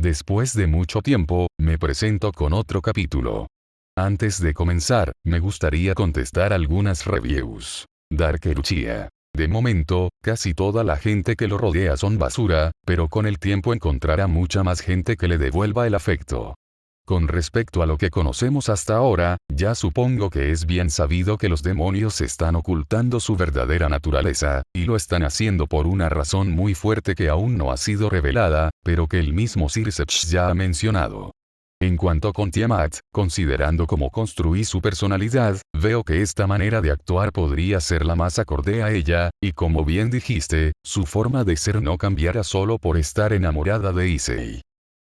Después de mucho tiempo, me presento con otro capítulo. Antes de comenzar, me gustaría contestar algunas reviews. Dark Eruchia. De momento, casi toda la gente que lo rodea son basura, pero con el tiempo encontrará mucha más gente que le devuelva el afecto. Con respecto a lo que conocemos hasta ahora, ya supongo que es bien sabido que los demonios están ocultando su verdadera naturaleza, y lo están haciendo por una razón muy fuerte que aún no ha sido revelada, pero que el mismo Sirseach ya ha mencionado. En cuanto con Tiamat, considerando cómo construí su personalidad, veo que esta manera de actuar podría ser la más acorde a ella, y como bien dijiste, su forma de ser no cambiará solo por estar enamorada de Issei.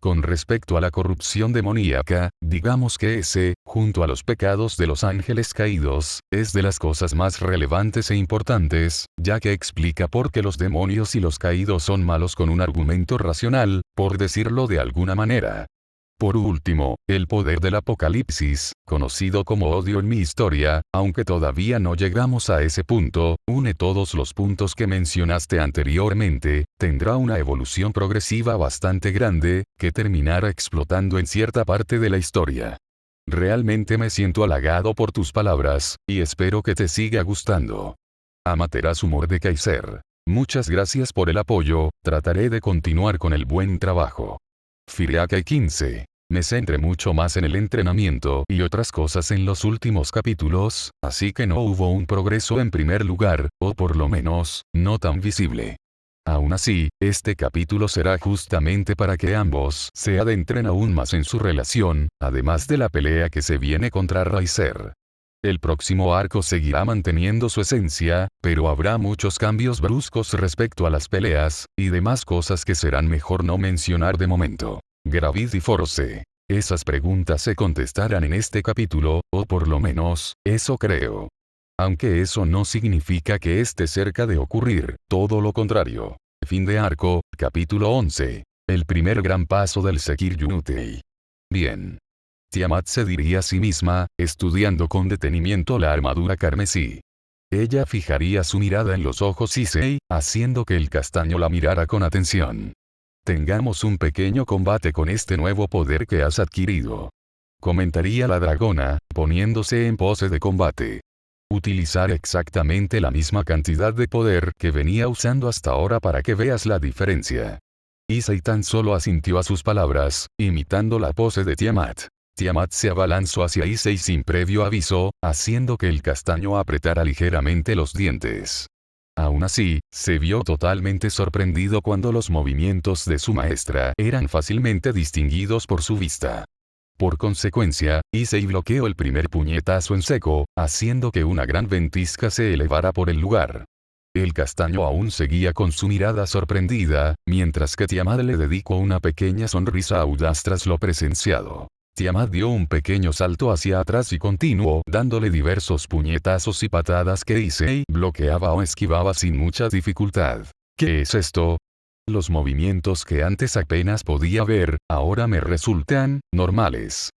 Con respecto a la corrupción demoníaca, digamos que ese, junto a los pecados de los ángeles caídos, es de las cosas más relevantes e importantes, ya que explica por qué los demonios y los caídos son malos con un argumento racional, por decirlo de alguna manera. Por último, el poder del apocalipsis, conocido como odio en mi historia, aunque todavía no llegamos a ese punto, une todos los puntos que mencionaste anteriormente, tendrá una evolución progresiva bastante grande, que terminará explotando en cierta parte de la historia. Realmente me siento halagado por tus palabras, y espero que te siga gustando. Amaterasu Mordekaiser. Muchas gracias por el apoyo, trataré de continuar con el buen trabajo. Firiakai 15. Me centré mucho más en el entrenamiento y otras cosas en los últimos capítulos, así que no hubo un progreso en primer lugar, o por lo menos, no tan visible. Aún así, este capítulo será justamente para que ambos se adentren aún más en su relación, además de la pelea que se viene contra Raizer. El próximo arco seguirá manteniendo su esencia, pero habrá muchos cambios bruscos respecto a las peleas, y demás cosas que serán mejor no mencionar de momento. Gravid y Force. Esas preguntas se contestarán en este capítulo, o por lo menos, eso creo. Aunque eso no significa que esté cerca de ocurrir, todo lo contrario. Fin de arco, capítulo 11. El primer gran paso del Sekir Yunutei. Bien. Tiamat se diría a sí misma, estudiando con detenimiento la armadura carmesí. Ella fijaría su mirada en los ojos Issei, haciendo que el castaño la mirara con atención. Tengamos un pequeño combate con este nuevo poder que has adquirido. Comentaría la dragona, poniéndose en pose de combate. Utilizar exactamente la misma cantidad de poder que venía usando hasta ahora para que veas la diferencia. Issei tan solo asintió a sus palabras, imitando la pose de Tiamat. Tiamat se abalanzó hacia Issei sin previo aviso, haciendo que el castaño apretara ligeramente los dientes. Aún así, se vio totalmente sorprendido cuando los movimientos de su maestra eran fácilmente distinguidos por su vista. Por consecuencia, Issei bloqueó el primer puñetazo en seco, haciendo que una gran ventisca se elevara por el lugar. El castaño aún seguía con su mirada sorprendida, mientras que Tiamat le dedicó una pequeña sonrisa audaz tras lo presenciado. Tiamat dio un pequeño salto hacia atrás y continuó dándole diversos puñetazos y patadas que Issei bloqueaba o esquivaba sin mucha dificultad. ¿Qué es esto? Los movimientos que antes apenas podía ver, ahora me resultan normales.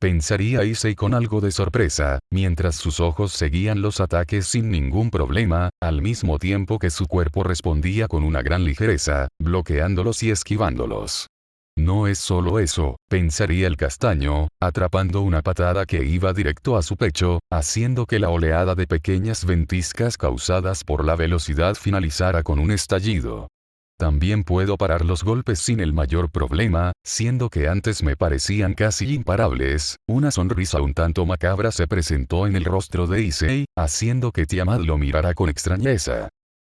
Pensaría Issei con algo de sorpresa, mientras sus ojos seguían los ataques sin ningún problema, al mismo tiempo que su cuerpo respondía con una gran ligereza, bloqueándolos y esquivándolos. No es solo eso, pensaría el castaño, atrapando una patada que iba directo a su pecho, haciendo que la oleada de pequeñas ventiscas causadas por la velocidad finalizara con un estallido. También puedo parar los golpes sin el mayor problema, siendo que antes me parecían casi imparables. Una sonrisa un tanto macabra se presentó en el rostro de Issei, haciendo que Tiamat lo mirara con extrañeza.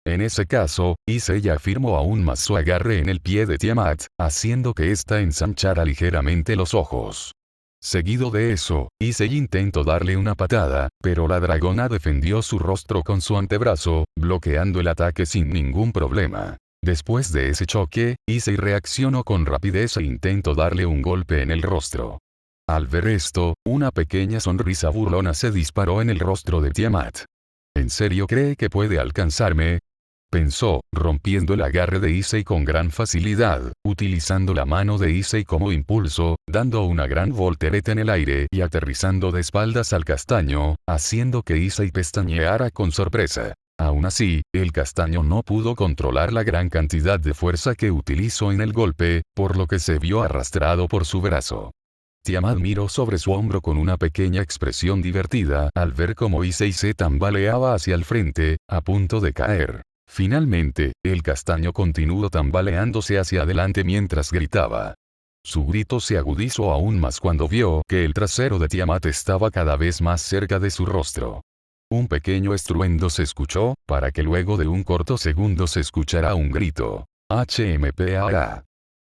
En ese caso, Issei afirmó aún más su agarre en el pie de Tiamat, haciendo que ésta ensanchara ligeramente los ojos. Seguido de eso, Issei intentó darle una patada, pero la dragona defendió su rostro con su antebrazo, bloqueando el ataque sin ningún problema. Después de ese choque, Issei reaccionó con rapidez e intentó darle un golpe en el rostro. Al ver esto, una pequeña sonrisa burlona se disparó en el rostro de Tiamat. ¿En serio cree que puede alcanzarme?, pensó, rompiendo el agarre de Issei con gran facilidad, utilizando la mano de Issei como impulso, dando una gran voltereta en el aire y aterrizando de espaldas al castaño, haciendo que Issei pestañeara con sorpresa. Aún así, el castaño no pudo controlar la gran cantidad de fuerza que utilizó en el golpe, por lo que se vio arrastrado por su brazo. Tiamat miró sobre su hombro con una pequeña expresión divertida al ver cómo Issei se tambaleaba hacia el frente, a punto de caer. Finalmente, el castaño continuó tambaleándose hacia adelante mientras gritaba. Su grito se agudizó aún más cuando vio que el trasero de Tiamat estaba cada vez más cerca de su rostro. Un pequeño estruendo se escuchó, para que luego de un corto segundo se escuchara un grito. HMPAA.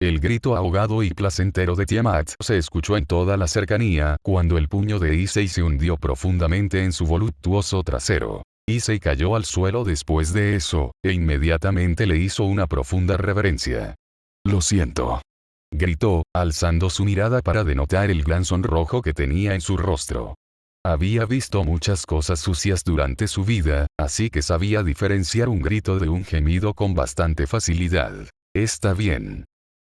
El grito ahogado y placentero de Tiamat se escuchó en toda la cercanía cuando el puño de Issei se hundió profundamente en su voluptuoso trasero. Issei cayó al suelo después de eso, e inmediatamente le hizo una profunda reverencia. «Lo siento», gritó, alzando su mirada para denotar el gran sonrojo que tenía en su rostro. Había visto muchas cosas sucias durante su vida, así que sabía diferenciar un grito de un gemido con bastante facilidad. «Está bien»,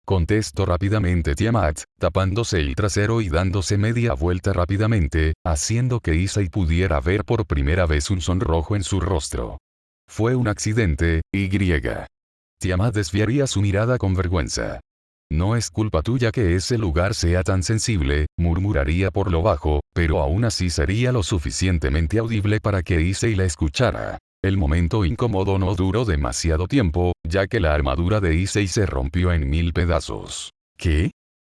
contestó rápidamente Tiamat, tapándose el trasero y dándose media vuelta rápidamente, haciendo que Issei pudiera ver por primera vez un sonrojo en su rostro. «Fue un accidente, Y». Tiamat desviaría su mirada con vergüenza. «No es culpa tuya que ese lugar sea tan sensible», murmuraría por lo bajo, pero aún así sería lo suficientemente audible para que Issei la escuchara. El momento incómodo no duró demasiado tiempo, ya que la armadura de Issei se rompió en 1000 pedazos. «¿Qué?»,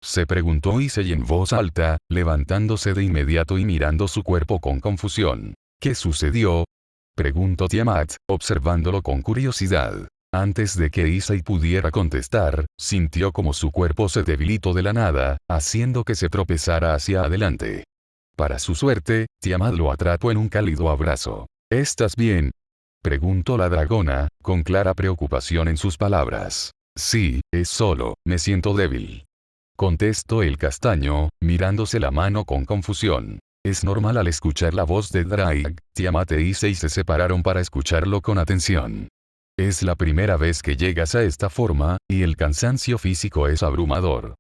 se preguntó Issei en voz alta, levantándose de inmediato y mirando su cuerpo con confusión. «¿Qué sucedió?», preguntó Tiamat, observándolo con curiosidad. Antes de que Issei pudiera contestar, sintió como su cuerpo se debilitó de la nada, haciendo que se tropezara hacia adelante. Para su suerte, Tiamat lo atrapó en un cálido abrazo. «¿Estás bien?», preguntó la dragona, con clara preocupación en sus palabras. «Sí, es solo, me siento débil», contestó el castaño, mirándose la mano con confusión. Es normal. Al escuchar la voz de Drake, Tiamat e Issei se separaron para escucharlo con atención. «Es la primera vez que llegas a esta forma, y el cansancio físico es abrumador.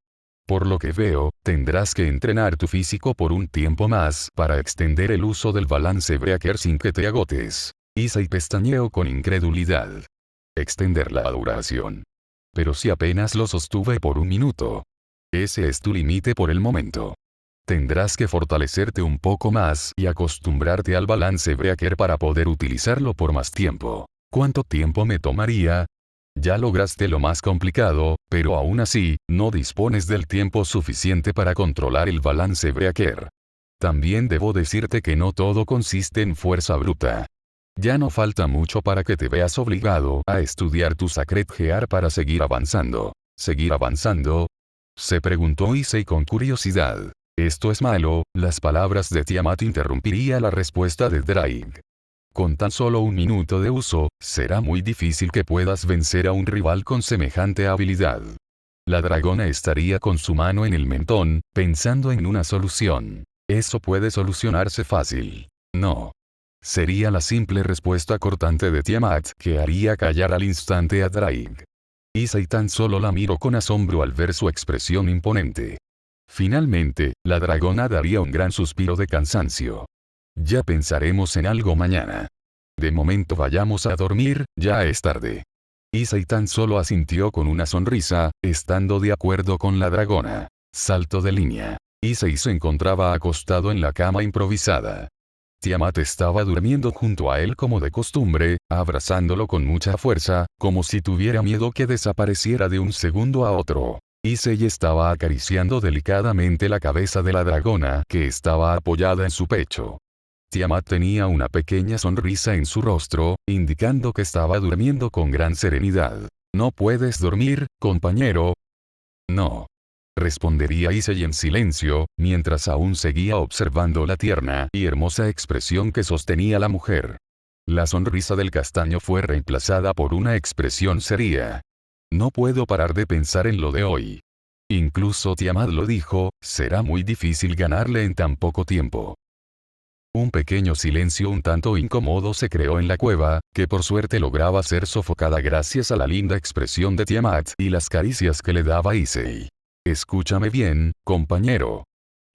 Por lo que veo, tendrás que entrenar tu físico por un tiempo más para extender el uso del balance breaker sin que te agotes». Issei pestañeó con incredulidad. «¿Extender la duración? Pero si apenas lo sostuve por un minuto. Ese es tu límite por el momento. Tendrás que fortalecerte un poco más y acostumbrarte al balance breaker para poder utilizarlo por más tiempo». «¿Cuánto tiempo me tomaría?». «Ya lograste lo más complicado, pero aún así, no dispones del tiempo suficiente para controlar el balance breaker. También debo decirte que no todo consiste en fuerza bruta. Ya no falta mucho para que te veas obligado a estudiar tu Sacred Gear para seguir avanzando». «¿Seguir avanzando?», se preguntó Issei con curiosidad. «¿Esto es malo?». Las palabras de Tiamat interrumpiría la respuesta de Drake. «Con tan solo un minuto de uso, será muy difícil que puedas vencer a un rival con semejante habilidad». La dragona estaría con su mano en el mentón, pensando en una solución. «Eso puede solucionarse fácil». «No». Sería la simple respuesta cortante de Tiamat que haría callar al instante a Drake. Issei tan solo la miró con asombro al ver su expresión imponente. Finalmente, la dragona daría un gran suspiro de cansancio. «Ya pensaremos en algo mañana. De momento vayamos a dormir, ya es tarde». Issei tan solo asintió con una sonrisa, estando de acuerdo con la dragona. Salto de línea. Issei se encontraba acostado en la cama improvisada. Tiamat estaba durmiendo junto a él como de costumbre, abrazándolo con mucha fuerza, como si tuviera miedo que desapareciera de un segundo a otro. Issei estaba acariciando delicadamente la cabeza de la dragona que estaba apoyada en su pecho. Tiamat tenía una pequeña sonrisa en su rostro, indicando que estaba durmiendo con gran serenidad. «¿No puedes dormir, compañero?». «No», respondería Issei en silencio, mientras aún seguía observando la tierna y hermosa expresión que sostenía la mujer. La sonrisa del castaño fue reemplazada por una expresión seria. «No puedo parar de pensar en lo de hoy. Incluso Tiamat lo dijo, será muy difícil ganarle en tan poco tiempo». Un pequeño silencio un tanto incómodo se creó en la cueva, que por suerte lograba ser sofocada gracias a la linda expresión de Tiamat y las caricias que le daba Issei. «Escúchame bien, compañero.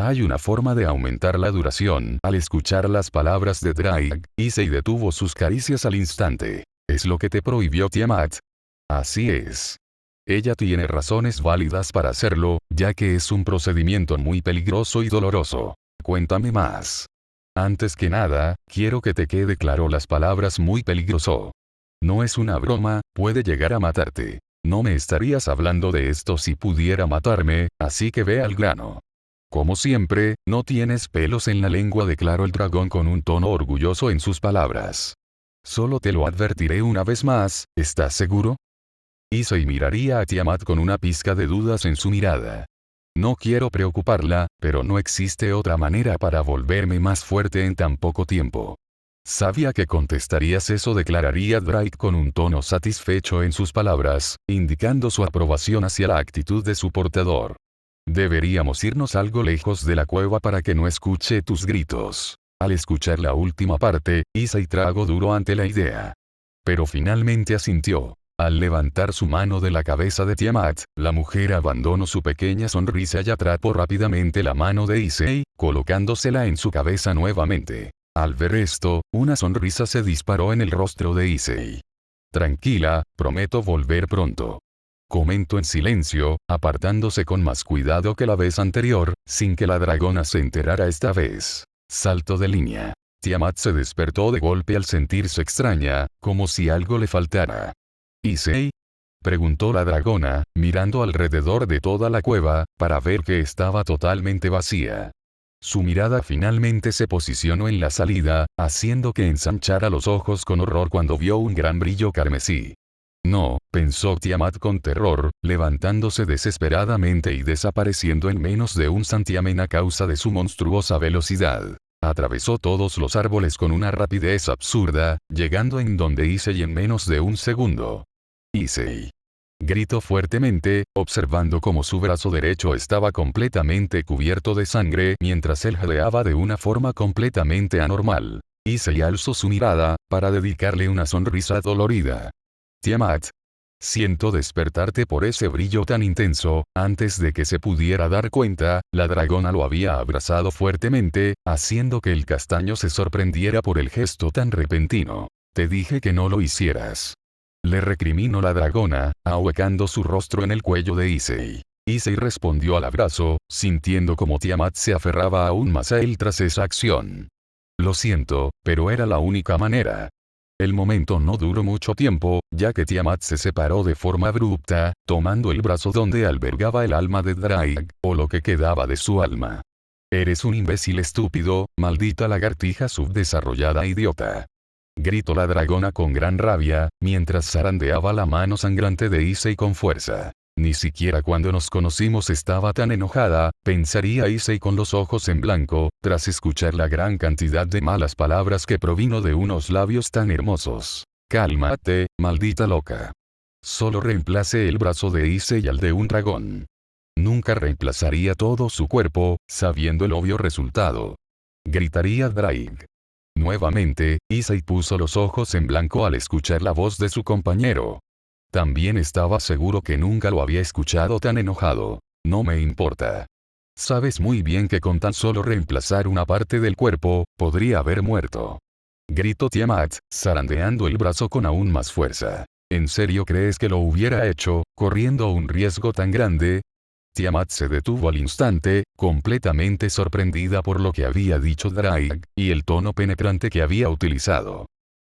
Hay una forma de aumentar la duración. Al escuchar las palabras de Drake, Issei detuvo sus caricias al instante. ¿Es lo que te prohibió Tiamat? Así es. Ella tiene razones válidas para hacerlo, ya que es un procedimiento muy peligroso y doloroso. Cuéntame más. Antes que nada, quiero que te quede claro las palabras muy peligroso. No es una broma, puede llegar a matarte. No me estarías hablando de esto si pudiera matarme, así que ve al grano. Como siempre, no tienes pelos en la lengua, declaró el dragón con un tono orgulloso en sus palabras. Solo te lo advertiré una vez más, ¿estás seguro? Issei miraría a Tiamat con una pizca de dudas en su mirada. No quiero preocuparla, pero no existe otra manera para volverme más fuerte en tan poco tiempo. Sabía que contestarías eso, declararía Drake con un tono satisfecho en sus palabras, indicando su aprobación hacia la actitud de su portador. Deberíamos irnos algo lejos de la cueva para que no escuche tus gritos. Al escuchar la última parte, Issei tragó duro ante la idea. Pero finalmente asintió. Al levantar su mano de la cabeza de Tiamat, la mujer abandonó su pequeña sonrisa y atrapó rápidamente la mano de Issei, colocándosela en su cabeza nuevamente. Al ver esto, una sonrisa se disparó en el rostro de Issei. Tranquila, prometo volver pronto. Comentó en silencio, apartándose con más cuidado que la vez anterior, sin que la dragona se enterara esta vez. Salto de línea. Tiamat se despertó de golpe al sentirse extraña, como si algo le faltara. ¿Issei? Preguntó la dragona, mirando alrededor de toda la cueva, para ver que estaba totalmente vacía. Su mirada finalmente se posicionó en la salida, haciendo que ensanchara los ojos con horror cuando vio un gran brillo carmesí. No, pensó Tiamat con terror, levantándose desesperadamente y desapareciendo en menos de un santiamén a causa de su monstruosa velocidad. Atravesó todos los árboles con una rapidez absurda, llegando en donde Issei en menos de un segundo. Issei. Gritó fuertemente, observando cómo su brazo derecho estaba completamente cubierto de sangre mientras él jadeaba de una forma completamente anormal. Issei alzó su mirada, para dedicarle una sonrisa dolorida. Tiamat. Siento despertarte por ese brillo tan intenso. Antes de que se pudiera dar cuenta, la dragona lo había abrazado fuertemente, haciendo que el castaño se sorprendiera por el gesto tan repentino. Te dije que no lo hicieras. Le recriminó la dragona, ahuecando su rostro en el cuello de Issei. Issei respondió al abrazo, sintiendo como Tiamat se aferraba aún más a él tras esa acción. Lo siento, pero era la única manera. El momento no duró mucho tiempo, ya que Tiamat se separó de forma abrupta, tomando el brazo donde albergaba el alma de Drake, o lo que quedaba de su alma. Eres un imbécil estúpido, maldita lagartija subdesarrollada idiota. Gritó la dragona con gran rabia, mientras zarandeaba la mano sangrante de Issei con fuerza. Ni siquiera cuando nos conocimos estaba tan enojada, pensaría Issei con los ojos en blanco, tras escuchar la gran cantidad de malas palabras que provino de unos labios tan hermosos. Cálmate, maldita loca. Solo reemplace el brazo de Issei al de un dragón. Nunca reemplazaría todo su cuerpo, sabiendo el obvio resultado. Gritaría Drake. Nuevamente, Issei puso los ojos en blanco al escuchar la voz de su compañero. También estaba seguro que nunca lo había escuchado tan enojado. No me importa. Sabes muy bien que con tan solo reemplazar una parte del cuerpo, podría haber muerto. Gritó Tiamat, zarandeando el brazo con aún más fuerza. ¿En serio crees que lo hubiera hecho, corriendo un riesgo tan grande? Tiamat se detuvo al instante, completamente sorprendida por lo que había dicho Drake, y el tono penetrante que había utilizado.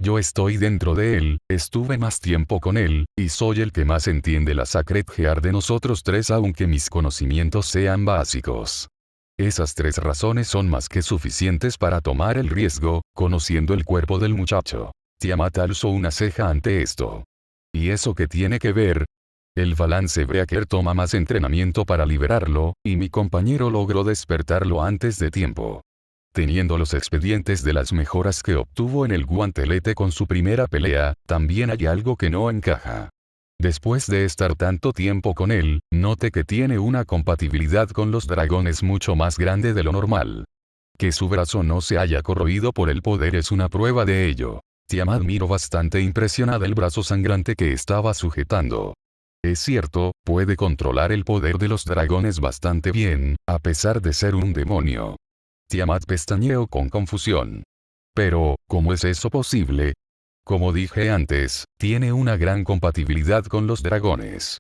Yo estoy dentro de él, estuve más tiempo con él, y soy el que más entiende la Sacred Heart de nosotros tres aunque mis conocimientos sean básicos. Esas tres razones son más que suficientes para tomar el riesgo, conociendo el cuerpo del muchacho. Tiamat alzó una ceja ante esto. ¿Y eso qué tiene que ver? El balance Breaker toma más entrenamiento para liberarlo, y mi compañero logró despertarlo antes de tiempo. Teniendo los expedientes de las mejoras que obtuvo en el guantelete con su primera pelea, también hay algo que no encaja. Después de estar tanto tiempo con él, note que tiene una compatibilidad con los dragones mucho más grande de lo normal. Que su brazo no se haya corroído por el poder es una prueba de ello. Tiamat miró bastante impresionada el brazo sangrante que estaba sujetando. Es cierto, puede controlar el poder de los dragones bastante bien, a pesar de ser un demonio. Tiamat pestañeó con confusión. Pero, ¿cómo es eso posible? Como dije antes, tiene una gran compatibilidad con los dragones.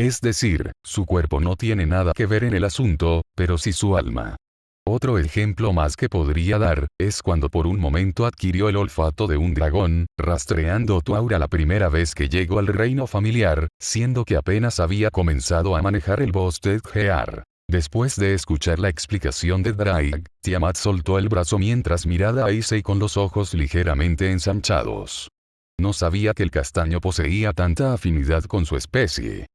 Es decir, su cuerpo no tiene nada que ver en el asunto, pero sí su alma. Otro ejemplo más que podría dar, es cuando por un momento adquirió el olfato de un dragón, rastreando tu aura la primera vez que llegó al reino familiar, siendo que apenas había comenzado a manejar el Boosted Gear. Después de escuchar la explicación de Drake, Tiamat soltó el brazo mientras miraba a Issei con los ojos ligeramente ensanchados. No sabía que el castaño poseía tanta afinidad con su especie.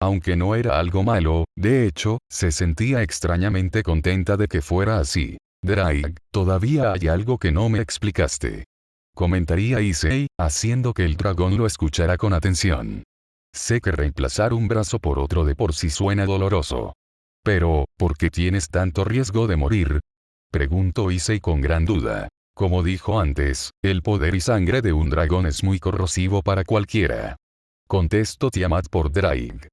Aunque no era algo malo, de hecho, se sentía extrañamente contenta de que fuera así. Drake, todavía hay algo que no me explicaste. Comentaría Issei, haciendo que el dragón lo escuchara con atención. Sé que reemplazar un brazo por otro de por sí suena doloroso. Pero, ¿por qué tienes tanto riesgo de morir? Preguntó Issei con gran duda. Como dijo antes, el poder y sangre de un dragón es muy corrosivo para cualquiera. Contestó Tiamat por Drake.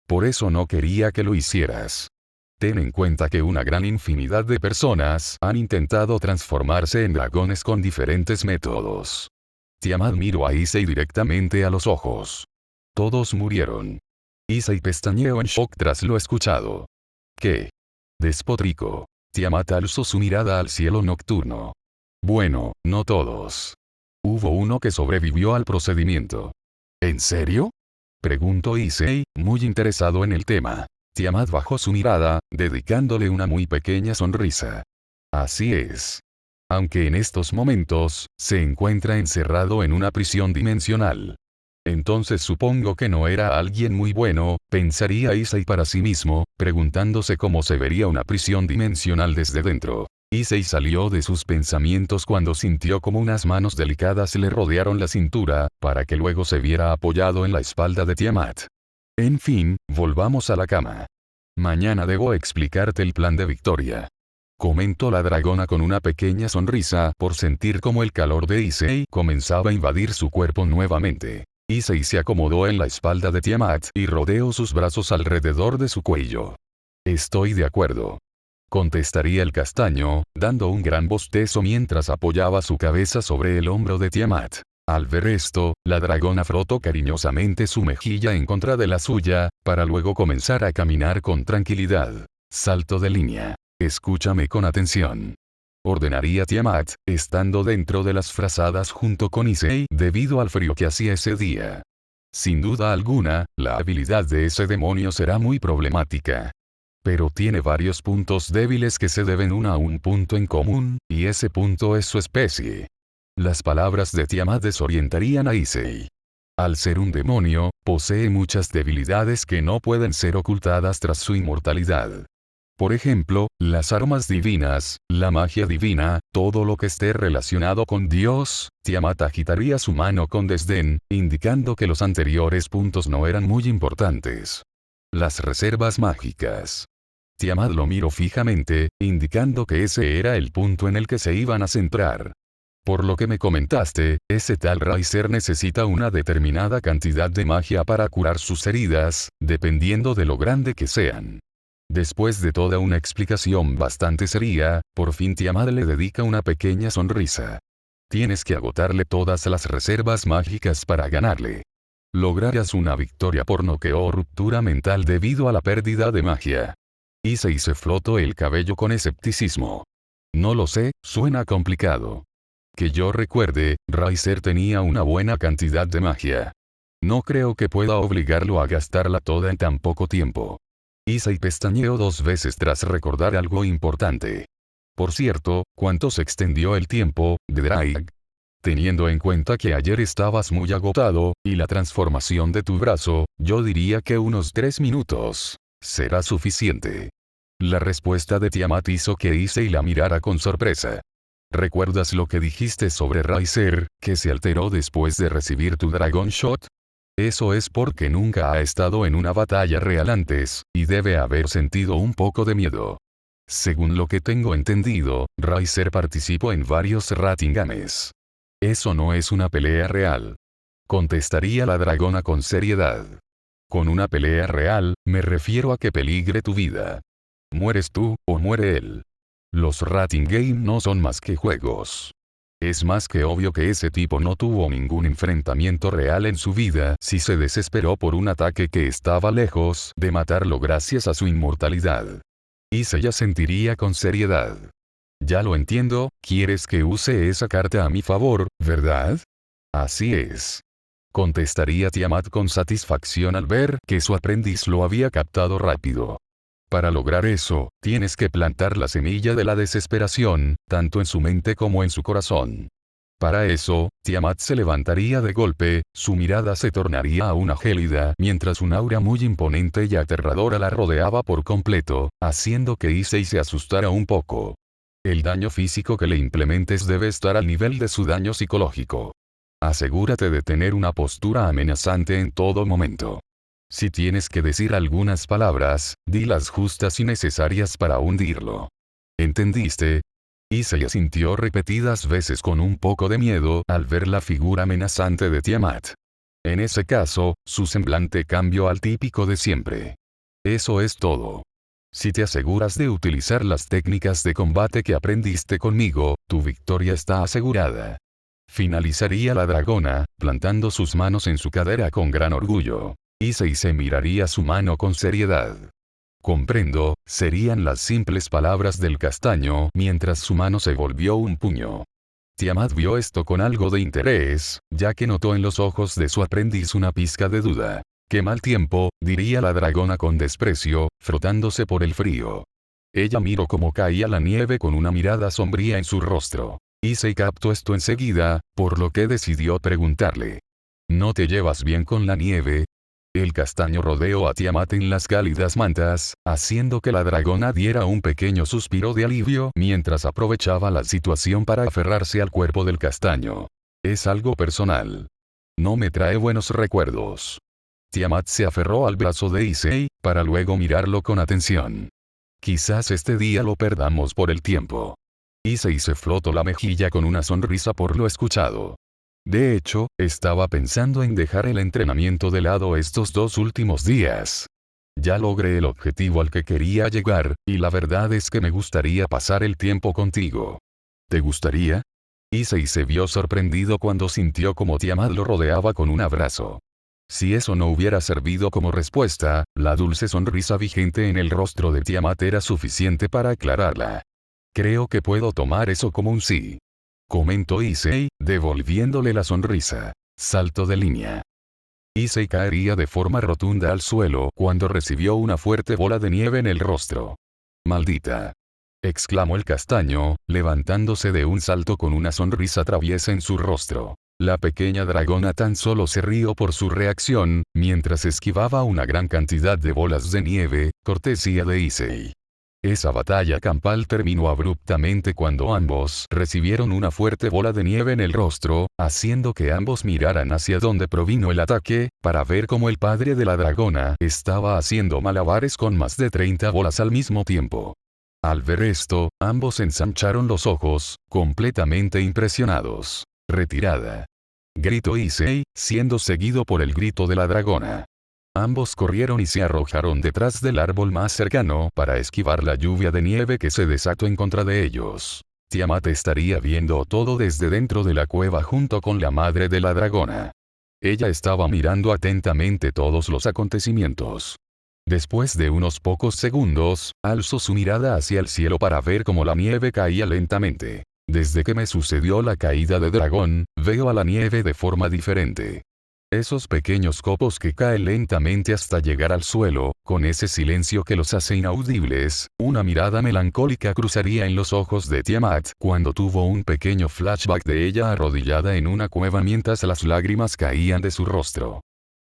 Por eso no quería que lo hicieras. Ten en cuenta que una gran infinidad de personas han intentado transformarse en dragones con diferentes métodos. Tiamat miró a Issei directamente a los ojos. Todos murieron. Issei pestañeó en shock tras lo escuchado. ¿Qué? Despotrico. Tiamat alzó su mirada al cielo nocturno. Bueno, no todos. Hubo uno que sobrevivió al procedimiento. ¿En serio? Preguntó Issei, muy interesado en el tema. Tiamat bajó su mirada, dedicándole una muy pequeña sonrisa. Así es. Aunque en estos momentos, se encuentra encerrado en una prisión dimensional. Entonces supongo que no era alguien muy bueno, pensaría Issei para sí mismo, preguntándose cómo se vería una prisión dimensional desde dentro. Issei salió de sus pensamientos cuando sintió como unas manos delicadas le rodearon la cintura, para que luego se viera apoyado en la espalda de Tiamat. En fin, volvamos a la cama. Mañana debo explicarte el plan de Victoria. Comentó la dragona con una pequeña sonrisa por sentir como el calor de Issei comenzaba a invadir su cuerpo nuevamente. Issei se acomodó en la espalda de Tiamat y rodeó sus brazos alrededor de su cuello. Estoy de acuerdo. Contestaría el castaño, dando un gran bostezo mientras apoyaba su cabeza sobre el hombro de Tiamat. Al ver esto, la dragona frotó cariñosamente su mejilla en contra de la suya, para luego comenzar a caminar con tranquilidad. Salto de línea. Escúchame con atención. Ordenaría Tiamat, estando dentro de las frazadas junto con Issei debido al frío que hacía ese día. Sin duda alguna, la habilidad de ese demonio será muy problemática. Pero tiene varios puntos débiles que se deben a un punto en común, y ese punto es su especie. Las palabras de Tiamat desorientarían a Issei. Al ser un demonio, posee muchas debilidades que no pueden ser ocultadas tras su inmortalidad. Por ejemplo, las armas divinas, la magia divina, todo lo que esté relacionado con Dios. Tiamat agitaría su mano con desdén, indicando que los anteriores puntos no eran muy importantes. Las reservas mágicas. Tiamat lo miró fijamente, indicando que ese era el punto en el que se iban a centrar. Por lo que me comentaste, ese tal Riser necesita una determinada cantidad de magia para curar sus heridas, dependiendo de lo grande que sean. Después de toda una explicación bastante seria, por fin Tiamat le dedica una pequeña sonrisa. Tienes que agotarle todas las reservas mágicas para ganarle. Lograrás una victoria por noqueo o ruptura mental debido a la pérdida de magia. Issei se frotó el cabello con escepticismo. No lo sé, suena complicado. Que yo recuerde, Riser tenía una buena cantidad de magia. No creo que pueda obligarlo a gastarla toda en tan poco tiempo. Issei pestañeó 2 veces tras recordar algo importante. Por cierto, ¿cuánto se extendió el tiempo, Drake? Teniendo en cuenta que ayer estabas muy agotado, y la transformación de tu brazo, yo diría que unos 3 minutos. ¿Será suficiente? La respuesta de Tiamat hizo que Issei la mirara con sorpresa. ¿Recuerdas lo que dijiste sobre Riser, que se alteró después de recibir tu Dragon Shot? Eso es porque nunca ha estado en una batalla real antes, y debe haber sentido un poco de miedo. Según lo que tengo entendido, Riser participó en varios Ratingames. Eso no es una pelea real. Contestaría la dragona con seriedad. Con una pelea real, me refiero a que peligre tu vida. Mueres tú, o muere él. Los Rating Game no son más que juegos. Es más que obvio que ese tipo no tuvo ningún enfrentamiento real en su vida si se desesperó por un ataque que estaba lejos de matarlo gracias a su inmortalidad. Y se ya sentiría con seriedad. Ya lo entiendo, quieres que use esa carta a mi favor, ¿verdad? Así es. Contestaría Tiamat con satisfacción al ver que su aprendiz lo había captado rápido. Para lograr eso, tienes que plantar la semilla de la desesperación, tanto en su mente como en su corazón. Para eso, Tiamat se levantaría de golpe, su mirada se tornaría aún gélida mientras un aura muy imponente y aterradora la rodeaba por completo, haciendo que Issei se asustara un poco. El daño físico que le implementes debe estar al nivel de su daño psicológico. Asegúrate de tener una postura amenazante en todo momento. Si tienes que decir algunas palabras, di las justas y necesarias para hundirlo. ¿Entendiste? Issei asintió repetidas veces con un poco de miedo al ver la figura amenazante de Tiamat. En ese caso, su semblante cambió al típico de siempre. Eso es todo. Si te aseguras de utilizar las técnicas de combate que aprendiste conmigo, tu victoria está asegurada. Finalizaría la dragona, plantando sus manos en su cadera con gran orgullo. Issei se miraría su mano con seriedad. Comprendo, serían las simples palabras del castaño mientras su mano se volvió un puño. Tiamat vio esto con algo de interés, ya que notó en los ojos de su aprendiz una pizca de duda. «Qué mal tiempo», diría la dragona con desprecio, frotándose por el frío. Ella miró cómo caía la nieve con una mirada sombría en su rostro. Issei captó esto enseguida, por lo que decidió preguntarle. «¿No te llevas bien con la nieve?» El castaño rodeó a Tiamat en las cálidas mantas, haciendo que la dragona diera un pequeño suspiro de alivio mientras aprovechaba la situación para aferrarse al cuerpo del castaño. «Es algo personal. No me trae buenos recuerdos». Tiamat se aferró al brazo de Issei, para luego mirarlo con atención. «Quizás este día lo perdamos por el tiempo». Issei se frotó la mejilla con una sonrisa por lo escuchado. De hecho, estaba pensando en dejar el entrenamiento de lado estos 2 últimos días. Ya logré el objetivo al que quería llegar, y la verdad es que me gustaría pasar el tiempo contigo. ¿Te gustaría? Issei se vio sorprendido cuando sintió como Tiamat lo rodeaba con un abrazo. Si eso no hubiera servido como respuesta, la dulce sonrisa vigente en el rostro de Tiamat era suficiente para aclararla. Creo que puedo tomar eso como un sí. Comentó Issei, devolviéndole la sonrisa. Salto de línea. Issei caería de forma rotunda al suelo cuando recibió una fuerte bola de nieve en el rostro. «Maldita», exclamó el castaño, levantándose de un salto con una sonrisa traviesa en su rostro. La pequeña dragona tan solo se rió por su reacción, mientras esquivaba una gran cantidad de bolas de nieve, cortesía de Issei. Esa batalla campal terminó abruptamente cuando ambos recibieron una fuerte bola de nieve en el rostro, haciendo que ambos miraran hacia donde provino el ataque, para ver cómo el padre de la dragona estaba haciendo malabares con más de 30 bolas al mismo tiempo. Al ver esto, ambos ensancharon los ojos, completamente impresionados. «Retirada», gritó Issei, siendo seguido por el grito de la dragona. Ambos corrieron y se arrojaron detrás del árbol más cercano para esquivar la lluvia de nieve que se desató en contra de ellos. Tiamat estaría viendo todo desde dentro de la cueva junto con la madre de la dragona. Ella estaba mirando atentamente todos los acontecimientos. Después de unos pocos segundos, alzó su mirada hacia el cielo para ver cómo la nieve caía lentamente. «Desde que me sucedió la caída de dragón, veo a la nieve de forma diferente. Esos pequeños copos que caen lentamente hasta llegar al suelo, con ese silencio que los hace inaudibles». Una mirada melancólica cruzaría en los ojos de Tiamat cuando tuvo un pequeño flashback de ella arrodillada en una cueva mientras las lágrimas caían de su rostro.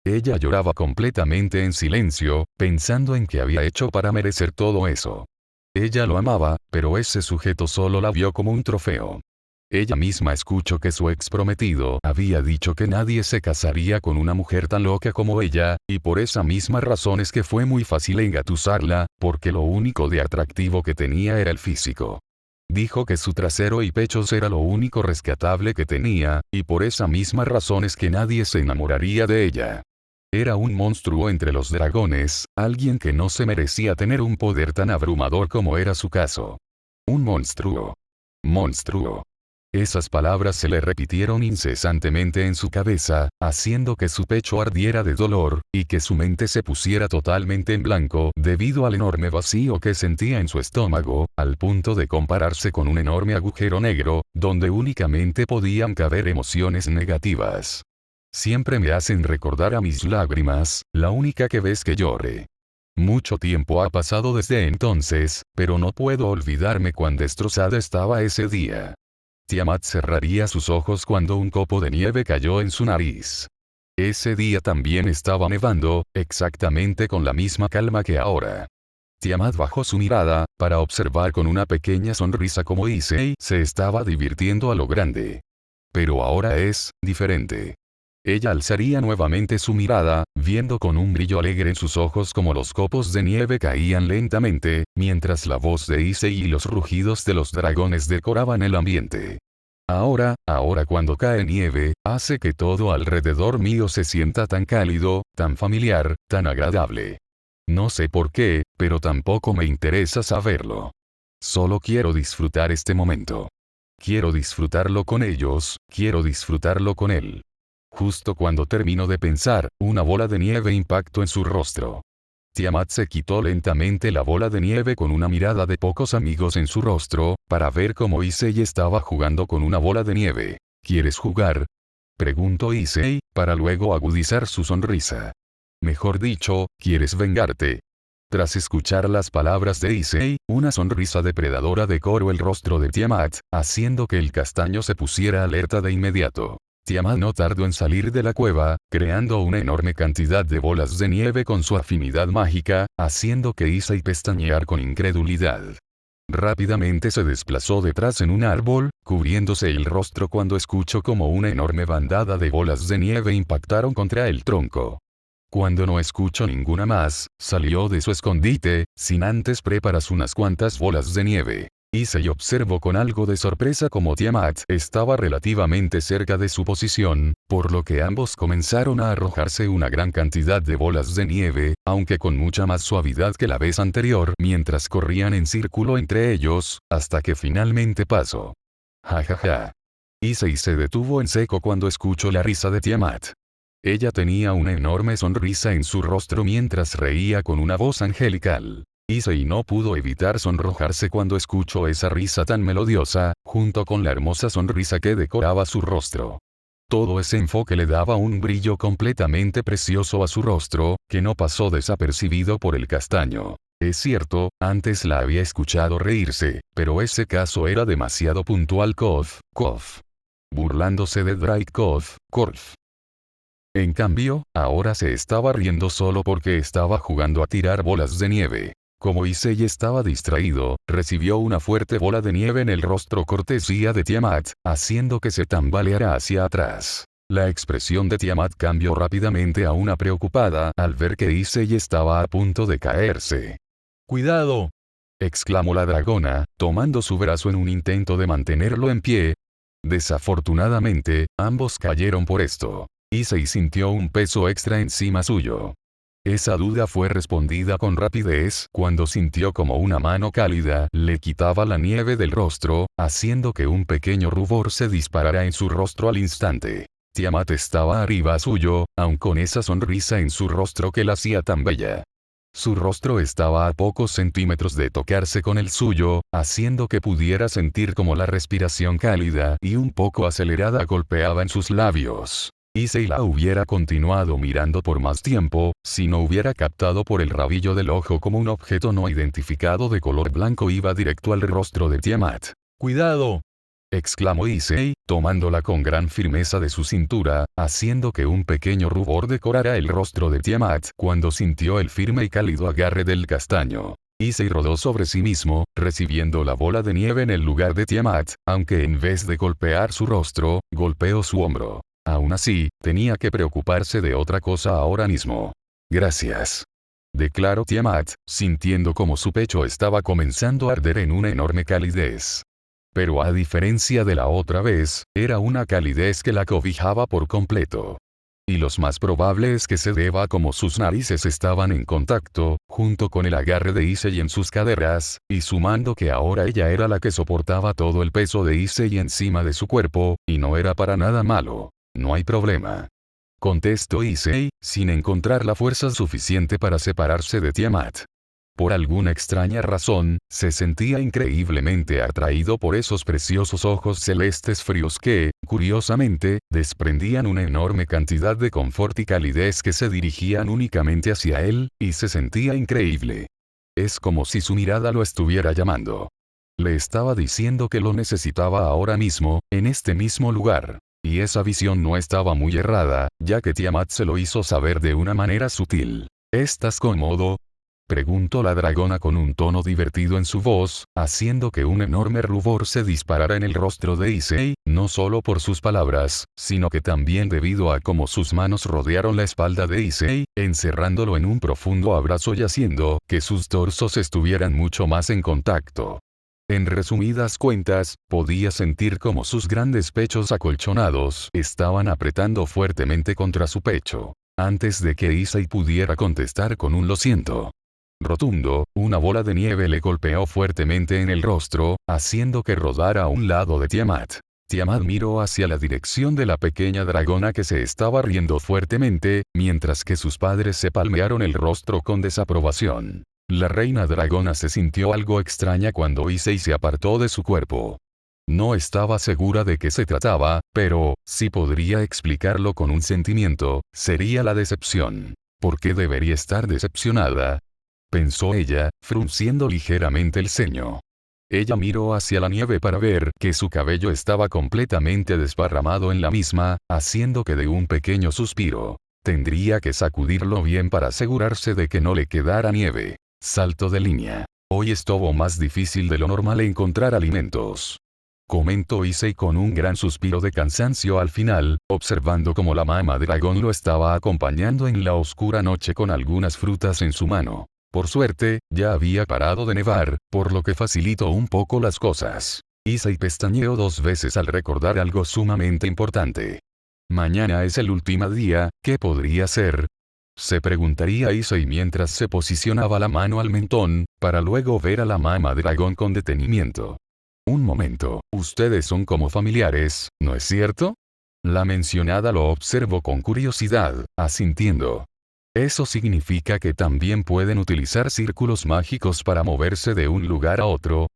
Ella lloraba completamente en silencio, pensando en qué había hecho para merecer todo eso. Ella lo amaba, pero ese sujeto solo la vio como un trofeo. Ella misma escuchó que su ex prometido había dicho que nadie se casaría con una mujer tan loca como ella, y por esa misma razón es que fue muy fácil engatusarla, porque lo único de atractivo que tenía era el físico. Dijo que su trasero y pechos era lo único rescatable que tenía, y por esa misma razón es que nadie se enamoraría de ella. Era un monstruo entre los dragones, alguien que no se merecía tener un poder tan abrumador como era su caso. Un monstruo. Monstruo. Esas palabras se le repitieron incesantemente en su cabeza, haciendo que su pecho ardiera de dolor, y que su mente se pusiera totalmente en blanco debido al enorme vacío que sentía en su estómago, al punto de compararse con un enorme agujero negro, donde únicamente podían caber emociones negativas. Siempre me hacen recordar a mis lágrimas, la única que ves que llore. Mucho tiempo ha pasado desde entonces, pero no puedo olvidarme cuán destrozada estaba ese día. Tiamat cerraría sus ojos cuando un copo de nieve cayó en su nariz. Ese día también estaba nevando, exactamente con la misma calma que ahora. Tiamat bajó su mirada, para observar con una pequeña sonrisa cómo Issei se estaba divirtiendo a lo grande. Pero ahora es diferente. Ella alzaría nuevamente su mirada, viendo con un brillo alegre en sus ojos como los copos de nieve caían lentamente, mientras la voz de Issei y los rugidos de los dragones decoraban el ambiente. Ahora cuando cae nieve, hace que todo alrededor mío se sienta tan cálido, tan familiar, tan agradable. No sé por qué, pero tampoco me interesa saberlo. Solo quiero disfrutar este momento. Quiero disfrutarlo con ellos, quiero disfrutarlo con él. Justo cuando terminó de pensar, una bola de nieve impactó en su rostro. Tiamat se quitó lentamente la bola de nieve con una mirada de pocos amigos en su rostro, para ver cómo Issei estaba jugando con una bola de nieve. ¿Quieres jugar?, preguntó Issei, para luego agudizar su sonrisa. Mejor dicho, ¿quieres vengarte? Tras escuchar las palabras de Issei, una sonrisa depredadora decoró el rostro de Tiamat, haciendo que el castaño se pusiera alerta de inmediato. Tiamat no tardó en salir de la cueva, creando una enorme cantidad de bolas de nieve con su afinidad mágica, haciendo que Issei pestañear con incredulidad. Rápidamente se desplazó detrás en un árbol, cubriéndose el rostro cuando escuchó como una enorme bandada de bolas de nieve impactaron contra el tronco. Cuando no escuchó ninguna más, salió de su escondite, sin antes preparar unas cuantas bolas de nieve. Issei observó con algo de sorpresa como Tiamat estaba relativamente cerca de su posición, por lo que ambos comenzaron a arrojarse una gran cantidad de bolas de nieve, aunque con mucha más suavidad que la vez anterior, mientras corrían en círculo entre ellos, hasta que finalmente pasó. Jajaja. Issei se detuvo en seco cuando escuchó la risa de Tiamat. Ella tenía una enorme sonrisa en su rostro mientras reía con una voz angelical. Issei no pudo evitar sonrojarse cuando escuchó esa risa tan melodiosa, junto con la hermosa sonrisa que decoraba su rostro. Todo ese enfoque le daba un brillo completamente precioso a su rostro, que no pasó desapercibido por el castaño. Es cierto, antes la había escuchado reírse, pero ese caso era demasiado puntual. Kof, burlándose de Drake Korf. En cambio, ahora se estaba riendo solo porque estaba jugando a tirar bolas de nieve. Como Issei estaba distraído, recibió una fuerte bola de nieve en el rostro cortesía de Tiamat, haciendo que se tambaleara hacia atrás. La expresión de Tiamat cambió rápidamente a una preocupada al ver que Issei estaba a punto de caerse. ¡Cuidado!, exclamó la dragona, tomando su brazo en un intento de mantenerlo en pie. Desafortunadamente, ambos cayeron por esto. Issei sintió un peso extra encima suyo. Esa duda fue respondida con rapidez cuando sintió como una mano cálida le quitaba la nieve del rostro, haciendo que un pequeño rubor se disparara en su rostro al instante. Tiamat estaba arriba suyo, aun con esa sonrisa en su rostro que la hacía tan bella. Su rostro estaba a pocos centímetros de tocarse con el suyo, haciendo que pudiera sentir como la respiración cálida y un poco acelerada golpeaba en sus labios. Issei la hubiera continuado mirando por más tiempo, si no hubiera captado por el rabillo del ojo como un objeto no identificado de color blanco iba directo al rostro de Tiamat. ¡Cuidado!, exclamó Issei, tomándola con gran firmeza de su cintura, haciendo que un pequeño rubor decorara el rostro de Tiamat cuando sintió el firme y cálido agarre del castaño. Issei rodó sobre sí mismo, recibiendo la bola de nieve en el lugar de Tiamat, aunque en vez de golpear su rostro, golpeó su hombro. Aún así, tenía que preocuparse de otra cosa ahora mismo. Gracias, declaró Tiamat, sintiendo como su pecho estaba comenzando a arder en una enorme calidez. Pero a diferencia de la otra vez, era una calidez que la cobijaba por completo. y lo más probable es que se deba a cómo sus narices estaban en contacto, junto con el agarre de Issei en sus caderas, y sumando que ahora ella era la que soportaba todo el peso de Issei encima de su cuerpo, y no era para nada malo. No hay problema. Contestó Issei, sin encontrar la fuerza suficiente para separarse de Tiamat. Por alguna extraña razón, se sentía increíblemente atraído por esos preciosos ojos celestes fríos que, curiosamente, desprendían una enorme cantidad de confort y calidez que se dirigían únicamente hacia él, y se sentía increíble. Es como si su mirada lo estuviera llamando. Le estaba diciendo que lo necesitaba ahora mismo, en este mismo lugar. Y esa visión no estaba muy errada, ya que Tiamat se lo hizo saber de una manera sutil. ¿Estás cómodo?, preguntó la dragona con un tono divertido en su voz, haciendo que un enorme rubor se disparara en el rostro de Issei, no solo por sus palabras, sino que también debido a cómo sus manos rodearon la espalda de Issei, encerrándolo en un profundo abrazo y haciendo que sus torsos estuvieran mucho más en contacto. En resumidas cuentas, podía sentir cómo sus grandes pechos acolchonados estaban apretando fuertemente contra su pecho. Antes de que Issei pudiera contestar con un lo siento rotundo, una bola de nieve le golpeó fuertemente en el rostro, haciendo que rodara a un lado de Tiamat. Tiamat miró hacia la dirección de la pequeña dragona que se estaba riendo fuertemente, mientras que sus padres se palmearon el rostro con desaprobación. La reina dragona se sintió algo extraña cuando Issei se apartó de su cuerpo. No estaba segura de qué se trataba, pero, si podría explicarlo con un sentimiento, sería la decepción. ¿Por qué debería estar decepcionada?, pensó ella, frunciendo ligeramente el ceño. Ella miró hacia la nieve para ver que su cabello estaba completamente desparramado en la misma, haciendo que de un pequeño suspiro. Tendría que sacudirlo bien para asegurarse de que no le quedara nieve. Salto de línea. Hoy estuvo más difícil de lo normal encontrar alimentos, comentó Issei con un gran suspiro de cansancio al final, observando cómo la mamá dragón lo estaba acompañando en la oscura noche con algunas frutas en su mano. Por suerte, ya había parado de nevar, por lo que facilitó un poco las cosas. Issei pestañeó 2 veces al recordar algo sumamente importante. Mañana es el último día, ¿qué podría ser?, se preguntaría Issei mientras se posicionaba la mano al mentón, para luego ver a la mamá dragón con detenimiento. Un momento, ustedes son como familiares, ¿no es cierto? La mencionada lo observó con curiosidad, asintiendo. Eso significa que también pueden utilizar círculos mágicos para moverse de un lugar a otro.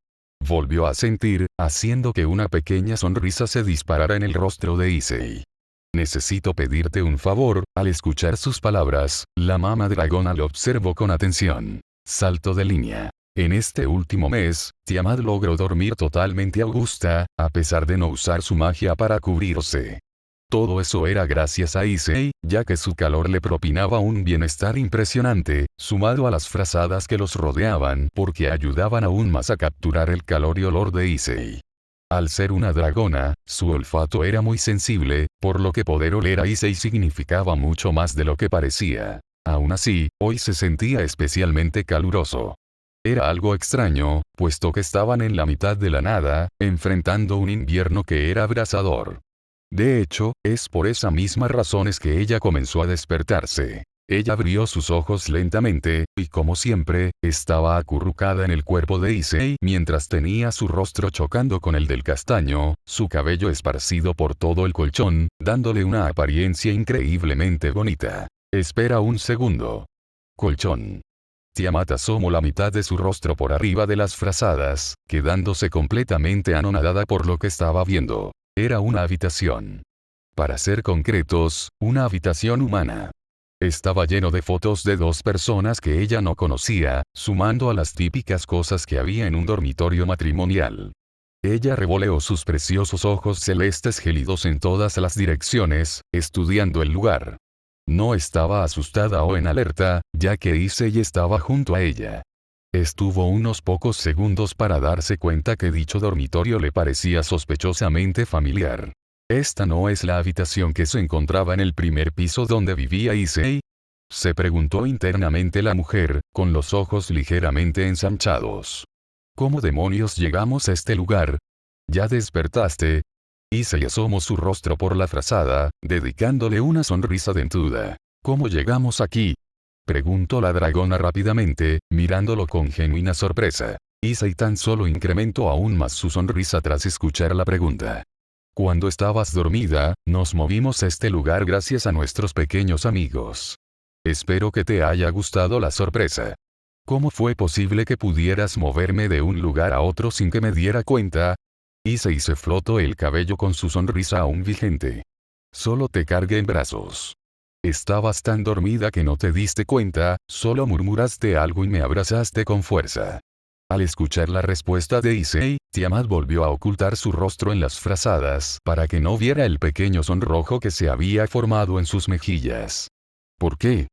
Volvió a sentir, haciendo que una pequeña sonrisa se disparara en el rostro de Issei. Necesito pedirte un favor. Al escuchar sus palabras, la mamá dragona lo observó con atención. Salto de línea. En este último mes, Tiamat logró dormir totalmente augusta, a pesar de no usar su magia para cubrirse. Todo eso era gracias a Issei, ya que su calor le propinaba un bienestar impresionante, sumado a las frazadas que los rodeaban porque ayudaban aún más a capturar el calor y olor de Issei. Al ser una dragona, su olfato era muy sensible, por lo que poder oler a Issei significaba mucho más de lo que parecía. Aún así, hoy se sentía especialmente caluroso. Era algo extraño, puesto que estaban en la mitad de la nada, enfrentando un invierno que era abrasador. De hecho, es por esa misma razones que ella comenzó a despertarse. Ella abrió sus ojos lentamente, y como siempre, estaba acurrucada en el cuerpo de Issei mientras tenía su rostro chocando con el del castaño, su cabello esparcido por todo el colchón, dándole una apariencia increíblemente bonita. Espera un segundo. Colchón. Tiamat asomó la mitad de su rostro por arriba de las frazadas, quedándose completamente anonadada por lo que estaba viendo. Era una habitación. Para ser concretos, una habitación humana. Estaba lleno de fotos de 2 personas que ella no conocía, sumando a las típicas cosas que había en un dormitorio matrimonial. Ella revoleó sus preciosos ojos celestes gélidos en todas las direcciones, estudiando el lugar. No estaba asustada o en alerta, ya que Issei estaba junto a ella. Estuvo unos pocos segundos para darse cuenta que dicho dormitorio le parecía sospechosamente familiar. ¿Esta no es la habitación que se encontraba en el primer piso donde vivía Issei?, se preguntó internamente la mujer, con los ojos ligeramente ensanchados. ¿Cómo demonios llegamos a este lugar? ¿Ya despertaste? Issei asomó su rostro por la frazada, dedicándole una sonrisa dentuda. ¿Cómo llegamos aquí? Preguntó la dragona rápidamente, mirándolo con genuina sorpresa. Issei tan solo incrementó aún más su sonrisa tras escuchar la pregunta. Cuando estabas dormida, nos movimos a este lugar gracias a nuestros pequeños amigos. Espero que te haya gustado la sorpresa. ¿Cómo fue posible que pudieras moverme de un lugar a otro sin que me diera cuenta? Issei se frotó el cabello con su sonrisa aún vigente. Solo te cargué en brazos. Estabas tan dormida que no te diste cuenta, solo murmuraste algo y me abrazaste con fuerza. Al escuchar la respuesta de Issei, Tiamat volvió a ocultar su rostro en las frazadas para que no viera el pequeño sonrojo que se había formado en sus mejillas. ¿Por qué?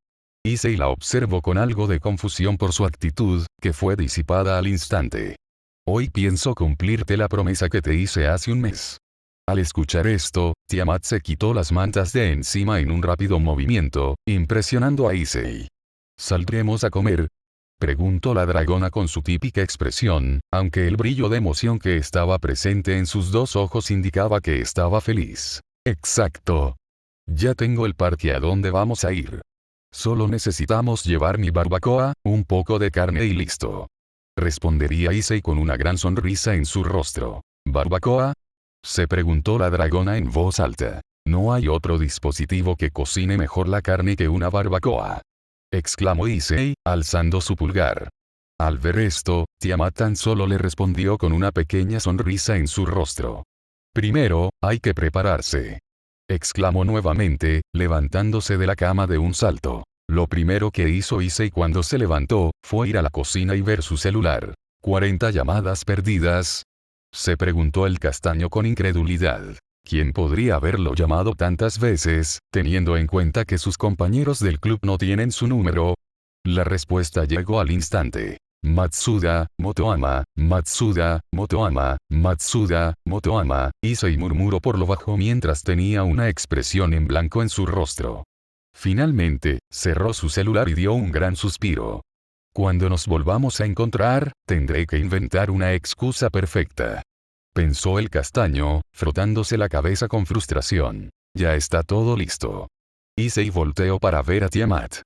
Issei la observó con algo de confusión por su actitud, que fue disipada al instante. Hoy pienso cumplirte la promesa que te hice hace un mes. Al escuchar esto, Tiamat se quitó las mantas de encima en un rápido movimiento, impresionando a Issei. ¿Saldremos a comer? Preguntó la dragona con su típica expresión, aunque el brillo de emoción que estaba presente en sus dos ojos indicaba que estaba feliz. Exacto. Ya tengo el parque a donde vamos a ir. Solo necesitamos llevar mi barbacoa, un poco de carne y listo. Respondería Issei con una gran sonrisa en su rostro. ¿Barbacoa? Se preguntó la dragona en voz alta. No hay otro dispositivo que cocine mejor la carne que una barbacoa. Exclamó Issei, alzando su pulgar. Al ver esto, Tiamat tan solo le respondió con una pequeña sonrisa en su rostro. Primero, hay que prepararse. Exclamó nuevamente, levantándose de la cama de un salto. Lo primero que hizo Issei cuando se levantó, fue ir a la cocina y ver su celular. ¿40 llamadas perdidas? Se preguntó el castaño con incredulidad. ¿Quién podría haberlo llamado tantas veces, teniendo en cuenta que sus compañeros del club no tienen su número? La respuesta llegó al instante. Matsuda, Motoama, Matsuda, Motoama, Matsuda, Motoama, Issei murmuró por lo bajo mientras tenía una expresión en blanco en su rostro. Finalmente, cerró su celular y dio un gran suspiro. Cuando nos volvamos a encontrar, tendré que inventar una excusa perfecta. Pensó el castaño, frotándose la cabeza con frustración. Ya está todo listo. Issei volteó para ver a Tiamat.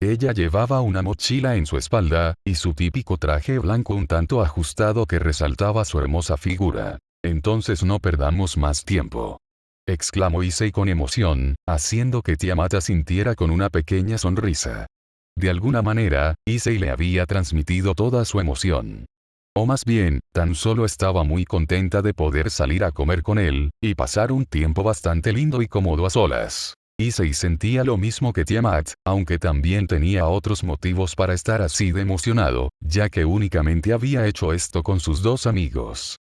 Ella llevaba una mochila en su espalda, y su típico traje blanco un tanto ajustado que resaltaba su hermosa figura. Entonces no perdamos más tiempo. Exclamó Issei con emoción, haciendo que Tiamat asintiera con una pequeña sonrisa. De alguna manera, Issei le había transmitido toda su emoción. O más bien, tan solo estaba muy contenta de poder salir a comer con él, y pasar un tiempo bastante lindo y cómodo a solas. Issei sentía lo mismo que Tiamat, aunque también tenía otros motivos para estar así de emocionado, ya que únicamente había hecho esto con sus dos amigos.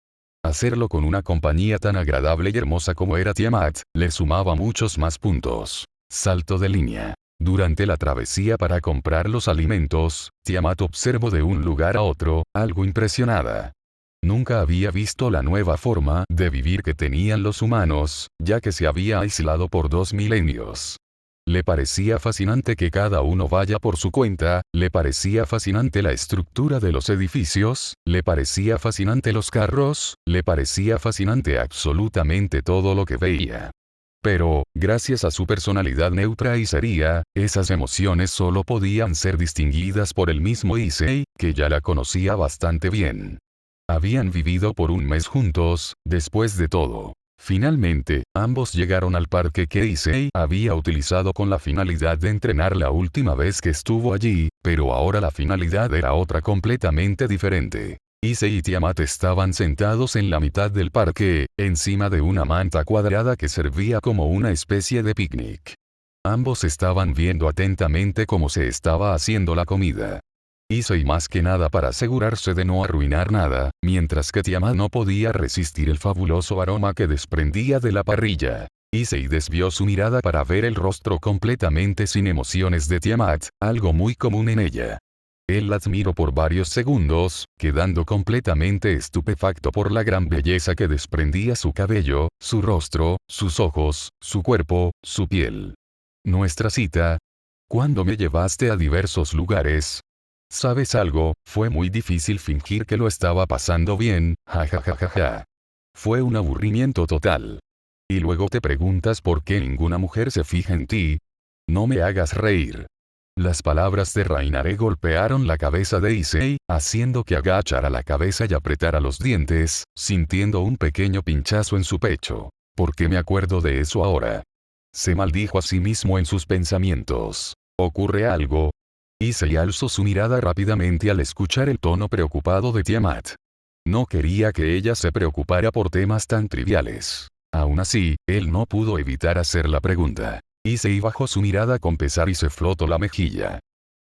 Hacerlo con una compañía tan agradable y hermosa como era Tiamat, le sumaba muchos más puntos. Salto de línea. Durante la travesía para comprar los alimentos, Tiamat observó de un lugar a otro, algo impresionada. Nunca había visto la nueva forma de vivir que tenían los humanos, ya que se había aislado por 2 milenios. Le parecía fascinante que cada uno vaya por su cuenta, le parecía fascinante la estructura de los edificios, le parecía fascinante los carros, le parecía fascinante absolutamente todo lo que veía. Pero, gracias a su personalidad neutra y seria, esas emociones solo podían ser distinguidas por el mismo Issei, que ya la conocía bastante bien. Habían vivido por un mes juntos, después de todo. Finalmente, ambos llegaron al parque que Issei había utilizado con la finalidad de entrenar la última vez que estuvo allí, pero ahora la finalidad era otra completamente diferente. Issei y Tiamat estaban sentados en la mitad del parque, encima de una manta cuadrada que servía como una especie de picnic. Ambos estaban viendo atentamente cómo se estaba haciendo la comida. Issei más que nada para asegurarse de no arruinar nada, mientras que Tiamat no podía resistir el fabuloso aroma que desprendía de la parrilla. Issei desvió su mirada para ver el rostro completamente sin emociones de Tiamat, algo muy común en ella. Él la admiró por varios segundos, quedando completamente estupefacto por la gran belleza que desprendía su cabello, su rostro, sus ojos, su cuerpo, su piel. Nuestra cita. ¿Cuándo me llevaste a diversos lugares? ¿Sabes algo? Fue muy difícil fingir que lo estaba pasando bien, jajajajaja. Fue un aburrimiento total. Y luego te preguntas por qué ninguna mujer se fija en ti. No me hagas reír. Las palabras de Rainare golpearon la cabeza de Issei, haciendo que agachara la cabeza y apretara los dientes, sintiendo un pequeño pinchazo en su pecho. ¿Por qué me acuerdo de eso ahora? Se maldijo a sí mismo en sus pensamientos. ¿Ocurre algo? Issei alzó su mirada rápidamente al escuchar el tono preocupado de Tiamat. No quería que ella se preocupara por temas tan triviales. Aún así, él no pudo evitar hacer la pregunta. Issei bajó su mirada con pesar y se frotó la mejilla.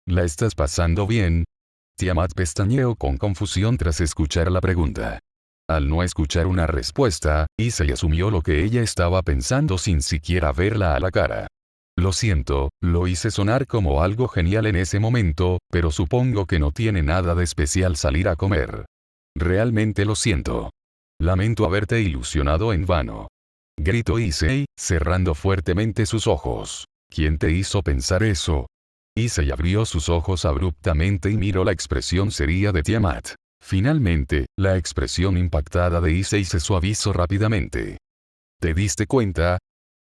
¿La estás pasando bien? Tiamat pestañeó con confusión tras escuchar la pregunta. Al no escuchar una respuesta, Issei asumió lo que ella estaba pensando sin siquiera verla a la cara. Lo siento, lo hice sonar como algo genial en ese momento, pero supongo que no tiene nada de especial salir a comer. Realmente lo siento. Lamento haberte ilusionado en vano. Gritó Issei, cerrando fuertemente sus ojos. ¿Quién te hizo pensar eso? Issei abrió sus ojos abruptamente y miró la expresión seria de Tiamat. Finalmente, la expresión impactada de Issei se suavizó rápidamente. ¿Te diste cuenta?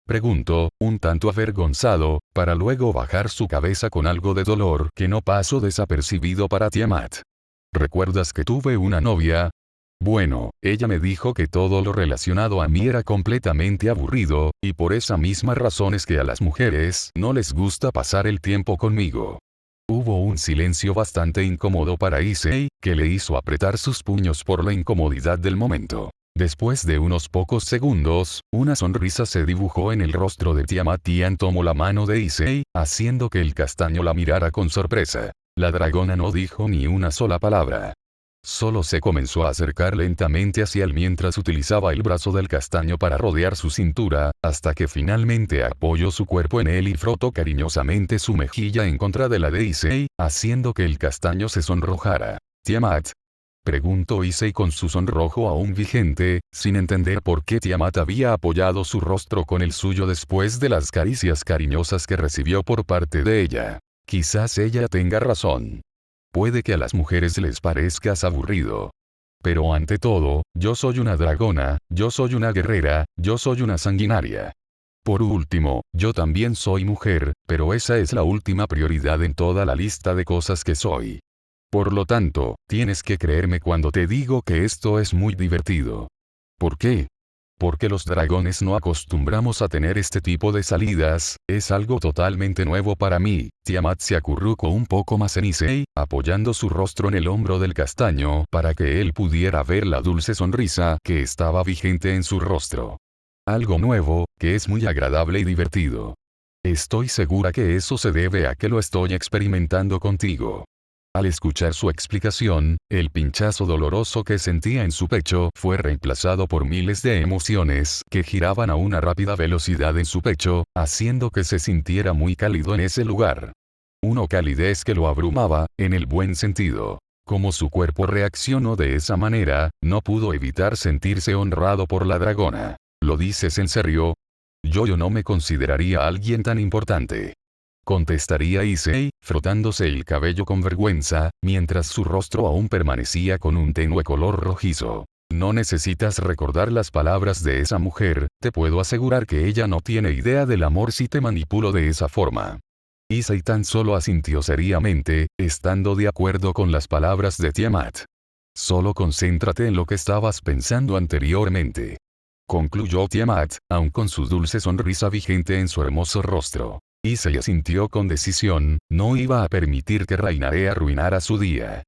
Preguntó, un tanto avergonzado, para luego bajar su cabeza con algo de dolor que no pasó desapercibido para Tiamat. ¿Recuerdas que tuve una novia? Bueno, ella me dijo que todo lo relacionado a mí era completamente aburrido, y por esa misma razón es que a las mujeres no les gusta pasar el tiempo conmigo. Hubo un silencio bastante incómodo para Issei, que le hizo apretar sus puños por la incomodidad del momento. Después de unos pocos segundos, una sonrisa se dibujó en el rostro de Tiamat y tomó la mano de Issei, haciendo que el castaño la mirara con sorpresa. La dragona no dijo ni una sola palabra. Solo se comenzó a acercar lentamente hacia él mientras utilizaba el brazo del castaño para rodear su cintura, hasta que finalmente apoyó su cuerpo en él y frotó cariñosamente su mejilla en contra de la de Issei, haciendo que el castaño se sonrojara. ¿Tiamat? Preguntó Issei con su sonrojo aún vigente, sin entender por qué Tiamat había apoyado su rostro con el suyo después de las caricias cariñosas que recibió por parte de ella. Quizás ella tenga razón. Puede que a las mujeres les parezcas aburrido. Pero ante todo, yo soy una dragona, yo soy una guerrera, yo soy una sanguinaria. Por último, yo también soy mujer, pero esa es la última prioridad en toda la lista de cosas que soy. Por lo tanto, tienes que creerme cuando te digo que esto es muy divertido. ¿Por qué? Porque los dragones no acostumbramos a tener este tipo de salidas, es algo totalmente nuevo para mí. Tiamat se acurrucó un poco más en Issei, apoyando su rostro en el hombro del castaño para que él pudiera ver la dulce sonrisa que estaba vigente en su rostro. Algo nuevo, que es muy agradable y divertido. Estoy segura que eso se debe a que lo estoy experimentando contigo. Al escuchar su explicación, el pinchazo doloroso que sentía en su pecho fue reemplazado por miles de emociones que giraban a una rápida velocidad en su pecho, haciendo que se sintiera muy cálido en ese lugar. Una calidez que lo abrumaba, en el buen sentido. Como su cuerpo reaccionó de esa manera, no pudo evitar sentirse honrado por la dragona. ¿Lo dices en serio? Yo no me consideraría alguien tan importante. Contestaría Issei, frotándose el cabello con vergüenza, mientras su rostro aún permanecía con un tenue color rojizo. No necesitas recordar las palabras de esa mujer, te puedo asegurar que ella no tiene idea del amor si te manipulo de esa forma. Issei tan solo asintió seriamente, estando de acuerdo con las palabras de Tiamat. Solo concéntrate en lo que estabas pensando anteriormente. Concluyó Tiamat, aun con su dulce sonrisa vigente en su hermoso rostro. Issei asintió con decisión, no iba a permitir que Rainare arruinara su día.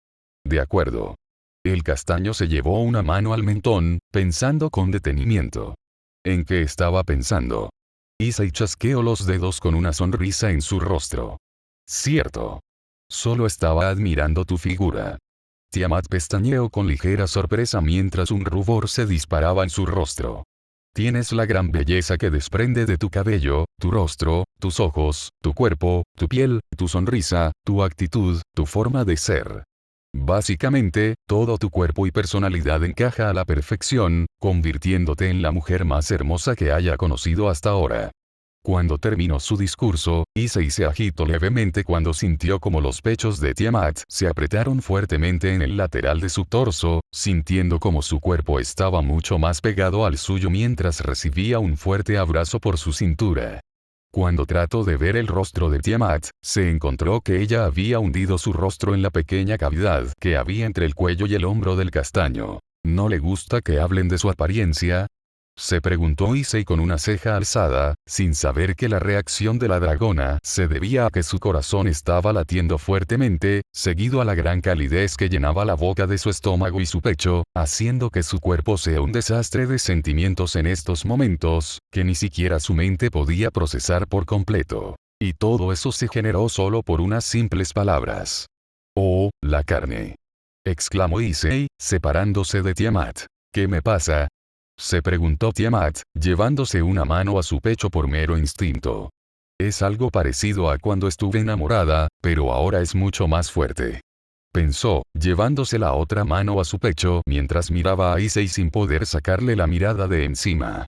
De acuerdo. El castaño se llevó una mano al mentón, pensando con detenimiento. ¿En qué estaba pensando? Issei chasqueó los dedos con una sonrisa en su rostro. Cierto. Solo estaba admirando tu figura. Tiamat pestañeó con ligera sorpresa mientras un rubor se disparaba en su rostro. Tienes la gran belleza que desprende de tu cabello, tu rostro, tus ojos, tu cuerpo, tu piel, tu sonrisa, tu actitud, tu forma de ser. Básicamente, todo tu cuerpo y personalidad encaja a la perfección, convirtiéndote en la mujer más hermosa que haya conocido hasta ahora. Cuando terminó su discurso, Issei se agitó levemente cuando sintió como los pechos de Tiamat se apretaron fuertemente en el lateral de su torso, sintiendo como su cuerpo estaba mucho más pegado al suyo mientras recibía un fuerte abrazo por su cintura. Cuando trató de ver el rostro de Tiamat, se encontró que ella había hundido su rostro en la pequeña cavidad que había entre el cuello y el hombro del castaño. ¿No le gusta que hablen de su apariencia?, se preguntó Issei con una ceja alzada, sin saber que la reacción de la dragona se debía a que su corazón estaba latiendo fuertemente, seguido a la gran calidez que llenaba la boca de su estómago y su pecho, haciendo que su cuerpo sea un desastre de sentimientos en estos momentos, que ni siquiera su mente podía procesar por completo. Y todo eso se generó solo por unas simples palabras. «Oh, la carne», exclamó Issei, separándose de Tiamat. «¿Qué me pasa?», se preguntó Tiamat, llevándose una mano a su pecho por mero instinto. «Es algo parecido a cuando estuve enamorada, pero ahora es mucho más fuerte», pensó, llevándose la otra mano a su pecho mientras miraba a Issei sin poder sacarle la mirada de encima.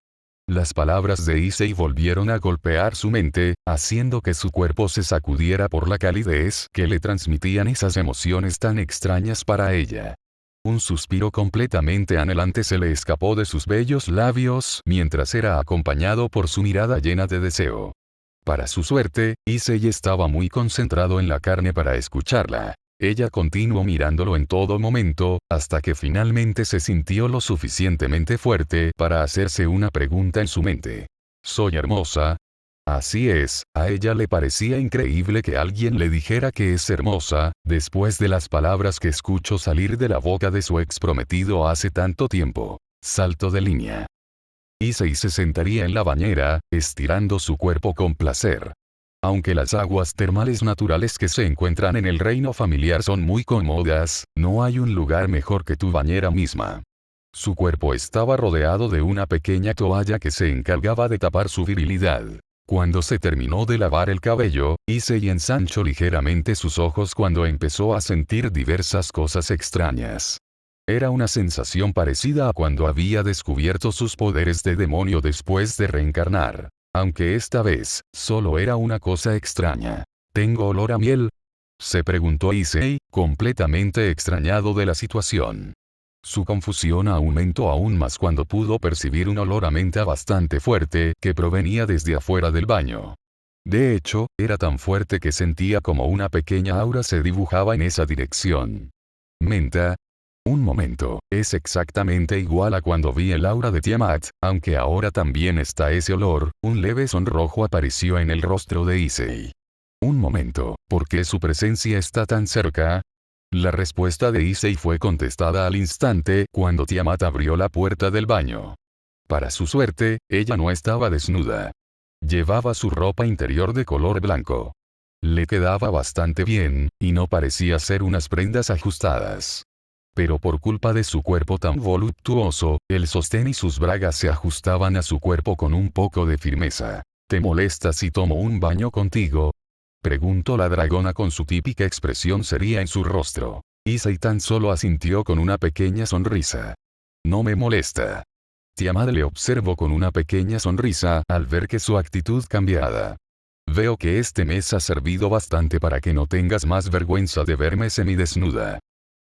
Las palabras de Issei volvieron a golpear su mente, haciendo que su cuerpo se sacudiera por la calidez que le transmitían esas emociones tan extrañas para ella. Un suspiro completamente anhelante se le escapó de sus bellos labios mientras era acompañado por su mirada llena de deseo. Para su suerte, Issei estaba muy concentrado en la carne para escucharla. Ella continuó mirándolo en todo momento, hasta que finalmente se sintió lo suficientemente fuerte para hacerse una pregunta en su mente. ¿Soy hermosa? Así es, a ella le parecía increíble que alguien le dijera que es hermosa, después de las palabras que escuchó salir de la boca de su ex prometido hace tanto tiempo. Salto de línea. Issei se sentaría en la bañera, estirando su cuerpo con placer. Aunque las aguas termales naturales que se encuentran en el reino familiar son muy cómodas, no hay un lugar mejor que tu bañera misma. Su cuerpo estaba rodeado de una pequeña toalla que se encargaba de tapar su virilidad. Cuando se terminó de lavar el cabello, Issei ensanchó ligeramente sus ojos cuando empezó a sentir diversas cosas extrañas. Era una sensación parecida a cuando había descubierto sus poderes de demonio después de reencarnar. Aunque esta vez, solo era una cosa extraña. ¿Tengo olor a miel?, se preguntó Issei, completamente extrañado de la situación. Su confusión aumentó aún más cuando pudo percibir un olor a menta bastante fuerte que provenía desde afuera del baño. De hecho, era tan fuerte que sentía como una pequeña aura se dibujaba en esa dirección. ¿Menta? Un momento, es exactamente igual a cuando vi el aura de Tiamat, aunque ahora también está ese olor. Un leve sonrojo apareció en el rostro de Issei. Un momento, ¿por qué su presencia está tan cerca? La respuesta de Issei fue contestada al instante cuando Tiamat abrió la puerta del baño. Para su suerte, ella no estaba desnuda. Llevaba su ropa interior de color blanco. Le quedaba bastante bien, y no parecía ser unas prendas ajustadas. Pero por culpa de su cuerpo tan voluptuoso, el sostén y sus bragas se ajustaban a su cuerpo con un poco de firmeza. ¿Te molesta si tomo un baño contigo?, preguntó la dragona con su típica expresión seria en su rostro. Issei tan solo asintió con una pequeña sonrisa. No me molesta. Tiamat le observó con una pequeña sonrisa al ver que su actitud cambiara. Veo que este mes ha servido bastante para que no tengas más vergüenza de verme semidesnuda,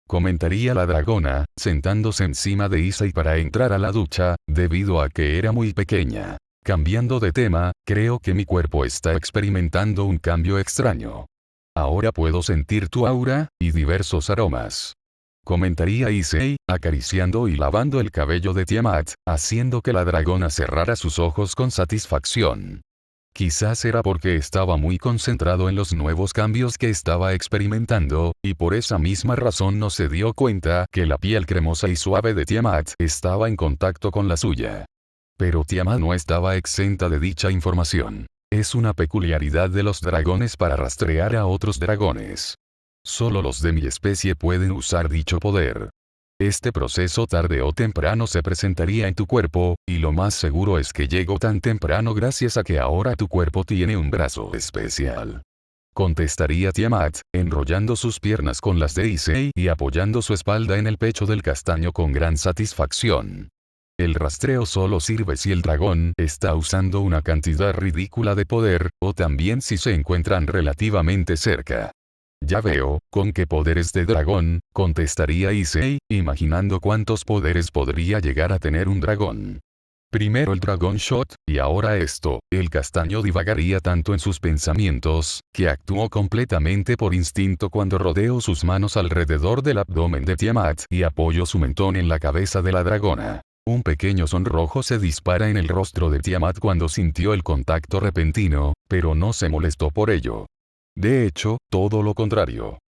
comentaría la dragona, sentándose encima de Issei para entrar a la ducha, debido a que era muy pequeña. Cambiando de tema, creo que mi cuerpo está experimentando un cambio extraño. Ahora puedo sentir tu aura, y diversos aromas, comentaría Issei, acariciando y lavando el cabello de Tiamat, haciendo que la dragona cerrara sus ojos con satisfacción. Quizás era porque estaba muy concentrado en los nuevos cambios que estaba experimentando, y por esa misma razón no se dio cuenta que la piel cremosa y suave de Tiamat estaba en contacto con la suya. Pero Tiamat no estaba exenta de dicha información. Es una peculiaridad de los dragones para rastrear a otros dragones. Solo los de mi especie pueden usar dicho poder. Este proceso tarde o temprano se presentaría en tu cuerpo, y lo más seguro es que llegó tan temprano gracias a que ahora tu cuerpo tiene un brazo especial, contestaría Tiamat, enrollando sus piernas con las de Issei y apoyando su espalda en el pecho del castaño con gran satisfacción. El rastreo solo sirve si el dragón está usando una cantidad ridícula de poder, o también si se encuentran relativamente cerca. Ya veo, ¿con qué poderes de dragón?, contestaría Issei, imaginando cuántos poderes podría llegar a tener un dragón. Primero el Dragon Shot, y ahora esto. El castaño divagaría tanto en sus pensamientos, que actuó completamente por instinto cuando rodeó sus manos alrededor del abdomen de Tiamat y apoyó su mentón en la cabeza de la dragona. Un pequeño sonrojo se dispara en el rostro de Tiamat cuando sintió el contacto repentino, pero no se molestó por ello. De hecho, todo lo contrario.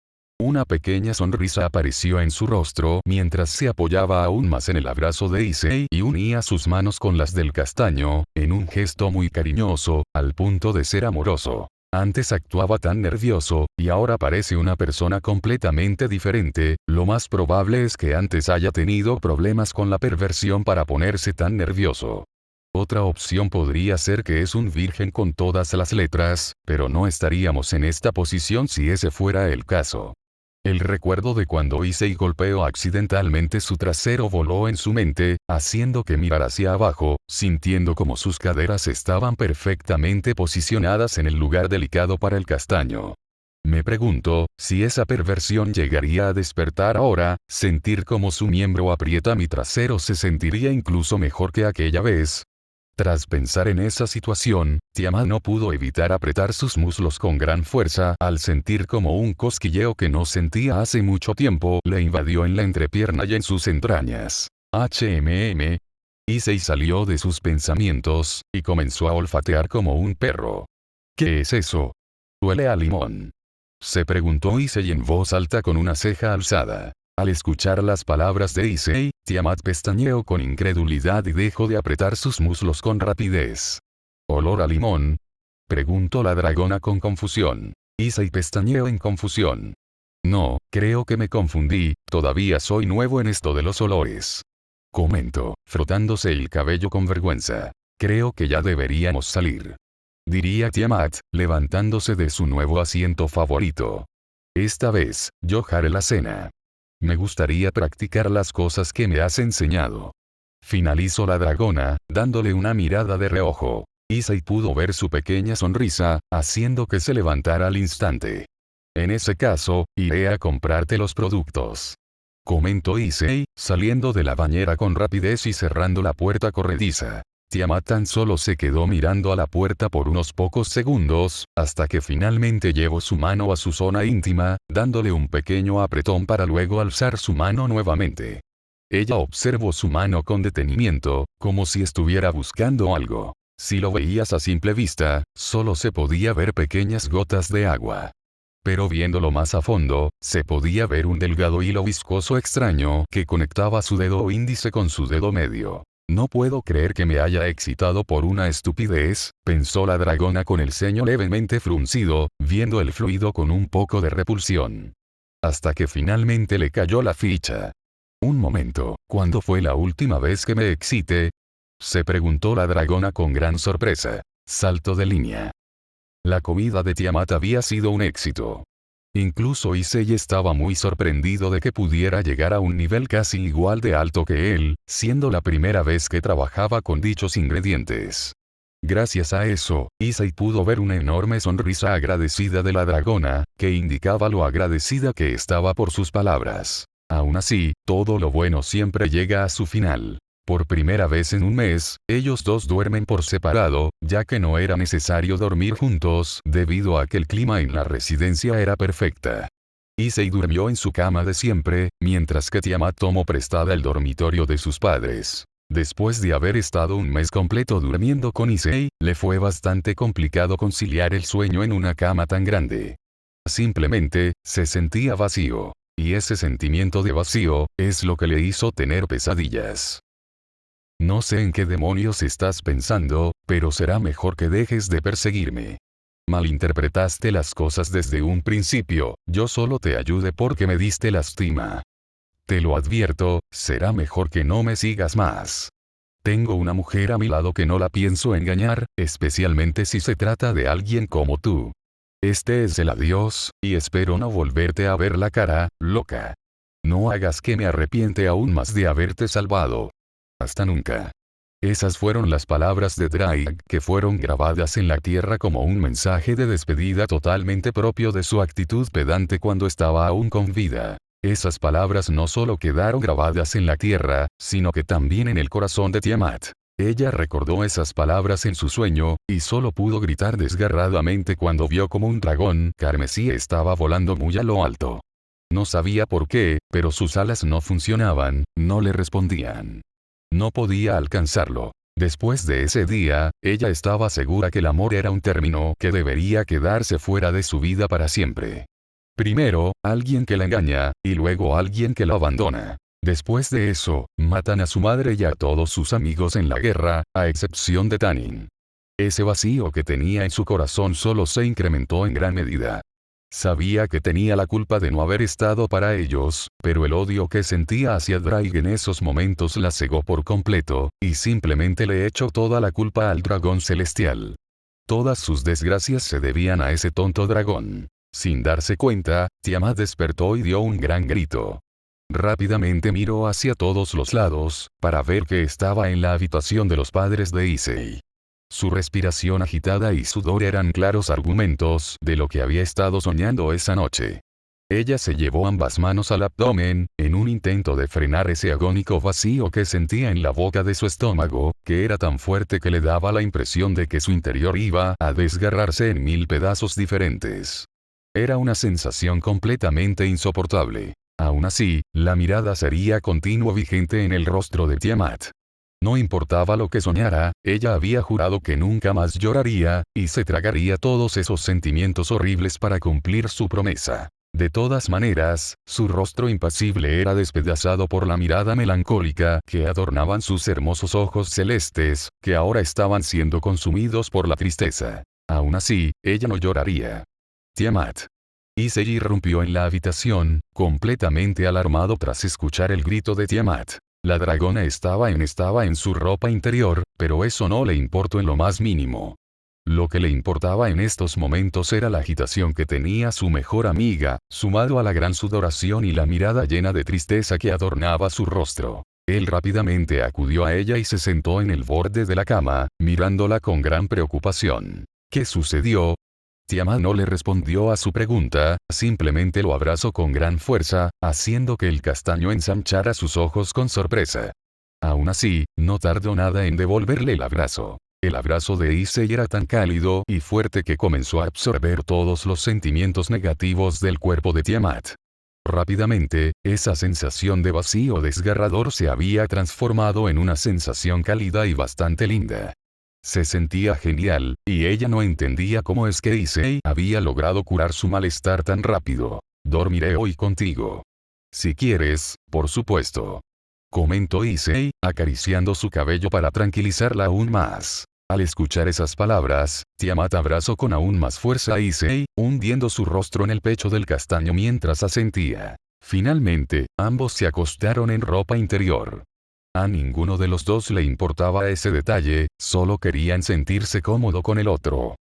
Una pequeña sonrisa apareció en su rostro mientras se apoyaba aún más en el abrazo de Issei y unía sus manos con las del castaño, en un gesto muy cariñoso, al punto de ser amoroso. Antes actuaba tan nervioso, y ahora parece una persona completamente diferente. Lo más probable es que antes haya tenido problemas con la perversión para ponerse tan nervioso. Otra opción podría ser que es un virgen con todas las letras, pero no estaríamos en esta posición si ese fuera el caso. El recuerdo de cuando Issei golpeó accidentalmente su trasero voló en su mente, haciendo que mirara hacia abajo, sintiendo como sus caderas estaban perfectamente posicionadas en el lugar delicado para el castaño. Me pregunto, si esa perversión llegaría a despertar ahora, sentir como su miembro aprieta mi trasero se sentiría incluso mejor que aquella vez. Tras pensar en esa situación, Tiamat no pudo evitar apretar sus muslos con gran fuerza al sentir como un cosquilleo que no sentía hace mucho tiempo le invadió en la entrepierna y en sus entrañas. Issei salió de sus pensamientos, y comenzó a olfatear como un perro. ¿Qué es eso? Huele a limón. Se preguntó Issei en voz alta con una ceja alzada. Al escuchar las palabras de Issei, Tiamat pestañeó con incredulidad y dejó de apretar sus muslos con rapidez. ¿Olor a limón?, preguntó la dragona con confusión. Issei pestañeó en confusión. No, creo que me confundí, todavía soy nuevo en esto de los olores. Comentó, frotándose el cabello con vergüenza. Creo que ya deberíamos salir. Diría Tiamat, levantándose de su nuevo asiento favorito. Esta vez, yo haré la cena. Me gustaría practicar las cosas que me has enseñado. Finalizó la dragona, dándole una mirada de reojo. Issei pudo ver su pequeña sonrisa, haciendo que se levantara al instante. En ese caso, iré a comprarte los productos. Comentó Issei, saliendo de la bañera con rapidez y cerrando la puerta corrediza. Tiamat tan solo se quedó mirando a la puerta por unos pocos segundos, hasta que finalmente llevó su mano a su zona íntima, dándole un pequeño apretón para luego alzar su mano nuevamente. Ella observó su mano con detenimiento, como si estuviera buscando algo. Si lo veías a simple vista, solo se podía ver pequeñas gotas de agua. Pero viéndolo más a fondo, se podía ver un delgado hilo viscoso extraño que conectaba su dedo índice con su dedo medio. No puedo creer que me haya excitado por una estupidez, pensó la dragona con el ceño levemente fruncido, viendo el fluido con un poco de repulsión. Hasta que finalmente le cayó la ficha. Un momento, ¿cuándo fue la última vez que me excité?, se preguntó la dragona con gran sorpresa. Salto de línea. La comida de Tiamat había sido un éxito. Incluso Issei estaba muy sorprendido de que pudiera llegar a un nivel casi igual de alto que él, siendo la primera vez que trabajaba con dichos ingredientes. Gracias a eso, Issei pudo ver una enorme sonrisa agradecida de la dragona, que indicaba lo agradecida que estaba por sus palabras. Aún así, todo lo bueno siempre llega a su final. Por primera vez en un mes, ellos dos duermen por separado, ya que no era necesario dormir juntos debido a que el clima en la residencia era perfecta. Issei durmió en su cama de siempre, mientras que Tiamat tomó prestada el dormitorio de sus padres. Después de haber estado un mes completo durmiendo con Issei, le fue bastante complicado conciliar el sueño en una cama tan grande. Simplemente, se sentía vacío. Y ese sentimiento de vacío, es lo que le hizo tener pesadillas. No sé en qué demonios estás pensando, pero será mejor que dejes de perseguirme. Malinterpretaste las cosas desde un principio, yo solo te ayudé porque me diste lástima. Te lo advierto, será mejor que no me sigas más. Tengo una mujer a mi lado que no la pienso engañar, especialmente si se trata de alguien como tú. Este es el adiós, y espero no volverte a ver la cara, loca. No hagas que me arrepiente aún más de haberte salvado. Hasta nunca. Esas fueron las palabras de Drake que fueron grabadas en la tierra como un mensaje de despedida totalmente propio de su actitud pedante cuando estaba aún con vida. Esas palabras no solo quedaron grabadas en la tierra, sino que también en el corazón de Tiamat. Ella recordó esas palabras en su sueño, y solo pudo gritar desgarradamente cuando vio como un dragón carmesí estaba volando muy a lo alto. No sabía por qué, pero sus alas no funcionaban, no le respondían. No podía alcanzarlo. Después de ese día, ella estaba segura que el amor era un término que debería quedarse fuera de su vida para siempre. Primero, alguien que la engaña, y luego alguien que la abandona. Después de eso, matan a su madre y a todos sus amigos en la guerra, a excepción de Tanin. Ese vacío que tenía en su corazón solo se incrementó en gran medida. Sabía que tenía la culpa de no haber estado para ellos, pero el odio que sentía hacia Drake en esos momentos la cegó por completo, y simplemente le echó toda la culpa al dragón celestial. Todas sus desgracias se debían a ese tonto dragón. Sin darse cuenta, Tiamat despertó y dio un gran grito. Rápidamente miró hacia todos los lados, para ver que estaba en la habitación de los padres de Issei. Su respiración agitada y sudor eran claros argumentos de lo que había estado soñando esa noche. Ella se llevó ambas manos al abdomen, en un intento de frenar ese agónico vacío que sentía en la boca de su estómago, que era tan fuerte que le daba la impresión de que su interior iba a desgarrarse en 1000 pedazos diferentes. Era una sensación completamente insoportable. Aún así, la mirada sería continua vigente en el rostro de Tiamat. No importaba lo que soñara, ella había jurado que nunca más lloraría, y se tragaría todos esos sentimientos horribles para cumplir su promesa. De todas maneras, su rostro impasible era despedazado por la mirada melancólica que adornaban sus hermosos ojos celestes, que ahora estaban siendo consumidos por la tristeza. Aún así, ella no lloraría. Tiamat. Issei irrumpió en la habitación, completamente alarmado tras escuchar el grito de Tiamat. La dragona estaba en su ropa interior, pero eso no le importó en lo más mínimo. Lo que le importaba en estos momentos era la agitación que tenía su mejor amiga, sumado a la gran sudoración y la mirada llena de tristeza que adornaba su rostro. Él rápidamente acudió a ella y se sentó en el borde de la cama, mirándola con gran preocupación. ¿Qué sucedió? Tiamat no le respondió a su pregunta, simplemente lo abrazó con gran fuerza, haciendo que el castaño ensanchara sus ojos con sorpresa. Aún así, no tardó nada en devolverle el abrazo. El abrazo de Issei era tan cálido y fuerte que comenzó a absorber todos los sentimientos negativos del cuerpo de Tiamat. Rápidamente, esa sensación de vacío desgarrador se había transformado en una sensación cálida y bastante linda. Se sentía genial, y ella no entendía cómo es que Issei había logrado curar su malestar tan rápido. Dormiré hoy contigo. Si quieres, por supuesto. Comentó Issei, acariciando su cabello para tranquilizarla aún más. Al escuchar esas palabras, Tiamat abrazó con aún más fuerza a Issei, hundiendo su rostro en el pecho del castaño mientras asentía. Finalmente, ambos se acostaron en ropa interior. A ninguno de los dos le importaba ese detalle, solo querían sentirse cómodo con el otro.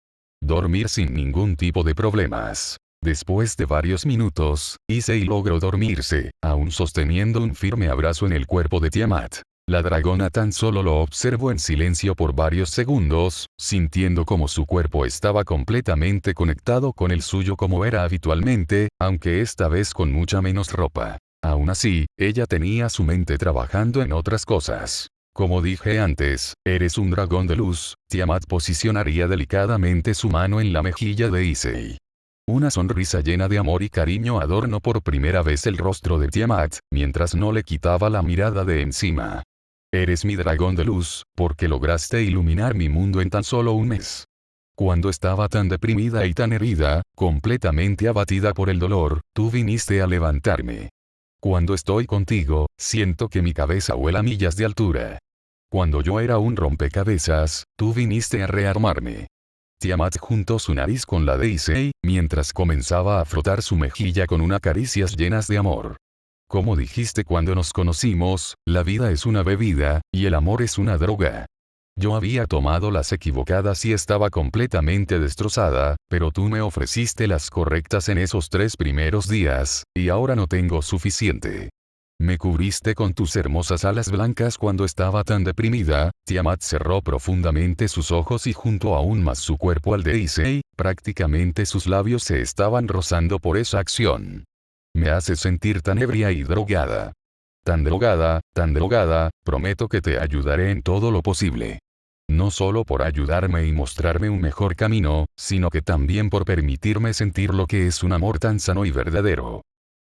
Dormir sin ningún tipo de problemas. Después de varios minutos, Issei logró dormirse, aún sosteniendo un firme abrazo en el cuerpo de Tiamat. La dragona tan solo lo observó en silencio por varios segundos, sintiendo como su cuerpo estaba completamente conectado con el suyo como era habitualmente, aunque esta vez con mucha menos ropa. Aún así, ella tenía su mente trabajando en otras cosas. Como dije antes, eres un dragón de luz. Tiamat posicionaría delicadamente su mano en la mejilla de Issei. Una sonrisa llena de amor y cariño adornó por primera vez el rostro de Tiamat, mientras no le quitaba la mirada de encima. Eres mi dragón de luz, porque lograste iluminar mi mundo en tan solo un mes. Cuando estaba tan deprimida y tan herida, completamente abatida por el dolor, tú viniste a levantarme. Cuando estoy contigo, siento que mi cabeza vuela millas de altura. Cuando yo era un rompecabezas, tú viniste a rearmarme. Tiamat juntó su nariz con la de Issei, mientras comenzaba a frotar su mejilla con unas caricias llenas de amor. Como dijiste cuando nos conocimos, la vida es una bebida, y el amor es una droga. Yo había tomado las equivocadas y estaba completamente destrozada, pero tú me ofreciste las correctas en esos 3 primeros días, y ahora no tengo suficiente. Me cubriste con tus hermosas alas blancas cuando estaba tan deprimida. Tiamat cerró profundamente sus ojos y juntó aún más su cuerpo al de Issei, prácticamente sus labios se estaban rozando por esa acción. Me hace sentir tan ebria y drogada. Tan drogada, prometo que te ayudaré en todo lo posible. No solo por ayudarme y mostrarme un mejor camino, sino que también por permitirme sentir lo que es un amor tan sano y verdadero.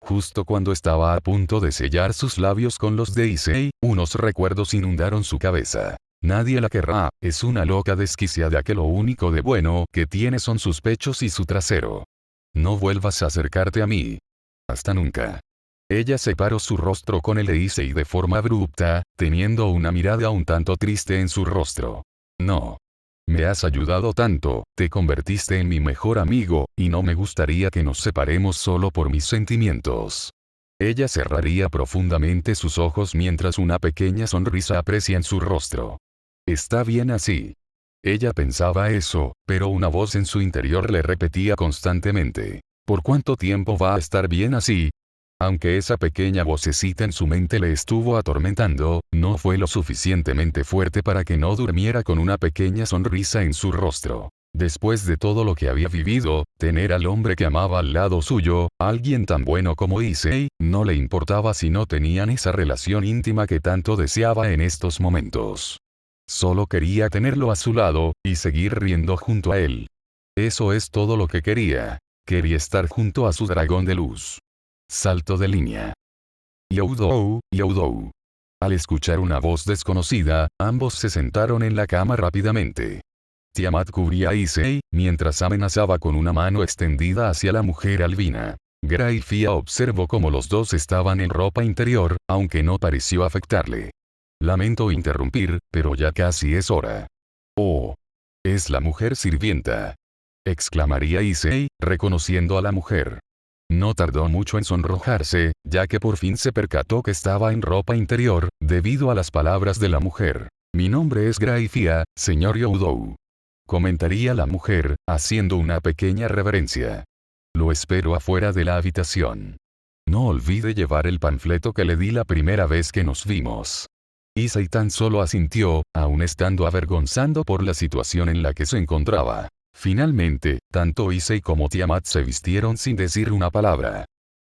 Justo cuando estaba a punto de sellar sus labios con los de Issei, unos recuerdos inundaron su cabeza. Nadie la querrá, es una loca desquiciada que lo único de bueno que tiene son sus pechos y su trasero. No vuelvas a acercarte a mí. Hasta nunca. Ella separó su rostro con el de Issei de forma abrupta, teniendo una mirada un tanto triste en su rostro. No. Me has ayudado tanto, te convertiste en mi mejor amigo, y no me gustaría que nos separemos solo por mis sentimientos. Ella cerraría profundamente sus ojos mientras una pequeña sonrisa aprecia en su rostro. Está bien así. Ella pensaba eso, pero una voz en su interior le repetía constantemente. ¿Por cuánto tiempo va a estar bien así? Aunque esa pequeña vocecita en su mente le estuvo atormentando, no fue lo suficientemente fuerte para que no durmiera con una pequeña sonrisa en su rostro. Después de todo lo que había vivido, tener al hombre que amaba al lado suyo, alguien tan bueno como Issei, no le importaba si no tenían esa relación íntima que tanto deseaba en estos momentos. Solo quería tenerlo a su lado, y seguir riendo junto a él. Eso es todo lo que quería. Quería estar junto a su dragón de luz. Salto de línea. Youdou, Youdou. Al escuchar una voz desconocida, ambos se sentaron en la cama rápidamente. Tiamat cubría a Issei, mientras amenazaba con una mano extendida hacia la mujer albina. Graifia observó cómo los dos estaban en ropa interior, aunque no pareció afectarle. Lamento interrumpir, pero ya casi es hora. Oh. Es la mujer sirvienta. Exclamaría Issei, reconociendo a la mujer. No tardó mucho en sonrojarse, ya que por fin se percató que estaba en ropa interior, debido a las palabras de la mujer. Mi nombre es Graifia, señor Youdou. Comentaría la mujer, haciendo una pequeña reverencia. Lo espero afuera de la habitación. No olvide llevar el panfleto que le di la primera vez que nos vimos. Issei tan solo asintió, aún estando avergonzado por la situación en la que se encontraba. Finalmente, tanto Issei como Tiamat se vistieron sin decir una palabra.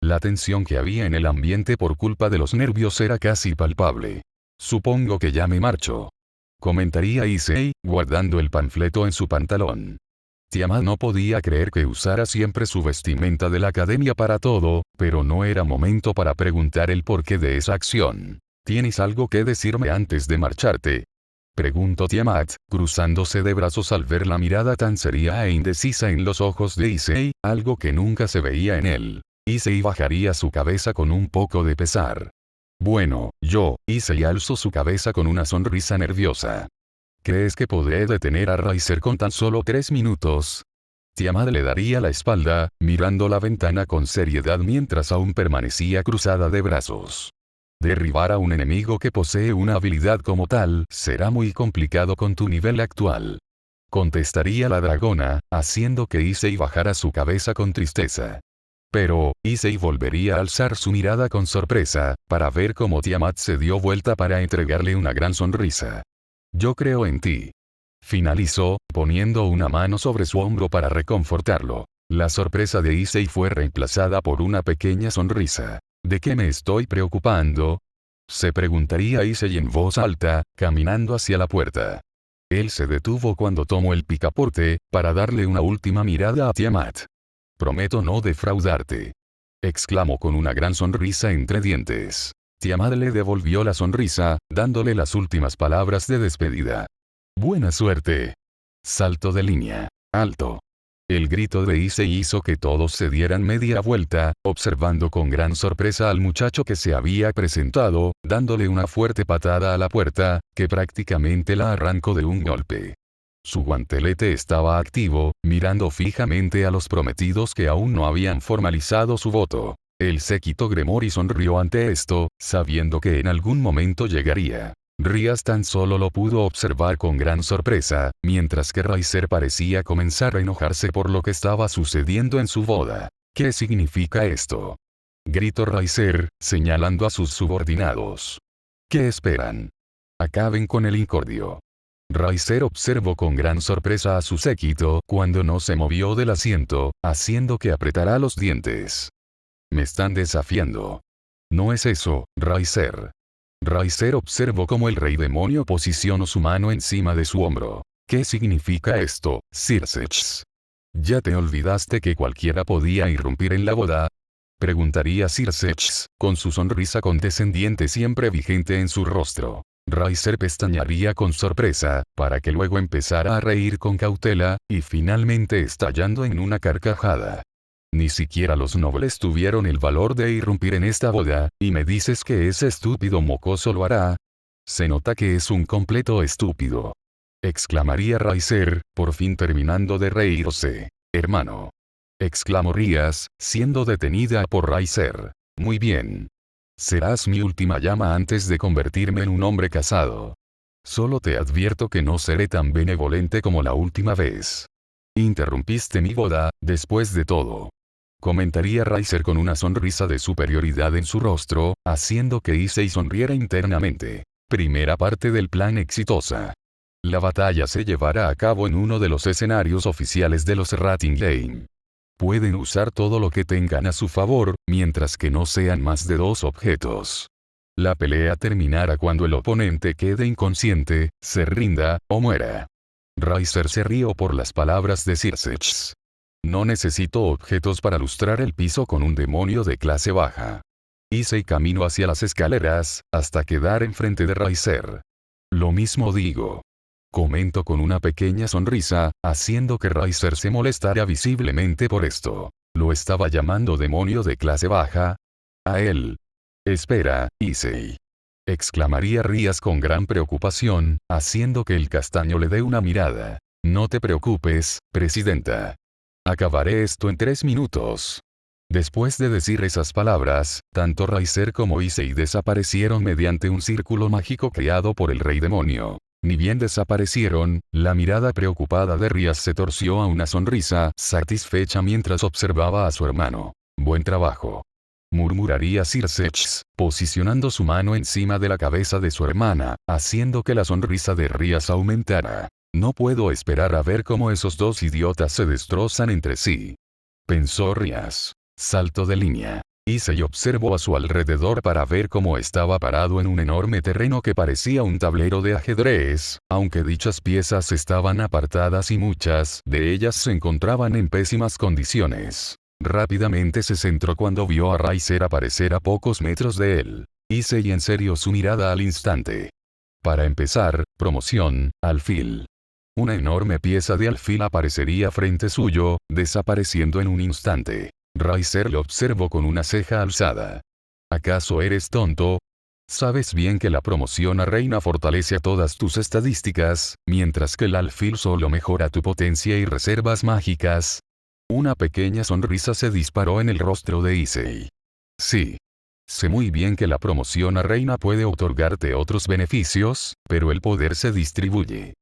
La tensión que había en el ambiente por culpa de los nervios era casi palpable. Supongo que ya me marcho. Comentaría Issei, guardando el panfleto en su pantalón. Tiamat no podía creer que usara siempre su vestimenta de la academia para todo, pero no era momento para preguntar el porqué de esa acción. ¿Tienes algo que decirme antes de marcharte? Preguntó Tiamat, cruzándose de brazos al ver la mirada tan seria e indecisa en los ojos de Issei, algo que nunca se veía en él. Issei bajaría su cabeza con un poco de pesar. Bueno, Issei alzó su cabeza con una sonrisa nerviosa. ¿Crees que podré detener a Riser con tan solo 3 minutos? Tiamat le daría la espalda, mirando la ventana con seriedad mientras aún permanecía cruzada de brazos. Derribar a un enemigo que posee una habilidad como tal será muy complicado con tu nivel actual. Contestaría la dragona, haciendo que Issei bajara su cabeza con tristeza. Pero, Issei volvería a alzar su mirada con sorpresa, para ver cómo Tiamat se dio vuelta para entregarle una gran sonrisa. Yo creo en ti. Finalizó, poniendo una mano sobre su hombro para reconfortarlo. La sorpresa de Issei fue reemplazada por una pequeña sonrisa. ¿De qué me estoy preocupando? Se preguntaría Issei en voz alta, caminando hacia la puerta. Él se detuvo cuando tomó el picaporte, para darle una última mirada a Tiamat. Prometo no defraudarte. Exclamó con una gran sonrisa entre dientes. Tiamat le devolvió la sonrisa, dándole las últimas palabras de despedida. Buena suerte. Salto de línea. Alto. El grito de Issei hizo que todos se dieran media vuelta, observando con gran sorpresa al muchacho que se había presentado, dándole una fuerte patada a la puerta, que prácticamente la arrancó de un golpe. Su guantelete estaba activo, mirando fijamente a los prometidos que aún no habían formalizado su voto. El séquito Gremori sonrió ante esto, sabiendo que en algún momento llegaría. Rias tan solo lo pudo observar con gran sorpresa, mientras que Riser parecía comenzar a enojarse por lo que estaba sucediendo en su boda. ¿Qué significa esto? Gritó Riser, señalando a sus subordinados. ¿Qué esperan? Acaben con el incordio. Riser observó con gran sorpresa a su séquito cuando no se movió del asiento, haciendo que apretara los dientes. Me están desafiando. No es eso, Riser. Riser observó cómo el rey demonio posicionó su mano encima de su hombro. ¿Qué significa esto, Circex? ¿Ya te olvidaste que cualquiera podía irrumpir en la boda? Preguntaría Circex, con su sonrisa condescendiente siempre vigente en su rostro. Riser pestañearía con sorpresa, para que luego empezara a reír con cautela, y finalmente estallando en una carcajada. Ni siquiera los nobles tuvieron el valor de irrumpir en esta boda, y me dices que ese estúpido mocoso lo hará. Se nota que es un completo estúpido. Exclamaría Riser, por fin terminando de reírse. Hermano. Exclamó Rías, siendo detenida por Riser. Muy bien. Serás mi última llama antes de convertirme en un hombre casado. Solo te advierto que no seré tan benevolente como la última vez. Interrumpiste mi boda, después de todo. Comentaría Riser con una sonrisa de superioridad en su rostro, haciendo que Issei sonriera internamente. Primera parte del plan exitosa. La batalla se llevará a cabo en uno de los escenarios oficiales de los Ratingame. Pueden usar todo lo que tengan a su favor, mientras que no sean más de 2 objetos. La pelea terminará cuando el oponente quede inconsciente, se rinda, o muera. Riser se rió por las palabras de Circex. No necesito objetos para lustrar el piso con un demonio de clase baja. Hice camino hacia las escaleras, hasta quedar enfrente de Riser. Lo mismo digo. Comento con una pequeña sonrisa, haciendo que Riser se molestara visiblemente por esto. ¿Lo estaba llamando demonio de clase baja? A él. Espera, Issei. Exclamaría Rías con gran preocupación, haciendo que el castaño le dé una mirada. No te preocupes, presidenta. Acabaré esto en 3 minutos. Después de decir esas palabras, tanto Riser como Issei desaparecieron mediante un círculo mágico creado por el rey demonio. Ni bien desaparecieron, la mirada preocupada de Rías se torció a una sonrisa satisfecha mientras observaba a su hermano. Buen trabajo. Murmuraría Circex, posicionando su mano encima de la cabeza de su hermana, haciendo que la sonrisa de Rías aumentara. No puedo esperar a ver cómo esos 2 idiotas se destrozan entre sí. Pensó Rías. Salto de línea. Issei observó a su alrededor para ver cómo estaba parado en un enorme terreno que parecía un tablero de ajedrez, aunque dichas piezas estaban apartadas y muchas de ellas se encontraban en pésimas condiciones. Rápidamente se centró cuando vio a Riser aparecer a pocos metros de él. Issei en serio su mirada al instante. Para empezar, promoción, alfil. Una enorme pieza de alfil aparecería frente suyo, desapareciendo en un instante. Riser le observó con una ceja alzada. ¿Acaso eres tonto? Sabes bien que la promoción a reina fortalece todas tus estadísticas, mientras que el alfil solo mejora tu potencia y reservas mágicas. Una pequeña sonrisa se disparó en el rostro de Issei. Sí. Sé muy bien que la promoción a reina puede otorgarte otros beneficios, pero el poder se distribuye.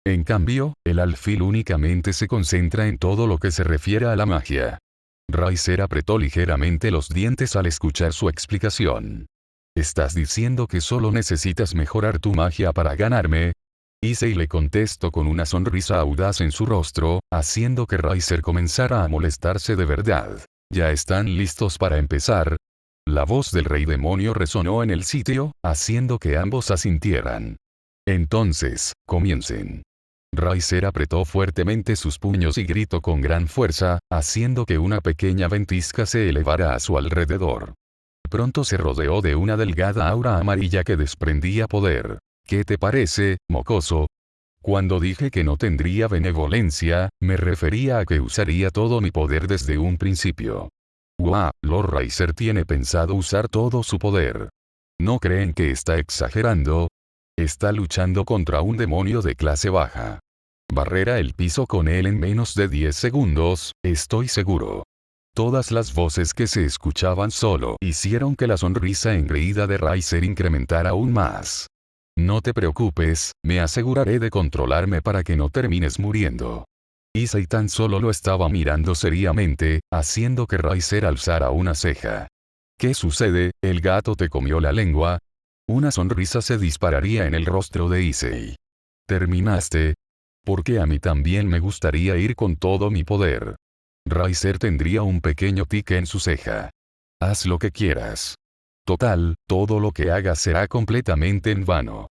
En cambio, el alfil únicamente se concentra en todo lo que se refiere a la magia. Riser apretó ligeramente los dientes al escuchar su explicación. ¿Estás diciendo que solo necesitas mejorar tu magia para ganarme? Issei le contestó con una sonrisa audaz en su rostro, haciendo que Riser comenzara a molestarse de verdad. ¿Ya están listos para empezar? La voz del rey demonio resonó en el sitio, haciendo que ambos asintieran. Entonces, comiencen. Riser apretó fuertemente sus puños y gritó con gran fuerza, haciendo que una pequeña ventisca se elevara a su alrededor. Pronto se rodeó de una delgada aura amarilla que desprendía poder. ¿Qué te parece, mocoso? Cuando dije que no tendría benevolencia, me refería a que usaría todo mi poder desde un principio. ¡Guau! Lord Riser tiene pensado usar todo su poder. ¿No creen que está exagerando? Está luchando contra un demonio de clase baja. Barrerá el piso con él en menos de 10 segundos, estoy seguro. Todas las voces que se escuchaban solo hicieron que la sonrisa engreída de Riser incrementara aún más. No te preocupes, me aseguraré de controlarme para que no termines muriendo. Issei tan solo lo estaba mirando seriamente, haciendo que Riser alzara una ceja. ¿Qué sucede? ¿El gato te comió la lengua? Una sonrisa se dispararía en el rostro de Issei. ¿Terminaste? Porque a mí también me gustaría ir con todo mi poder. Riser tendría un pequeño tique en su ceja. Haz lo que quieras. Total, todo lo que hagas será completamente en vano.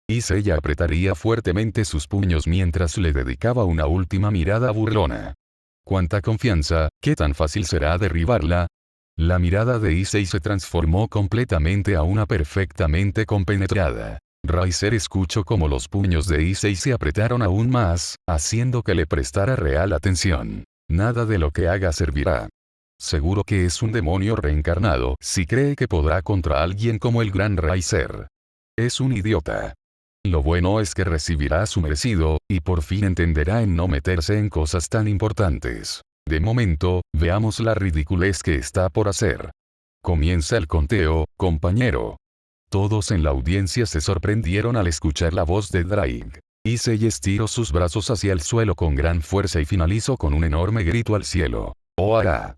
Issei apretaría fuertemente sus puños mientras le dedicaba una última mirada burlona. ¿Cuánta confianza? ¿Qué tan fácil será derribarla? La mirada de Issei se transformó completamente a una perfectamente compenetrada. Riser escuchó cómo los puños de Issei se apretaron aún más, haciendo que le prestara real atención. Nada de lo que haga servirá. Seguro que es un demonio reencarnado si cree que podrá contra alguien como el gran Riser. Es un idiota. Lo bueno es que recibirá su merecido, y por fin entenderá en no meterse en cosas tan importantes. De momento, veamos la ridiculez que está por hacer. Comienza el conteo, compañero. Todos en la audiencia se sorprendieron al escuchar la voz de Drake. Issei estiró sus brazos hacia el suelo con gran fuerza y finalizó con un enorme grito al cielo. ¡Oara!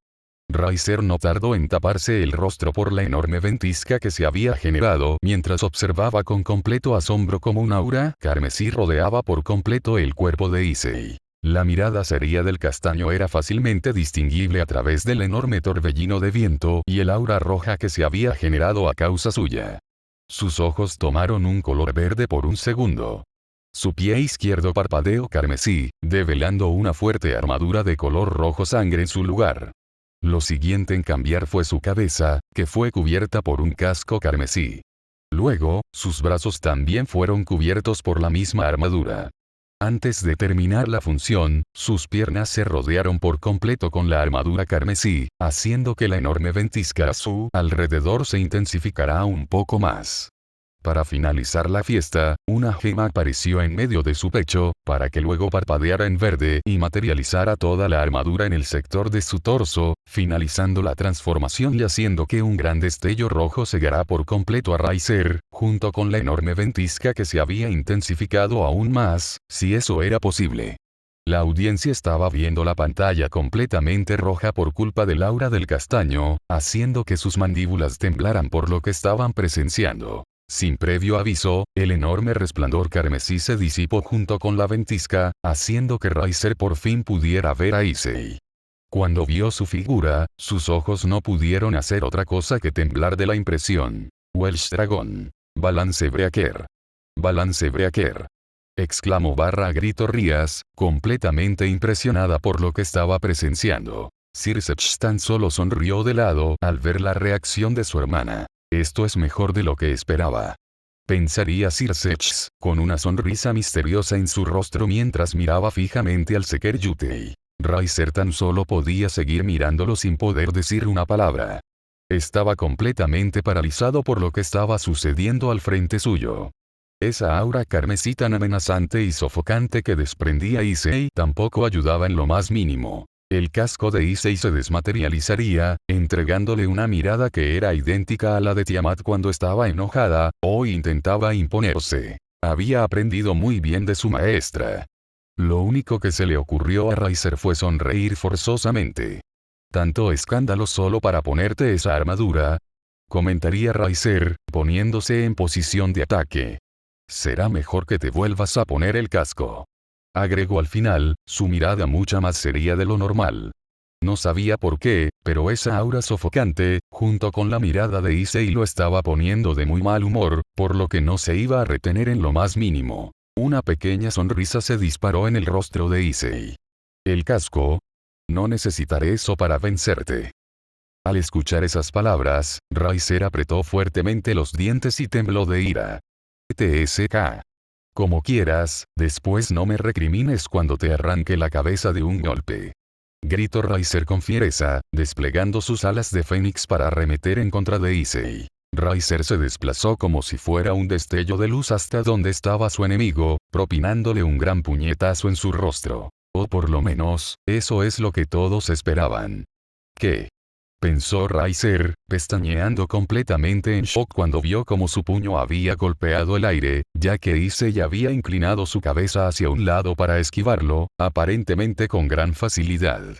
Riser no tardó en taparse el rostro por la enorme ventisca que se había generado mientras observaba con completo asombro cómo un aura carmesí rodeaba por completo el cuerpo de Issei. La mirada seria del castaño era fácilmente distinguible a través del enorme torbellino de viento y el aura roja que se había generado a causa suya. Sus ojos tomaron un color verde por un segundo. Su pie izquierdo parpadeó carmesí, develando una fuerte armadura de color rojo sangre en su lugar. Lo siguiente en cambiar fue su cabeza, que fue cubierta por un casco carmesí. Luego, sus brazos también fueron cubiertos por la misma armadura. Antes de terminar la función, sus piernas se rodearon por completo con la armadura carmesí, haciendo que la enorme ventisca a su alrededor se intensificara un poco más. Para finalizar la fiesta, una gema apareció en medio de su pecho, para que luego parpadeara en verde y materializara toda la armadura en el sector de su torso, finalizando la transformación y haciendo que un gran destello rojo cegara por completo a Riser, junto con la enorme ventisca que se había intensificado aún más, si eso era posible. La audiencia estaba viendo la pantalla completamente roja por culpa del aura del castaño, haciendo que sus mandíbulas temblaran por lo que estaban presenciando. Sin previo aviso, el enorme resplandor carmesí se disipó junto con la ventisca, haciendo que Riser por fin pudiera ver a Issei. Cuando vio su figura, sus ojos no pudieron hacer otra cosa que temblar de la impresión. Welsh Dragon. Balance Breaker. Balance Breaker. Exclamó barra grito Rías, completamente impresionada por lo que estaba presenciando. Circe tan solo sonrió de lado al ver la reacción de su hermana. Esto es mejor de lo que esperaba. Pensaría Circe, con una sonrisa misteriosa en su rostro mientras miraba fijamente al Seker Yutei. Riser tan solo podía seguir mirándolo sin poder decir una palabra. Estaba completamente paralizado por lo que estaba sucediendo al frente suyo. Esa aura carmesí tan amenazante y sofocante que desprendía Issei tampoco ayudaba en lo más mínimo. El casco de Issei se desmaterializaría, entregándole una mirada que era idéntica a la de Tiamat cuando estaba enojada, o intentaba imponerse. Había aprendido muy bien de su maestra. Lo único que se le ocurrió a Riser fue sonreír forzosamente. ¿Tanto escándalo solo para ponerte esa armadura? Comentaría Riser, poniéndose en posición de ataque. Será mejor que te vuelvas a poner el casco. Agregó al final, su mirada mucha más seria de lo normal. No sabía por qué, pero esa aura sofocante, junto con la mirada de Issei lo estaba poniendo de muy mal humor, por lo que no se iba a retener en lo más mínimo. Una pequeña sonrisa se disparó en el rostro de Issei. ¿El casco? No necesitaré eso para vencerte. Al escuchar esas palabras, Riser apretó fuertemente los dientes y tembló de ira. TSK. Como quieras, después no me recrimines cuando te arranque la cabeza de un golpe. Gritó Riser con fiereza, desplegando sus alas de fénix para arremeter en contra de Issei. Riser se desplazó como si fuera un destello de luz hasta donde estaba su enemigo, propinándole un gran puñetazo en su rostro. O por lo menos, eso es lo que todos esperaban. ¿Qué? Pensó Riser, pestañeando completamente en shock cuando vio cómo su puño había golpeado el aire, ya que Issei había inclinado su cabeza hacia un lado para esquivarlo, aparentemente con gran facilidad.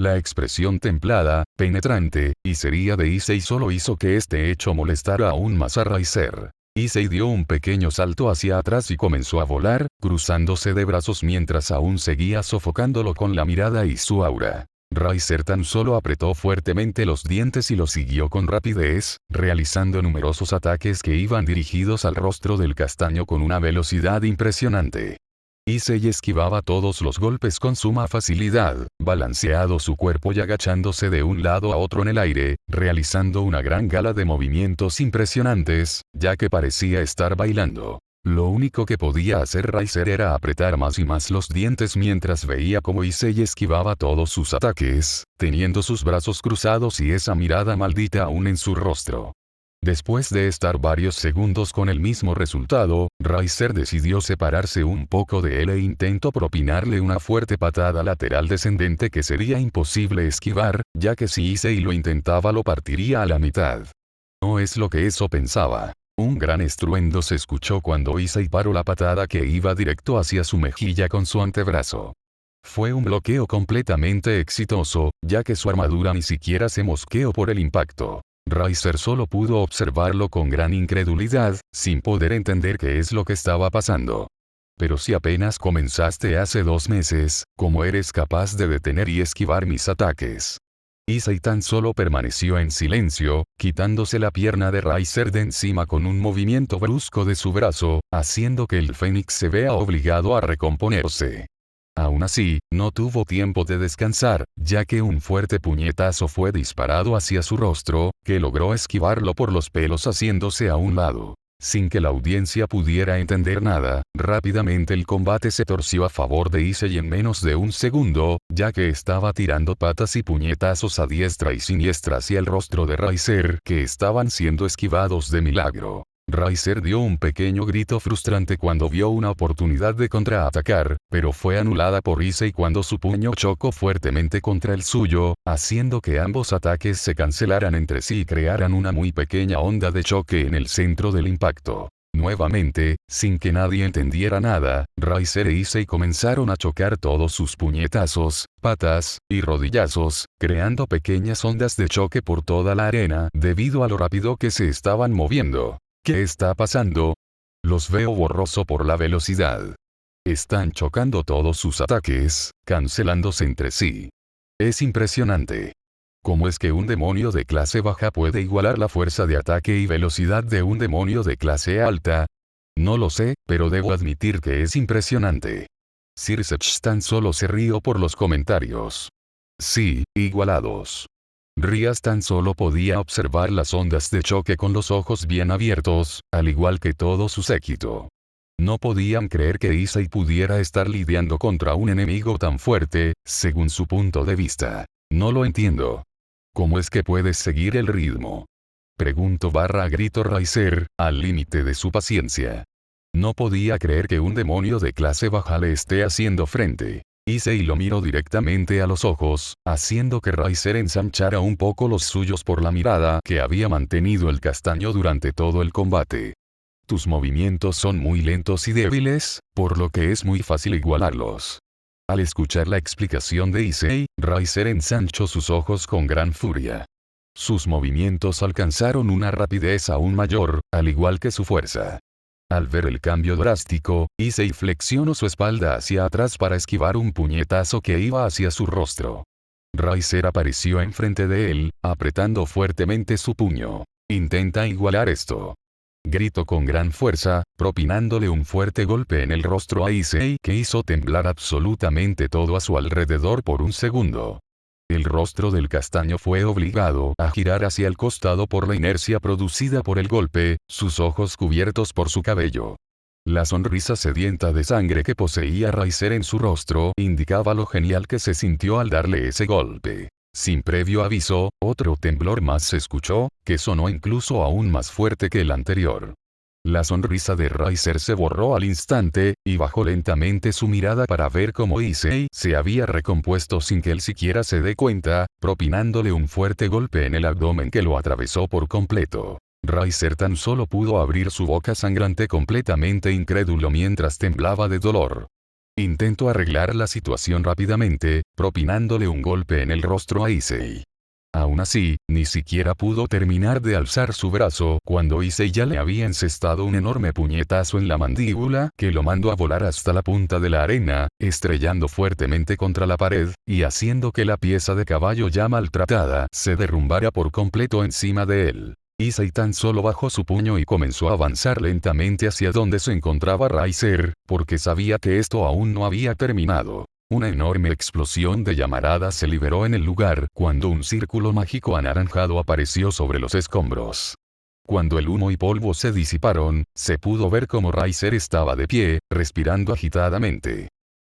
La expresión templada, penetrante, y seria de Issei solo hizo que este hecho molestara aún más a Riser. Issei dio un pequeño salto hacia atrás y comenzó a volar, cruzándose de brazos mientras aún seguía sofocándolo con la mirada y su aura. Riser tan solo apretó fuertemente los dientes y lo siguió con rapidez, realizando numerosos ataques que iban dirigidos al rostro del castaño con una velocidad impresionante. Issei esquivaba todos los golpes con suma facilidad, balanceado su cuerpo y agachándose de un lado a otro en el aire, realizando una gran gala de movimientos impresionantes, ya que parecía estar bailando. Lo único que podía hacer Riser era apretar más y más los dientes mientras veía cómo Issei esquivaba todos sus ataques, teniendo sus brazos cruzados y esa mirada maldita aún en su rostro. Después de estar varios segundos con el mismo resultado, Riser decidió separarse un poco de él e intentó propinarle una fuerte patada lateral descendente que sería imposible esquivar, ya que si Issei lo intentaba lo partiría a la mitad. No es lo que eso pensaba. Un gran estruendo se escuchó cuando Issei paró la patada que iba directo hacia su mejilla con su antebrazo. Fue un bloqueo completamente exitoso, ya que su armadura ni siquiera se mosqueó por el impacto. Riser solo pudo observarlo con gran incredulidad, sin poder entender qué es lo que estaba pasando. Pero si apenas comenzaste hace 2 meses, ¿cómo eres capaz de detener y esquivar mis ataques? Issei tan solo permaneció en silencio, quitándose la pierna de Riser de encima con un movimiento brusco de su brazo, haciendo que el Fénix se vea obligado a recomponerse. Aún así, no tuvo tiempo de descansar, ya que un fuerte puñetazo fue disparado hacia su rostro, que logró esquivarlo por los pelos haciéndose a un lado. Sin que la audiencia pudiera entender nada, rápidamente el combate se torció a favor de Issei en menos de un segundo, ya que estaba tirando patas y puñetazos a diestra y siniestra hacia el rostro de Riser, que estaban siendo esquivados de milagro. Riser dio un pequeño grito frustrante cuando vio una oportunidad de contraatacar, pero fue anulada por Issei cuando su puño chocó fuertemente contra el suyo, haciendo que ambos ataques se cancelaran entre sí y crearan una muy pequeña onda de choque en el centro del impacto. Nuevamente, sin que nadie entendiera nada, Riser e Issei comenzaron a chocar todos sus puñetazos, patas, y rodillazos, creando pequeñas ondas de choque por toda la arena debido a lo rápido que se estaban moviendo. ¿Qué está pasando? Los veo borroso por la velocidad. Están chocando todos sus ataques, cancelándose entre sí. Es impresionante. ¿Cómo es que un demonio de clase baja puede igualar la fuerza de ataque y velocidad de un demonio de clase alta? No lo sé, pero debo admitir que es impresionante. Circech tan solo se rió por los comentarios. Sí, igualados. Rias tan solo podía observar las ondas de choque con los ojos bien abiertos, al igual que todo su séquito. No podían creer que Issei pudiera estar lidiando contra un enemigo tan fuerte, según su punto de vista. No lo entiendo. ¿Cómo es que puedes seguir el ritmo? Preguntó / grito Riser, al límite de su paciencia. No podía creer que un demonio de clase baja le esté haciendo frente. Issei lo miró directamente a los ojos, haciendo que Riser ensanchara un poco los suyos por la mirada que había mantenido el castaño durante todo el combate. Tus movimientos son muy lentos y débiles, por lo que es muy fácil igualarlos. Al escuchar la explicación de Issei, Riser ensanchó sus ojos con gran furia. Sus movimientos alcanzaron una rapidez aún mayor, al igual que su fuerza. Al ver el cambio drástico, Issei flexionó su espalda hacia atrás para esquivar un puñetazo que iba hacia su rostro. Riser apareció enfrente de él, apretando fuertemente su puño. Intenta igualar esto. Gritó con gran fuerza, propinándole un fuerte golpe en el rostro a Issei que hizo temblar absolutamente todo a su alrededor por un segundo. El rostro del castaño fue obligado a girar hacia el costado por la inercia producida por el golpe, sus ojos cubiertos por su cabello. La sonrisa sedienta de sangre que poseía Riser en su rostro indicaba lo genial que se sintió al darle ese golpe. Sin previo aviso, otro temblor más se escuchó, que sonó incluso aún más fuerte que el anterior. La sonrisa de Riser se borró al instante, y bajó lentamente su mirada para ver cómo Issei se había recompuesto sin que él siquiera se dé cuenta, propinándole un fuerte golpe en el abdomen que lo atravesó por completo. Riser tan solo pudo abrir su boca sangrante completamente incrédulo mientras temblaba de dolor. Intentó arreglar la situación rápidamente, propinándole un golpe en el rostro a Issei. Aún así, ni siquiera pudo terminar de alzar su brazo cuando Issei ya le había encestado un enorme puñetazo en la mandíbula que lo mandó a volar hasta la punta de la arena, estrellando fuertemente contra la pared, y haciendo que la pieza de caballo ya maltratada se derrumbara por completo encima de él. Issei tan solo bajó su puño y comenzó a avanzar lentamente hacia donde se encontraba Riser, porque sabía que esto aún no había terminado. Una enorme explosión de llamarada se liberó en el lugar cuando un círculo mágico anaranjado apareció sobre los escombros. Cuando el humo y polvo se disiparon, se pudo ver cómo Riser estaba de pie, respirando agitadamente.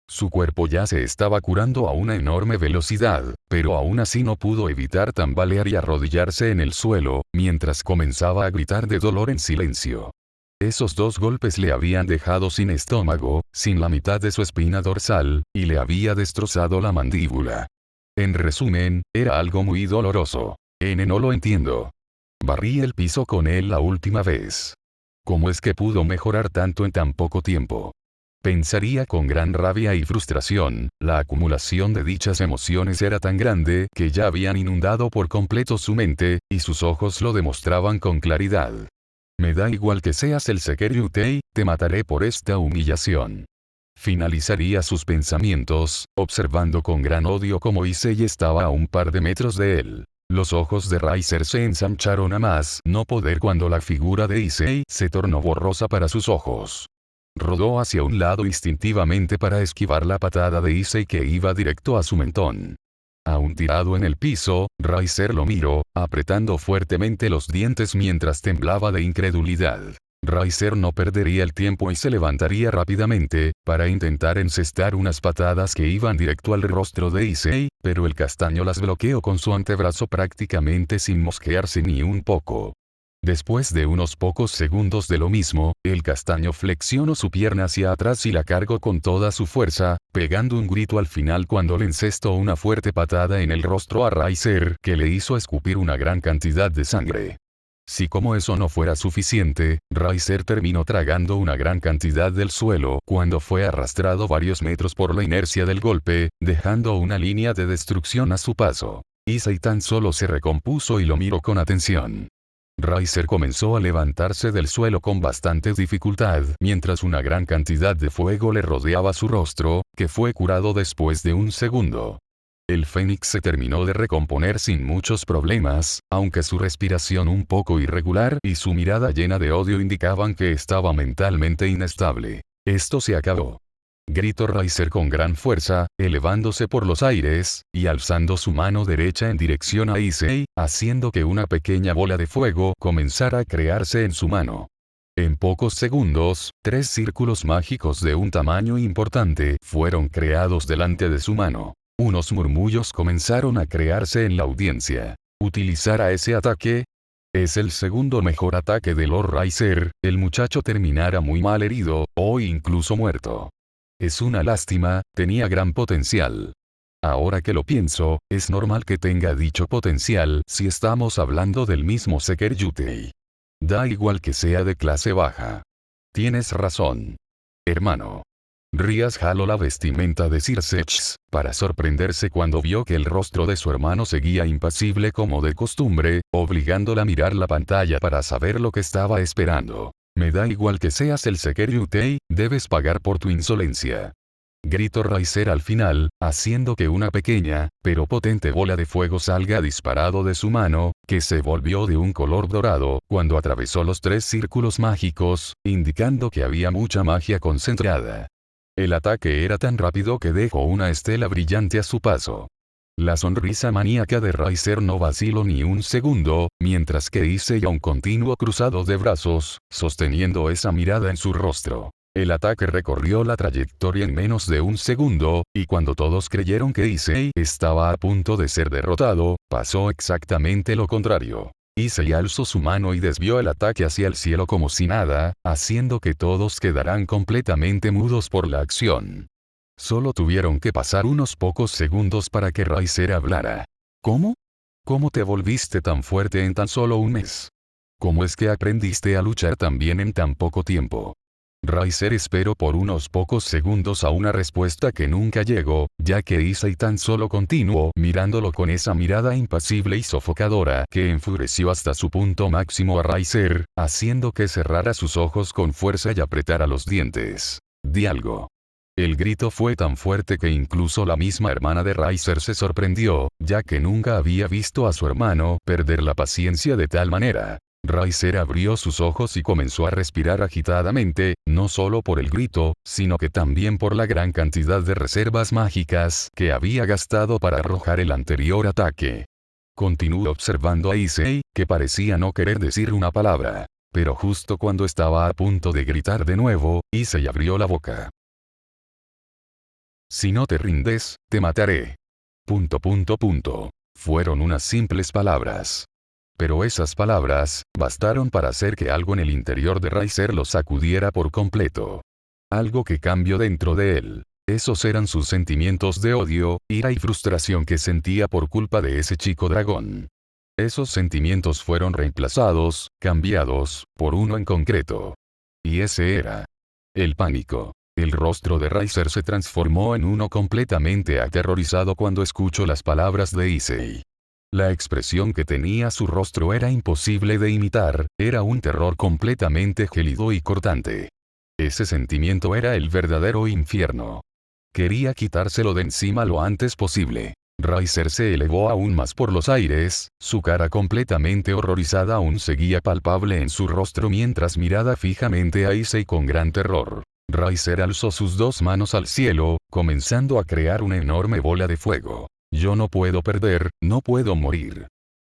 Su cuerpo ya se estaba curando a una enorme velocidad, pero aún así no pudo evitar tambalear y arrodillarse en el suelo, mientras comenzaba a gritar de dolor en silencio. Esos 2 golpes le habían dejado sin estómago, sin la mitad de su espina dorsal, y le había destrozado la mandíbula. En resumen, era algo muy doloroso. No lo entiendo. Barrí el piso con él la última vez. ¿Cómo es que pudo mejorar tanto en tan poco tiempo? Pensaría con gran rabia y frustración, la acumulación de dichas emociones era tan grande que ya habían inundado por completo su mente, y sus ojos lo demostraban con claridad. Me da igual que seas el Sekeryutei, te mataré por esta humillación. Finalizaría sus pensamientos, observando con gran odio cómo Issei estaba a un par de metros de él. Los ojos de Riser se ensancharon a más no poder cuando la figura de Issei se tornó borrosa para sus ojos. Rodó hacia un lado instintivamente para esquivar la patada de Issei que iba directo a su mentón. Aún tirado en el piso, Riser lo miró, apretando fuertemente los dientes mientras temblaba de incredulidad. Riser no perdería el tiempo y se levantaría rápidamente, para intentar encestar unas patadas que iban directo al rostro de Issei, pero el castaño las bloqueó con su antebrazo prácticamente sin mosquearse ni un poco. Después de unos pocos segundos de lo mismo, el castaño flexionó su pierna hacia atrás y la cargó con toda su fuerza, pegando un grito al final cuando le encestó una fuerte patada en el rostro a Riser que le hizo escupir una gran cantidad de sangre. Si como eso no fuera suficiente, Riser terminó tragando una gran cantidad del suelo cuando fue arrastrado varios metros por la inercia del golpe, dejando una línea de destrucción a su paso. Issei tan solo se recompuso y lo miró con atención. Riser comenzó a levantarse del suelo con bastante dificultad mientras una gran cantidad de fuego le rodeaba su rostro, que fue curado después de un segundo. El Fénix se terminó de recomponer sin muchos problemas, aunque su respiración un poco irregular y su mirada llena de odio indicaban que estaba mentalmente inestable. Esto se acabó. Gritó Riser con gran fuerza, elevándose por los aires, y alzando su mano derecha en dirección a Issei, haciendo que una pequeña bola de fuego comenzara a crearse en su mano. En pocos segundos, 3 círculos mágicos de un tamaño importante fueron creados delante de su mano. Unos murmullos comenzaron a crearse en la audiencia. ¿Utilizará ese ataque? Es el segundo mejor ataque de Lord Riser, el muchacho terminara muy mal herido, o incluso muerto. Es una lástima, tenía gran potencial. Ahora que lo pienso, es normal que tenga dicho potencial si estamos hablando del mismo Sekeryutei. Da igual que sea de clase baja. Tienes razón. Hermano. Rías jaló la vestimenta de Sir Sechs, para sorprenderse cuando vio que el rostro de su hermano seguía impasible como de costumbre, obligándola a mirar la pantalla para saber lo que estaba esperando. Me da igual que seas el Sekeryutei, debes pagar por tu insolencia. Gritó Riser al final, haciendo que una pequeña, pero potente bola de fuego salga disparado de su mano, que se volvió de un color dorado, cuando atravesó los 3 círculos mágicos, indicando que había mucha magia concentrada. El ataque era tan rápido que dejó una estela brillante a su paso. La sonrisa maníaca de Riser no vaciló ni un segundo, mientras que Issei a un continuo cruzado de brazos, sosteniendo esa mirada en su rostro. El ataque recorrió la trayectoria en menos de un segundo, y cuando todos creyeron que Issei estaba a punto de ser derrotado, pasó exactamente lo contrario. Issei alzó su mano y desvió el ataque hacia el cielo como si nada, haciendo que todos quedaran completamente mudos por la acción. Solo tuvieron que pasar unos pocos segundos para que Riser hablara. ¿Cómo? ¿Cómo te volviste tan fuerte en tan solo un mes? ¿Cómo es que aprendiste a luchar tan bien en tan poco tiempo? Riser esperó por unos pocos segundos a una respuesta que nunca llegó, ya que Issei tan solo continuó mirándolo con esa mirada impasible y sofocadora que enfureció hasta su punto máximo a Riser, haciendo que cerrara sus ojos con fuerza y apretara los dientes. «Di algo». El grito fue tan fuerte que incluso la misma hermana de Riser se sorprendió, ya que nunca había visto a su hermano perder la paciencia de tal manera. Riser abrió sus ojos y comenzó a respirar agitadamente, no solo por el grito, sino que también por la gran cantidad de reservas mágicas que había gastado para arrojar el anterior ataque. Continuó observando a Issei, que parecía no querer decir una palabra. Pero justo cuando estaba a punto de gritar de nuevo, Issei abrió la boca. «Si no te rindes, te mataré». Fueron unas simples palabras. Pero esas palabras bastaron para hacer que algo en el interior de Riser lo sacudiera por completo. Algo que cambió dentro de él. Esos eran sus sentimientos de odio, ira y frustración que sentía por culpa de ese chico dragón. Esos sentimientos fueron reemplazados, cambiados, por uno en concreto. Y ese era el pánico. El rostro de Riser se transformó en uno completamente aterrorizado cuando escuchó las palabras de Issei. La expresión que tenía su rostro era imposible de imitar, era un terror completamente gélido y cortante. Ese sentimiento era el verdadero infierno. Quería quitárselo de encima lo antes posible. Riser se elevó aún más por los aires, su cara completamente horrorizada aún seguía palpable en su rostro mientras miraba fijamente a Issei con gran terror. Riser alzó sus dos manos al cielo, comenzando a crear una enorme bola de fuego. «Yo no puedo perder, no puedo morir»,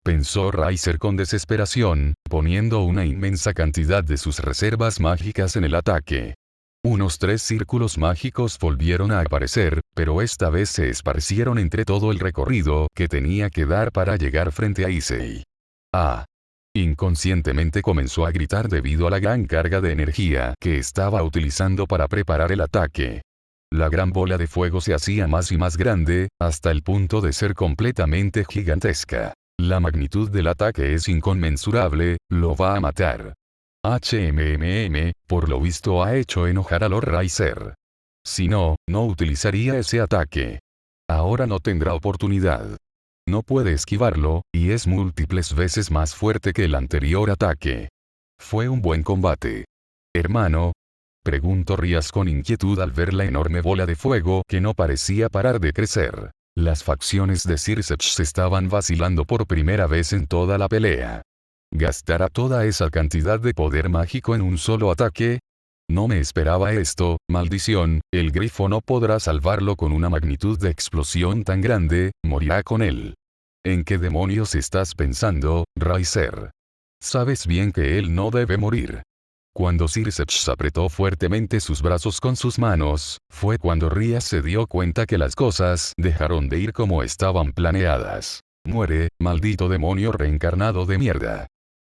pensó Riser con desesperación, poniendo una inmensa cantidad de sus reservas mágicas en el ataque. Unos 3 círculos mágicos volvieron a aparecer, pero esta vez se esparcieron entre todo el recorrido que tenía que dar para llegar frente a Issei. «Ah». Inconscientemente comenzó a gritar debido a la gran carga de energía que estaba utilizando para preparar el ataque. La gran bola de fuego se hacía más y más grande, hasta el punto de ser completamente gigantesca. La magnitud del ataque es inconmensurable, lo va a matar. Por lo visto ha hecho enojar a Lord Riser. Si no, no utilizaría ese ataque. Ahora no tendrá oportunidad. No puede esquivarlo, y es múltiples veces más fuerte que el anterior ataque. Fue un buen combate. «Hermano», preguntó Rias con inquietud al ver la enorme bola de fuego que no parecía parar de crecer. Las facciones de Circe se estaban vacilando por primera vez en toda la pelea. ¿Gastará toda esa cantidad de poder mágico en un solo ataque? No me esperaba esto, maldición, el grifo no podrá salvarlo con una magnitud de explosión tan grande, morirá con él. ¿En qué demonios estás pensando, Riser? Sabes bien que él no debe morir. Cuando Circe apretó fuertemente sus brazos con sus manos, fue cuando Rias se dio cuenta que las cosas dejaron de ir como estaban planeadas. «Muere, maldito demonio reencarnado de mierda»,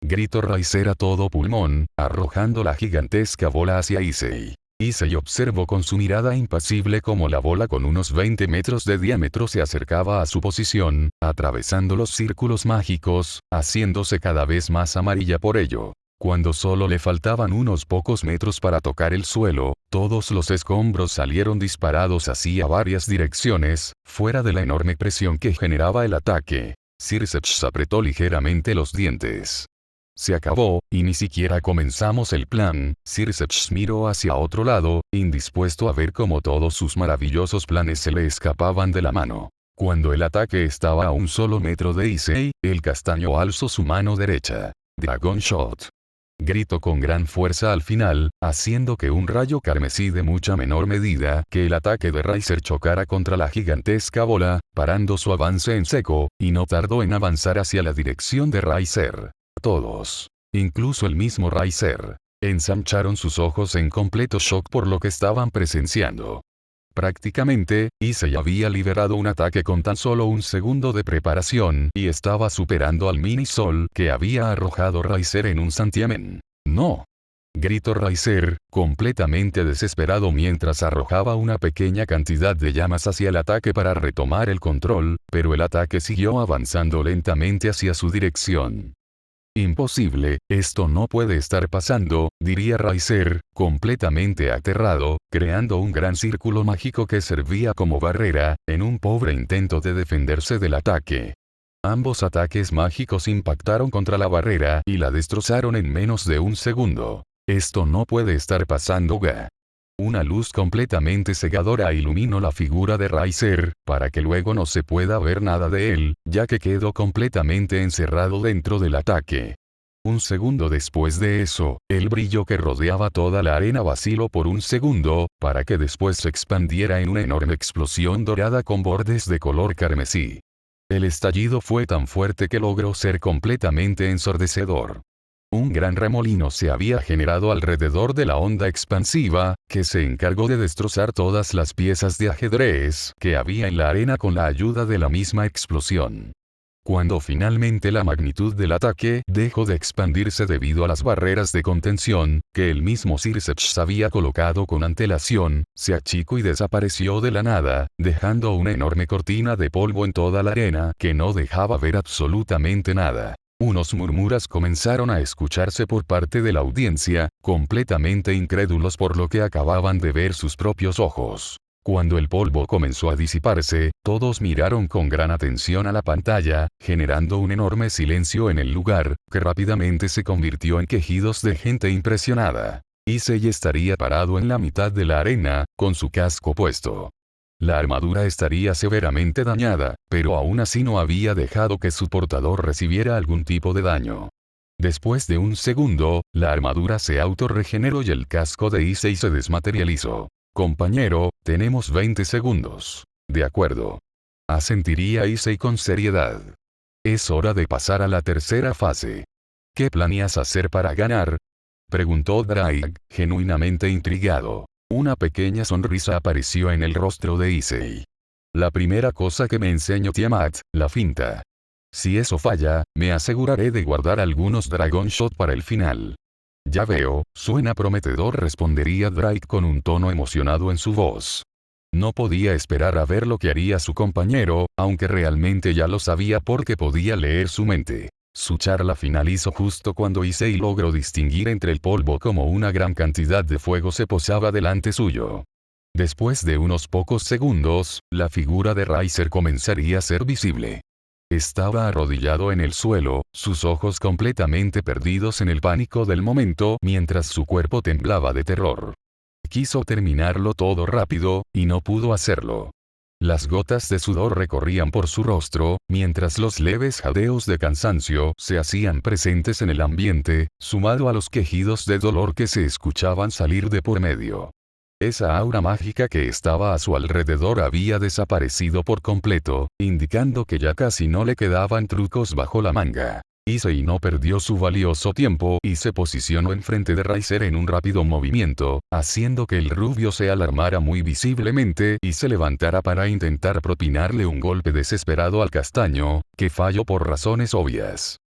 gritó Riser a todo pulmón, arrojando la gigantesca bola hacia Issei. Issei observó con su mirada impasible cómo la bola con unos 20 metros de diámetro se acercaba a su posición, atravesando los círculos mágicos, haciéndose cada vez más amarilla por ello. Cuando solo le faltaban unos pocos metros para tocar el suelo, todos los escombros salieron disparados hacia varias direcciones, fuera de la enorme presión que generaba el ataque. Circe apretó ligeramente los dientes. Se acabó, y ni siquiera comenzamos el plan. Circe miró hacia otro lado, indispuesto a ver cómo todos sus maravillosos planes se le escapaban de la mano. Cuando el ataque estaba a un solo metro de Issei, el castaño alzó su mano derecha. «Dragon Shot», gritó con gran fuerza al final, haciendo que un rayo carmesí de mucha menor medida que el ataque de Riser chocara contra la gigantesca bola, parando su avance en seco, y no tardó en avanzar hacia la dirección de Riser. Todos, incluso el mismo Riser, ensancharon sus ojos en completo shock por lo que estaban presenciando. Prácticamente, Issei había liberado un ataque con tan solo un segundo de preparación y estaba superando al mini sol que había arrojado Riser en un santiamén. «¡No!», gritó Riser, completamente desesperado mientras arrojaba una pequeña cantidad de llamas hacia el ataque para retomar el control, pero el ataque siguió avanzando lentamente hacia su dirección. Imposible, esto no puede estar pasando, diría Riser, completamente aterrado, creando un gran círculo mágico que servía como barrera, en un pobre intento de defenderse del ataque. Ambos ataques mágicos impactaron contra la barrera y la destrozaron en menos de un segundo. Esto no puede estar pasando, ga. Una luz completamente cegadora iluminó la figura de Riser, para que luego no se pueda ver nada de él, ya que quedó completamente encerrado dentro del ataque. Un segundo después de eso, el brillo que rodeaba toda la arena vaciló por un segundo, para que después se expandiera en una enorme explosión dorada con bordes de color carmesí. El estallido fue tan fuerte que logró ser completamente ensordecedor. Un gran remolino se había generado alrededor de la onda expansiva, que se encargó de destrozar todas las piezas de ajedrez que había en la arena con la ayuda de la misma explosión. Cuando finalmente la magnitud del ataque dejó de expandirse debido a las barreras de contención, que el mismo Circeps había colocado con antelación, se achicó y desapareció de la nada, dejando una enorme cortina de polvo en toda la arena que no dejaba ver absolutamente nada. Unos murmuras comenzaron a escucharse por parte de la audiencia, completamente incrédulos por lo que acababan de ver sus propios ojos. Cuando el polvo comenzó a disiparse, todos miraron con gran atención a la pantalla, generando un enorme silencio en el lugar, que rápidamente se convirtió en quejidos de gente impresionada. Issei estaría parado en la mitad de la arena, con su casco puesto. La armadura estaría severamente dañada, pero aún así no había dejado que su portador recibiera algún tipo de daño. Después de un segundo, la armadura se autorregeneró y el casco de Issei se desmaterializó. Compañero, tenemos 20 segundos. De acuerdo. Asentiría Issei con seriedad. Es hora de pasar a la tercera fase. ¿Qué planeas hacer para ganar? Preguntó Drake, genuinamente intrigado. Una pequeña sonrisa apareció en el rostro de Issei. La primera cosa que me enseñó Tiamat, la finta. Si eso falla, me aseguraré de guardar algunos Dragon Shot para el final. Ya veo, suena prometedor, respondería Drake con un tono emocionado en su voz. No podía esperar a ver lo que haría su compañero, aunque realmente ya lo sabía porque podía leer su mente. Su charla finalizó justo cuando Issei logró distinguir entre el polvo como una gran cantidad de fuego se posaba delante suyo. Después de unos pocos segundos, la figura de Riser comenzaría a ser visible. Estaba arrodillado en el suelo, sus ojos completamente perdidos en el pánico del momento mientras su cuerpo temblaba de terror. Quiso terminarlo todo rápido, y no pudo hacerlo. Las gotas de sudor recorrían por su rostro, mientras los leves jadeos de cansancio se hacían presentes en el ambiente, sumado a los quejidos de dolor que se escuchaban salir de por medio. Esa aura mágica que estaba a su alrededor había desaparecido por completo, indicando que ya casi no le quedaban trucos bajo la manga. Issei no perdió su valioso tiempo y se posicionó enfrente de Riser en un rápido movimiento, haciendo que el rubio se alarmara muy visiblemente y se levantara para intentar propinarle un golpe desesperado al castaño, que falló por razones obvias.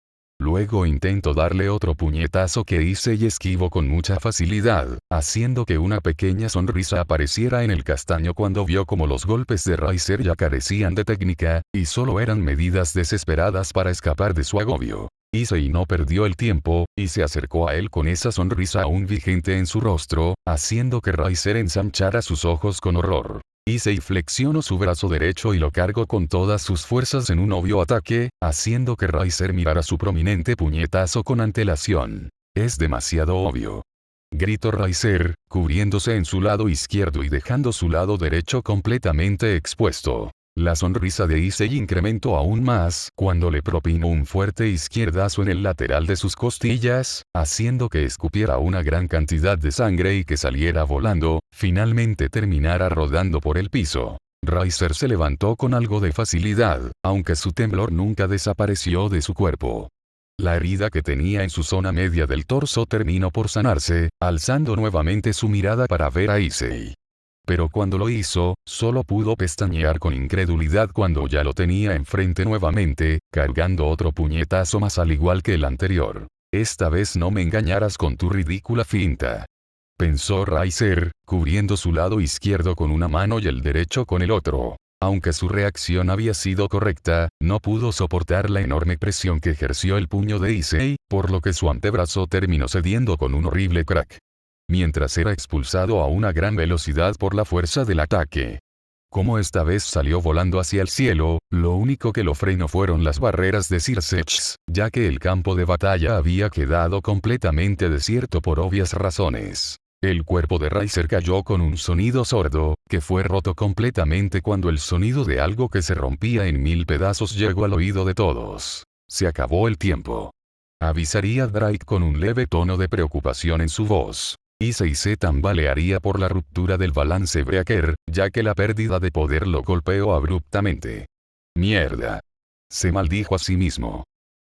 Luego intentó darle otro puñetazo que Issei esquivó con mucha facilidad, haciendo que una pequeña sonrisa apareciera en el castaño cuando vio como los golpes de Riser ya carecían de técnica, y solo eran medidas desesperadas para escapar de su agobio. Issei no perdió el tiempo, y se acercó a él con esa sonrisa aún vigente en su rostro, haciendo que Riser ensanchara sus ojos con horror. Issei flexionó su brazo derecho y lo cargó con todas sus fuerzas en un obvio ataque, haciendo que Riser mirara su prominente puñetazo con antelación. Es demasiado obvio. Gritó Riser, cubriéndose en su lado izquierdo y dejando su lado derecho completamente expuesto. La sonrisa de Issei incrementó aún más cuando le propinó un fuerte izquierdazo en el lateral de sus costillas, haciendo que escupiera una gran cantidad de sangre y que saliera volando, finalmente terminara rodando por el piso. Riser se levantó con algo de facilidad, aunque su temblor nunca desapareció de su cuerpo. La herida que tenía en su zona media del torso terminó por sanarse, alzando nuevamente su mirada para ver a Issei. Pero cuando lo hizo, solo pudo pestañear con incredulidad cuando ya lo tenía enfrente nuevamente, cargando otro puñetazo más al igual que el anterior. Esta vez no me engañarás con tu ridícula finta. Pensó Riser, cubriendo su lado izquierdo con una mano y el derecho con el otro. Aunque su reacción había sido correcta, no pudo soportar la enorme presión que ejerció el puño de Issei, por lo que su antebrazo terminó cediendo con un horrible crack. Mientras era expulsado a una gran velocidad por la fuerza del ataque. Como esta vez salió volando hacia el cielo, lo único que lo frenó fueron las barreras de Circex, ya que el campo de batalla había quedado completamente desierto por obvias razones. El cuerpo de Riser cayó con un sonido sordo, que fue roto completamente cuando el sonido de algo que se rompía en 1000 pedazos llegó al oído de todos. Se acabó el tiempo. Avisaría Drake con un leve tono de preocupación en su voz. Issei se tambalearía por la ruptura del balance breaker, ya que la pérdida de poder lo golpeó abruptamente. Mierda. Se maldijo a sí mismo.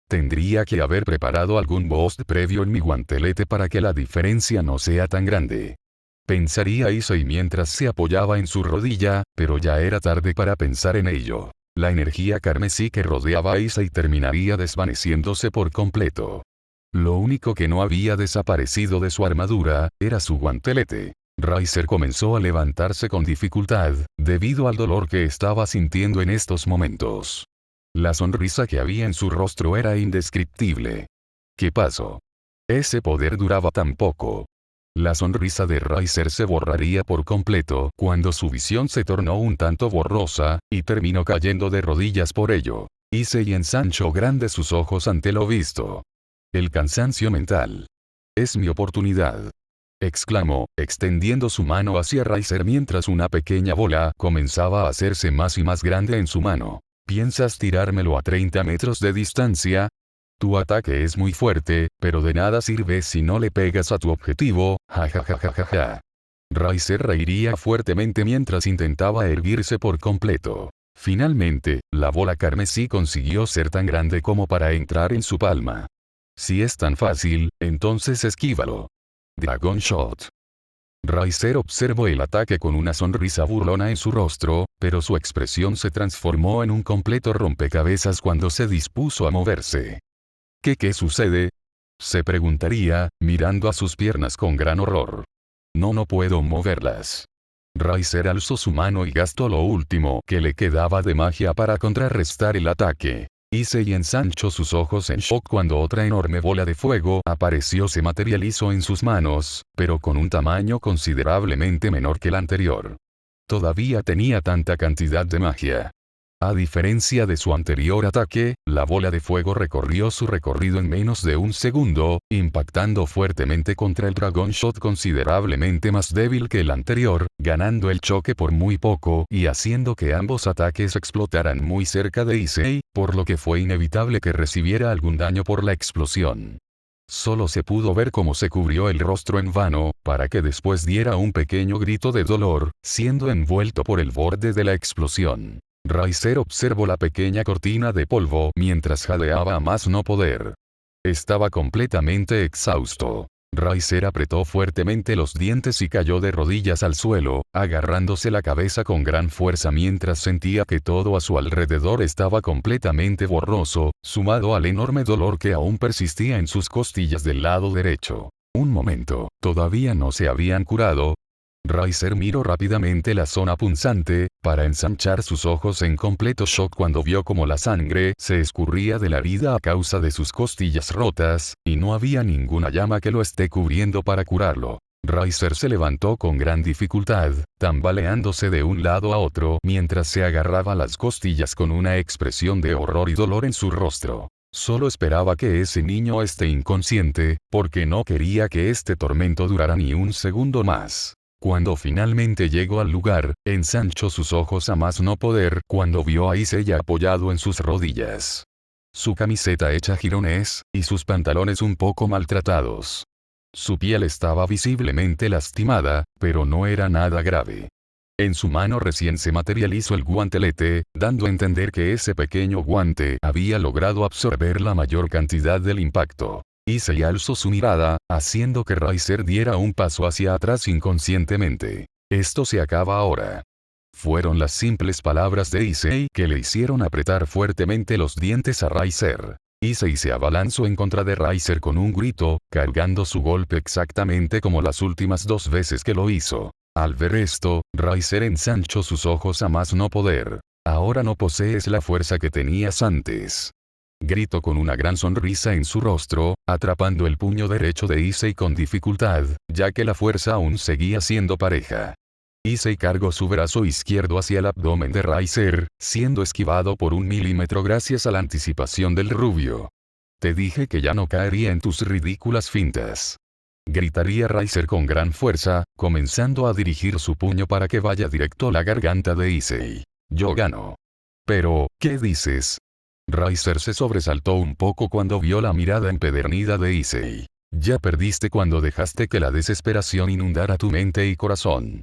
Tendría que haber preparado algún boost previo en mi guantelete para que la diferencia no sea tan grande. Pensaría Issei mientras se apoyaba en su rodilla, pero ya era tarde para pensar en ello. La energía carmesí que rodeaba a Issei terminaría desvaneciéndose por completo. Lo único que no había desaparecido de su armadura, era su guantelete. Riser comenzó a levantarse con dificultad, debido al dolor que estaba sintiendo en estos momentos. La sonrisa que había en su rostro era indescriptible. ¿Qué pasó? Ese poder duraba tan poco. La sonrisa de Riser se borraría por completo cuando su visión se tornó un tanto borrosa, y terminó cayendo de rodillas por ello. Issei ensanchó grandes sus ojos ante lo visto. El cansancio mental. Es mi oportunidad. Exclamó, extendiendo su mano hacia Riser mientras una pequeña bola comenzaba a hacerse más y más grande en su mano. ¿Piensas tirármelo a 30 metros de distancia? Tu ataque es muy fuerte, pero de nada sirve si no le pegas a tu objetivo, jajajajaja. Riser reiría fuertemente mientras intentaba erguirse por completo. Finalmente, la bola carmesí consiguió ser tan grande como para entrar en su palma. Si es tan fácil, entonces esquívalo. Dragon Shot. Riser observó el ataque con una sonrisa burlona en su rostro, pero su expresión se transformó en un completo rompecabezas cuando se dispuso a moverse. ¿Qué sucede? Se preguntaría, mirando a sus piernas con gran horror. No puedo moverlas. Riser alzó su mano y gastó lo último que le quedaba de magia para contrarrestar el ataque. Issei ensanchó sus ojos en shock cuando otra enorme bola de fuego se materializó en sus manos, pero con un tamaño considerablemente menor que el anterior. Todavía tenía tanta cantidad de magia. A diferencia de su anterior ataque, la bola de fuego recorrió su recorrido en menos de un segundo, impactando fuertemente contra el Dragon Shot considerablemente más débil que el anterior, ganando el choque por muy poco y haciendo que ambos ataques explotaran muy cerca de Issei, por lo que fue inevitable que recibiera algún daño por la explosión. Solo se pudo ver cómo se cubrió el rostro en vano, para que después diera un pequeño grito de dolor, siendo envuelto por el borde de la explosión. Riser observó la pequeña cortina de polvo mientras jadeaba a más no poder. Estaba completamente exhausto. Riser apretó fuertemente los dientes y cayó de rodillas al suelo, agarrándose la cabeza con gran fuerza mientras sentía que todo a su alrededor estaba completamente borroso, sumado al enorme dolor que aún persistía en sus costillas del lado derecho. Un momento, ¿todavía no se habían curado? Riser miró rápidamente la zona punzante, para ensanchar sus ojos en completo shock cuando vio cómo la sangre se escurría de la herida a causa de sus costillas rotas, y no había ninguna llama que lo esté cubriendo para curarlo. Riser se levantó con gran dificultad, tambaleándose de un lado a otro mientras se agarraba las costillas con una expresión de horror y dolor en su rostro. Solo esperaba que ese niño esté inconsciente, porque no quería que este tormento durara ni un segundo más. Cuando finalmente llegó al lugar, ensanchó sus ojos a más no poder cuando vio a Issei apoyado en sus rodillas. Su camiseta hecha jirones, y sus pantalones un poco maltratados. Su piel estaba visiblemente lastimada, pero no era nada grave. En su mano recién se materializó el guantelete, dando a entender que ese pequeño guante había logrado absorber la mayor cantidad del impacto. Issei alzó su mirada, haciendo que Riser diera un paso hacia atrás inconscientemente. Esto se acaba ahora. Fueron las simples palabras de Issei que le hicieron apretar fuertemente los dientes a Riser. Issei se abalanzó en contra de Riser con un grito, cargando su golpe exactamente como las últimas 2 veces que lo hizo. Al ver esto, Riser ensanchó sus ojos a más no poder. Ahora no posees la fuerza que tenías antes. Gritó con una gran sonrisa en su rostro, atrapando el puño derecho de Issei con dificultad, ya que la fuerza aún seguía siendo pareja. Issei cargó su brazo izquierdo hacia el abdomen de Riser, siendo esquivado por 1 milímetro gracias a la anticipación del rubio. Te dije que ya no caería en tus ridículas fintas. Gritaría Riser con gran fuerza, comenzando a dirigir su puño para que vaya directo a la garganta de Issei. Yo gano. Pero, ¿qué dices? Riser se sobresaltó un poco cuando vio la mirada empedernida de Issei. Ya perdiste cuando dejaste que la desesperación inundara tu mente y corazón.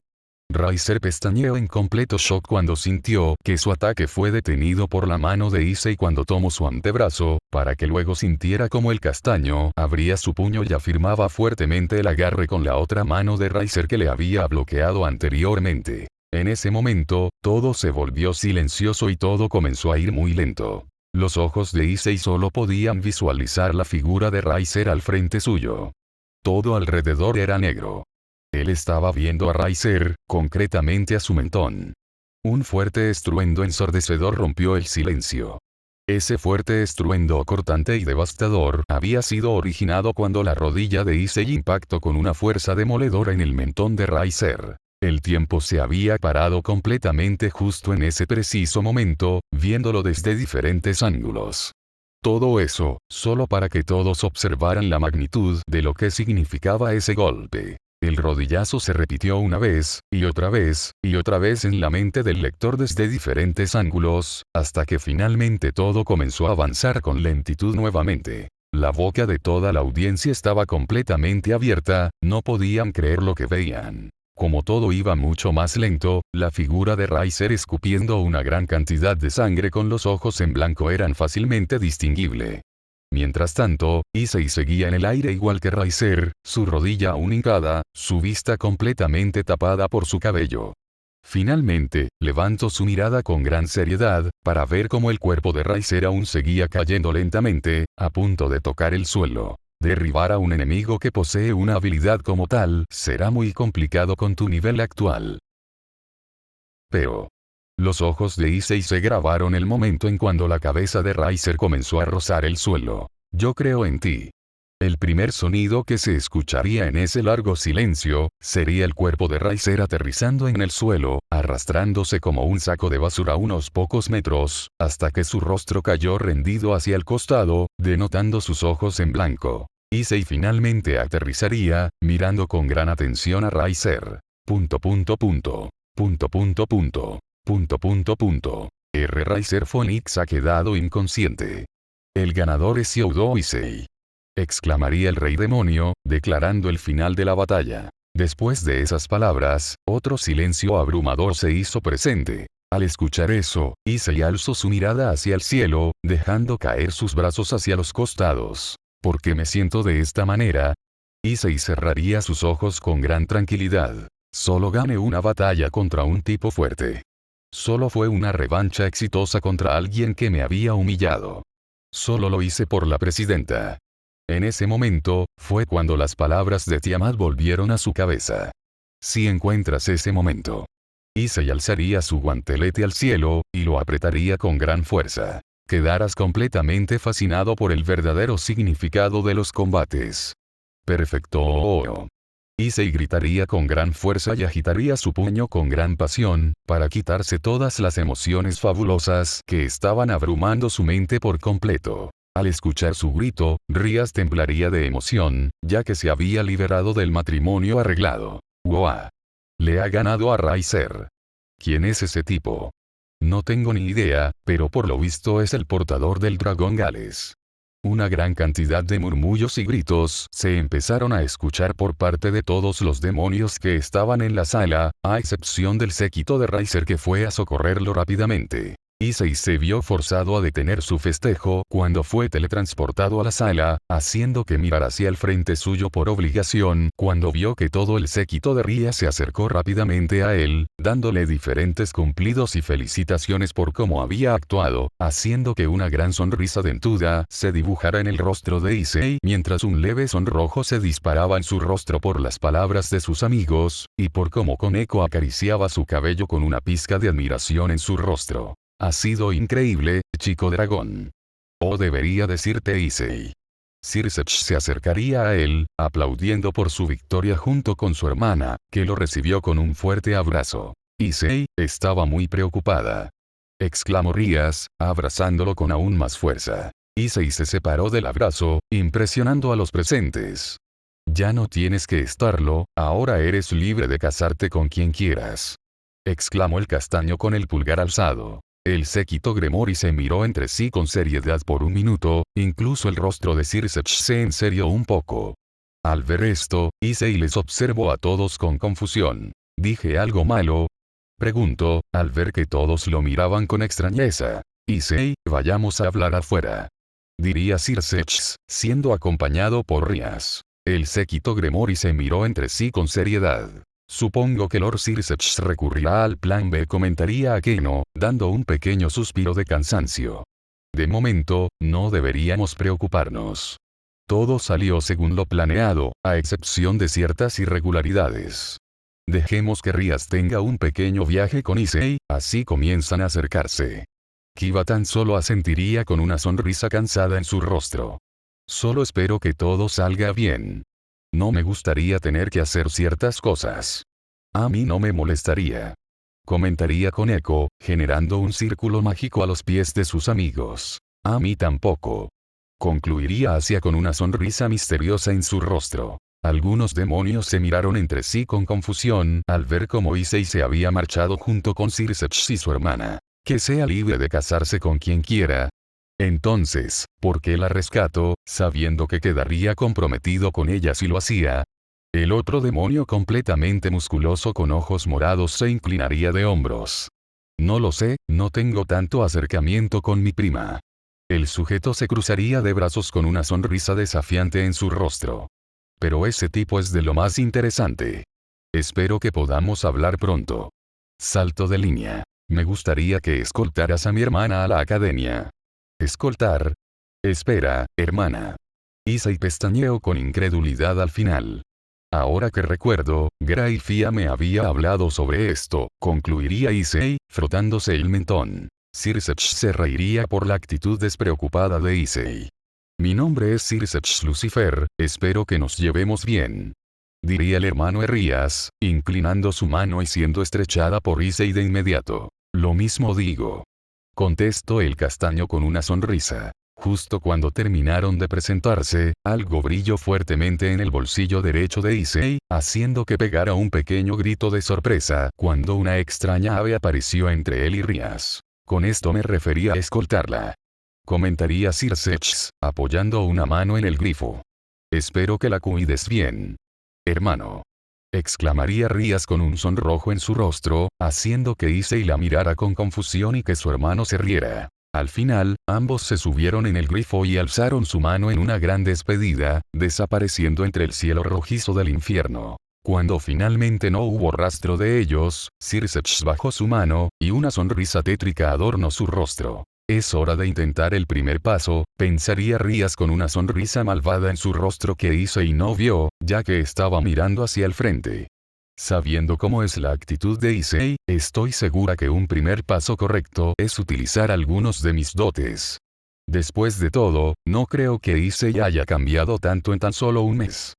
Riser pestañeó en completo shock cuando sintió que su ataque fue detenido por la mano de Issei cuando tomó su antebrazo, para que luego sintiera como el castaño abría su puño y afirmaba fuertemente el agarre con la otra mano de Riser que le había bloqueado anteriormente. En ese momento, todo se volvió silencioso y todo comenzó a ir muy lento. Los ojos de Issei solo podían visualizar la figura de Riser al frente suyo. Todo alrededor era negro. Él estaba viendo a Riser, concretamente a su mentón. Un fuerte estruendo ensordecedor rompió el silencio. Ese fuerte estruendo cortante y devastador había sido originado cuando la rodilla de Issei impactó con una fuerza demoledora en el mentón de Riser. El tiempo se había parado completamente justo en ese preciso momento, viéndolo desde diferentes ángulos. Todo eso, solo para que todos observaran la magnitud de lo que significaba ese golpe. El rodillazo se repitió una vez, y otra vez en la mente del lector desde diferentes ángulos, hasta que finalmente todo comenzó a avanzar con lentitud nuevamente. La boca de toda la audiencia estaba completamente abierta, no podían creer lo que veían. Como todo iba mucho más lento, la figura de Riser escupiendo una gran cantidad de sangre con los ojos en blanco eran fácilmente distinguible. Mientras tanto, Issei seguía en el aire igual que Riser, su rodilla aún hincada, su vista completamente tapada por su cabello. Finalmente, levantó su mirada con gran seriedad, para ver cómo el cuerpo de Riser aún seguía cayendo lentamente, a punto de tocar el suelo. Derribar a un enemigo que posee una habilidad como tal será muy complicado con tu nivel actual. Pero los ojos de Issei se grabaron el momento en cuando la cabeza de Riser comenzó a rozar el suelo. Yo creo en ti. El primer sonido que se escucharía en ese largo silencio, sería el cuerpo de Riser aterrizando en el suelo, arrastrándose como un saco de basura unos pocos metros, hasta que su rostro cayó rendido hacia el costado, denotando sus ojos en blanco. Issei finalmente aterrizaría, mirando con gran atención a Riser. Riser Phoenix ha quedado inconsciente. El ganador es Youdo Issei. Exclamaría el rey demonio, declarando el final de la batalla. Después de esas palabras, otro silencio abrumador se hizo presente. Al escuchar eso, Issei alzó su mirada hacia el cielo, dejando caer sus brazos hacia los costados. ¿Por qué me siento de esta manera? Issei cerraría sus ojos con gran tranquilidad. Solo gané una batalla contra un tipo fuerte. Solo fue una revancha exitosa contra alguien que me había humillado. Solo lo hice por la presidenta. En ese momento, fue cuando las palabras de Tiamat volvieron a su cabeza. Si encuentras ese momento. Issei alzaría su guantelete al cielo, y lo apretaría con gran fuerza. Quedarás completamente fascinado por el verdadero significado de los combates. Perfecto. Issei gritaría con gran fuerza y agitaría su puño con gran pasión, para quitarse todas las emociones fabulosas que estaban abrumando su mente por completo. Al escuchar su grito, Rias temblaría de emoción, ya que se había liberado del matrimonio arreglado. ¡Wow! Le ha ganado a Riser. ¿Quién es ese tipo? No tengo ni idea, pero por lo visto es el portador del dragón Gales. Una gran cantidad de murmullos y gritos se empezaron a escuchar por parte de todos los demonios que estaban en la sala, a excepción del séquito de Riser que fue a socorrerlo rápidamente. Issei se vio forzado a detener su festejo cuando fue teletransportado a la sala, haciendo que mirara hacia el frente suyo por obligación, cuando vio que todo el séquito de Ria se acercó rápidamente a él, dándole diferentes cumplidos y felicitaciones por cómo había actuado, haciendo que una gran sonrisa dentuda se dibujara en el rostro de Issei, mientras un leve sonrojo se disparaba en su rostro por las palabras de sus amigos, y por cómo Koneko acariciaba su cabello con una pizca de admiración en su rostro. Ha sido increíble, chico dragón. O debería decirte Issei. Circe se acercaría a él, aplaudiendo por su victoria junto con su hermana, que lo recibió con un fuerte abrazo. Issei estaba muy preocupada. Exclamó Rías, abrazándolo con aún más fuerza. Issei se separó del abrazo, impresionando a los presentes. Ya no tienes que estarlo, ahora eres libre de casarte con quien quieras. Exclamó el castaño con el pulgar alzado. El séquito Gremori se miró entre sí con seriedad por un minuto, incluso el rostro de Circe se enserió un poco. Al ver esto, Issei les observó a todos con confusión. ¿Dije algo malo? Preguntó, al ver que todos lo miraban con extrañeza. Issei, vayamos a hablar afuera. Diría Circe, siendo acompañado por Rías. El séquito Gremori se miró entre sí con seriedad. Supongo que Lord Circe recurrirá al plan B, comentaría Akeno, dando un pequeño suspiro de cansancio. De momento, no deberíamos preocuparnos. Todo salió según lo planeado, a excepción de ciertas irregularidades. Dejemos que Rías tenga un pequeño viaje con Issei, así comienzan a acercarse. Kiba tan solo asentiría con una sonrisa cansada en su rostro. Solo espero que todo salga bien. No me gustaría tener que hacer ciertas cosas. A mí no me molestaría. Comentaría Koneko, generando un círculo mágico a los pies de sus amigos. A mí tampoco. Concluiría Asia con una sonrisa misteriosa en su rostro. Algunos demonios se miraron entre sí con confusión al ver cómo Issei se había marchado junto con Circe y su hermana. Que sea libre de casarse con quien quiera. Entonces, ¿por qué la rescato, sabiendo que quedaría comprometido con ella si lo hacía? El otro demonio completamente musculoso con ojos morados se inclinaría de hombros. No lo sé, no tengo tanto acercamiento con mi prima. El sujeto se cruzaría de brazos con una sonrisa desafiante en su rostro. Pero ese tipo es de lo más interesante. Espero que podamos hablar pronto. Salto de línea. Me gustaría que escoltaras a mi hermana a la academia. ¿Escoltar? Espera, hermana. Issei pestañeó con incredulidad al final. Ahora que recuerdo, Graifia me había hablado sobre esto, concluiría Issei, frotándose el mentón. Circe se reiría por la actitud despreocupada de Issei. Mi nombre es Circe Lucifer, espero que nos llevemos bien. Diría el hermano Rías, inclinando su mano y siendo estrechada por Issei de inmediato. Lo mismo digo. Contestó el castaño con una sonrisa. Justo cuando terminaron de presentarse, algo brilló fuertemente en el bolsillo derecho de Issei, haciendo que pegara un pequeño grito de sorpresa cuando una extraña ave apareció entre él y Rías. Con esto me refería a escoltarla. Comentaría Circe, apoyando una mano en el grifo. Espero que la cuides bien. Hermano. Exclamaría Rías con un sonrojo en su rostro, haciendo que Issei la mirara con confusión y que su hermano se riera. Al final, ambos se subieron en el grifo y alzaron su mano en una gran despedida, desapareciendo entre el cielo rojizo del infierno. Cuando finalmente no hubo rastro de ellos, Circe bajó su mano, y una sonrisa tétrica adornó su rostro. Es hora de intentar el primer paso, pensaría Rías con una sonrisa malvada en su rostro que Issei no vio, ya que estaba mirando hacia el frente. Sabiendo cómo es la actitud de Issei, estoy segura que un primer paso correcto es utilizar algunos de mis dotes. Después de todo, no creo que Issei haya cambiado tanto en tan solo un mes.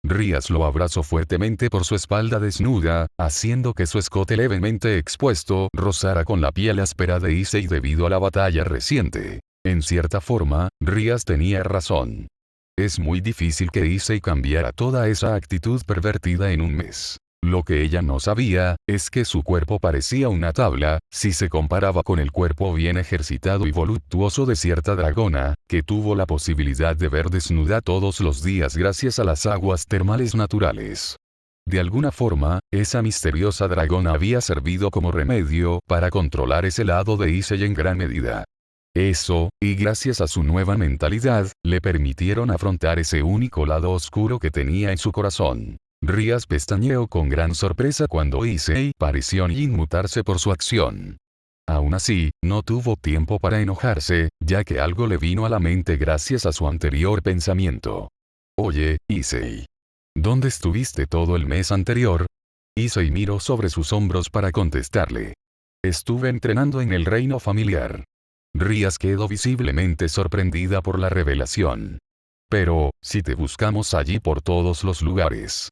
Rías lo abrazó fuertemente por su espalda desnuda, haciendo que su escote levemente expuesto rozara con la piel áspera de Issei debido a la batalla reciente. En cierta forma, Rías tenía razón. Es muy difícil que Issei cambiara toda esa actitud pervertida en un mes. Lo que ella no sabía, es que su cuerpo parecía una tabla, si se comparaba con el cuerpo bien ejercitado y voluptuoso de cierta dragona, que tuvo la posibilidad de ver desnuda todos los días gracias a las aguas termales naturales. De alguna forma, esa misteriosa dragona había servido como remedio para controlar ese lado de Issei en gran medida. Eso, y gracias a su nueva mentalidad, le permitieron afrontar ese único lado oscuro que tenía en su corazón. Rías pestañeó con gran sorpresa cuando Issei pareció inmutarse por su acción. Aún así, no tuvo tiempo para enojarse, ya que algo le vino a la mente gracias a su anterior pensamiento. Oye, Issei. ¿Dónde estuviste todo el mes anterior? Issei miró sobre sus hombros para contestarle. Estuve entrenando en el reino familiar. Rías quedó visiblemente sorprendida por la revelación. Pero, si te buscamos allí por todos los lugares.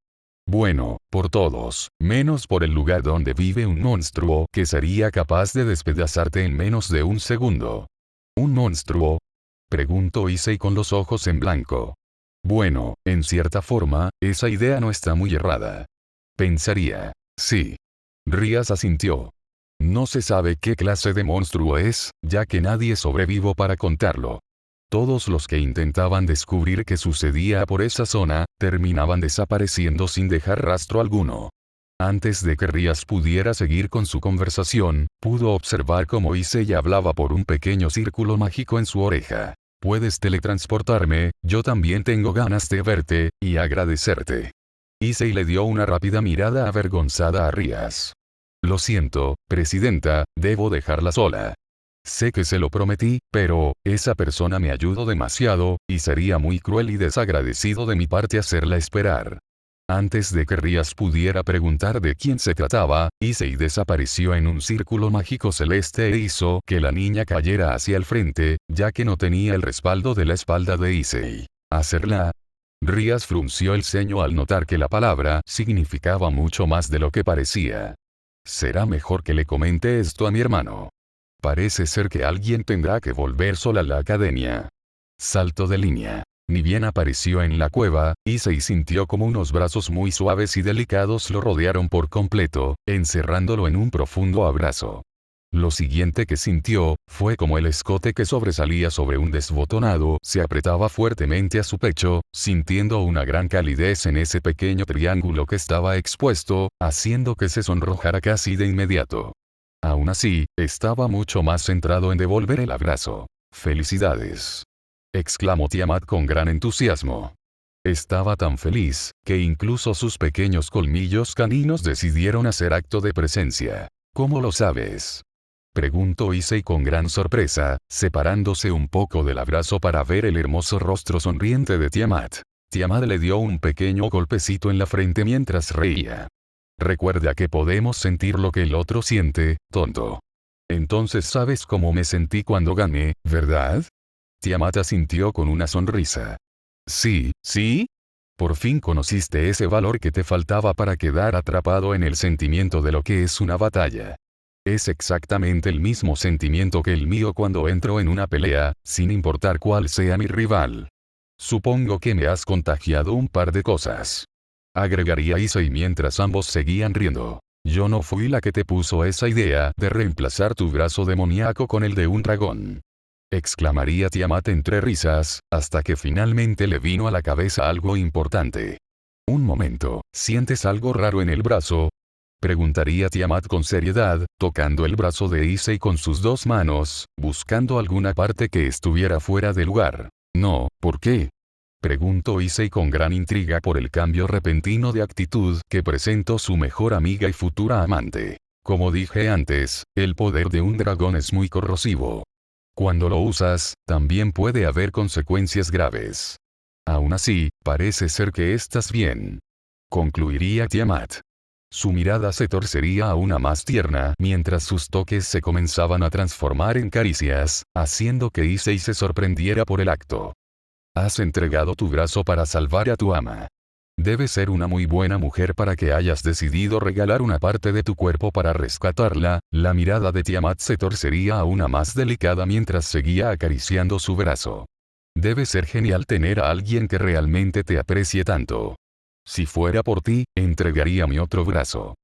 Bueno, por todos, menos por el lugar donde vive un monstruo que sería capaz de despedazarte en menos de un segundo. ¿Un monstruo? Preguntó Issei con los ojos en blanco. Bueno, en cierta forma, esa idea no está muy errada. Pensaría. Sí. Rías asintió. No se sabe qué clase de monstruo es, ya que nadie sobrevivió para contarlo. Todos los que intentaban descubrir qué sucedía por esa zona, terminaban desapareciendo sin dejar rastro alguno. Antes de que Rías pudiera seguir con su conversación, pudo observar cómo Issei hablaba por un pequeño círculo mágico en su oreja. Puedes teletransportarme, yo también tengo ganas de verte, y agradecerte. Issei le dio una rápida mirada avergonzada a Rías. Lo siento, presidenta, debo dejarla sola. Sé que se lo prometí, pero, esa persona me ayudó demasiado, y sería muy cruel y desagradecido de mi parte hacerla esperar. Antes de que Rías pudiera preguntar de quién se trataba, Issei desapareció en un círculo mágico celeste e hizo que la niña cayera hacia el frente, ya que no tenía el respaldo de la espalda de Issei. ¿Hacerla? Rías frunció el ceño al notar que la palabra significaba mucho más de lo que parecía. Será mejor que le comente esto a mi hermano. Parece ser que alguien tendrá que volver sola a la academia. Salto de línea. Ni bien apareció en la cueva, Issei sintió como unos brazos muy suaves y delicados lo rodearon por completo, encerrándolo en un profundo abrazo. Lo siguiente que sintió, fue como el escote que sobresalía sobre un desbotonado se apretaba fuertemente a su pecho, sintiendo una gran calidez en ese pequeño triángulo que estaba expuesto, haciendo que se sonrojara casi de inmediato. Aún así, estaba mucho más centrado en devolver el abrazo. ¡Felicidades!, exclamó Tiamat con gran entusiasmo. Estaba tan feliz, que incluso sus pequeños colmillos caninos decidieron hacer acto de presencia. ¿Cómo lo sabes?, preguntó Issei con gran sorpresa, separándose un poco del abrazo para ver el hermoso rostro sonriente de Tiamat. Tiamat le dio un pequeño golpecito en la frente mientras reía. Recuerda que podemos sentir lo que el otro siente, tonto. Entonces sabes cómo me sentí cuando gané, ¿verdad? Tiamat asintió con una sonrisa. Sí, ¿sí? Por fin conociste ese valor que te faltaba para quedar atrapado en el sentimiento de lo que es una batalla. Es exactamente el mismo sentimiento que el mío cuando entro en una pelea, sin importar cuál sea mi rival. Supongo que me has contagiado un par de cosas. Agregaría Issei mientras ambos seguían riendo. Yo no fui la que te puso esa idea de reemplazar tu brazo demoníaco con el de un dragón. Exclamaría Tiamat entre risas, hasta que finalmente le vino a la cabeza algo importante. Un momento, ¿sientes algo raro en el brazo? Preguntaría Tiamat con seriedad, tocando el brazo de Issei con sus dos manos, buscando alguna parte que estuviera fuera de lugar. No, ¿por qué?, preguntó Issei con gran intriga por el cambio repentino de actitud que presentó su mejor amiga y futura amante. Como dije antes, el poder de un dragón es muy corrosivo. Cuando lo usas, también puede haber consecuencias graves. Aún así, parece ser que estás bien. Concluiría Tiamat. Su mirada se torcería aún más tierna mientras sus toques se comenzaban a transformar en caricias, haciendo que Issei se sorprendiera por el acto. Has entregado tu brazo para salvar a tu ama. Debes ser una muy buena mujer para que hayas decidido regalar una parte de tu cuerpo para rescatarla. La mirada de Tiamat se torcería aún más delicada mientras seguía acariciando su brazo. Debe ser genial tener a alguien que realmente te aprecie tanto. Si fuera por ti, entregaría mi otro brazo.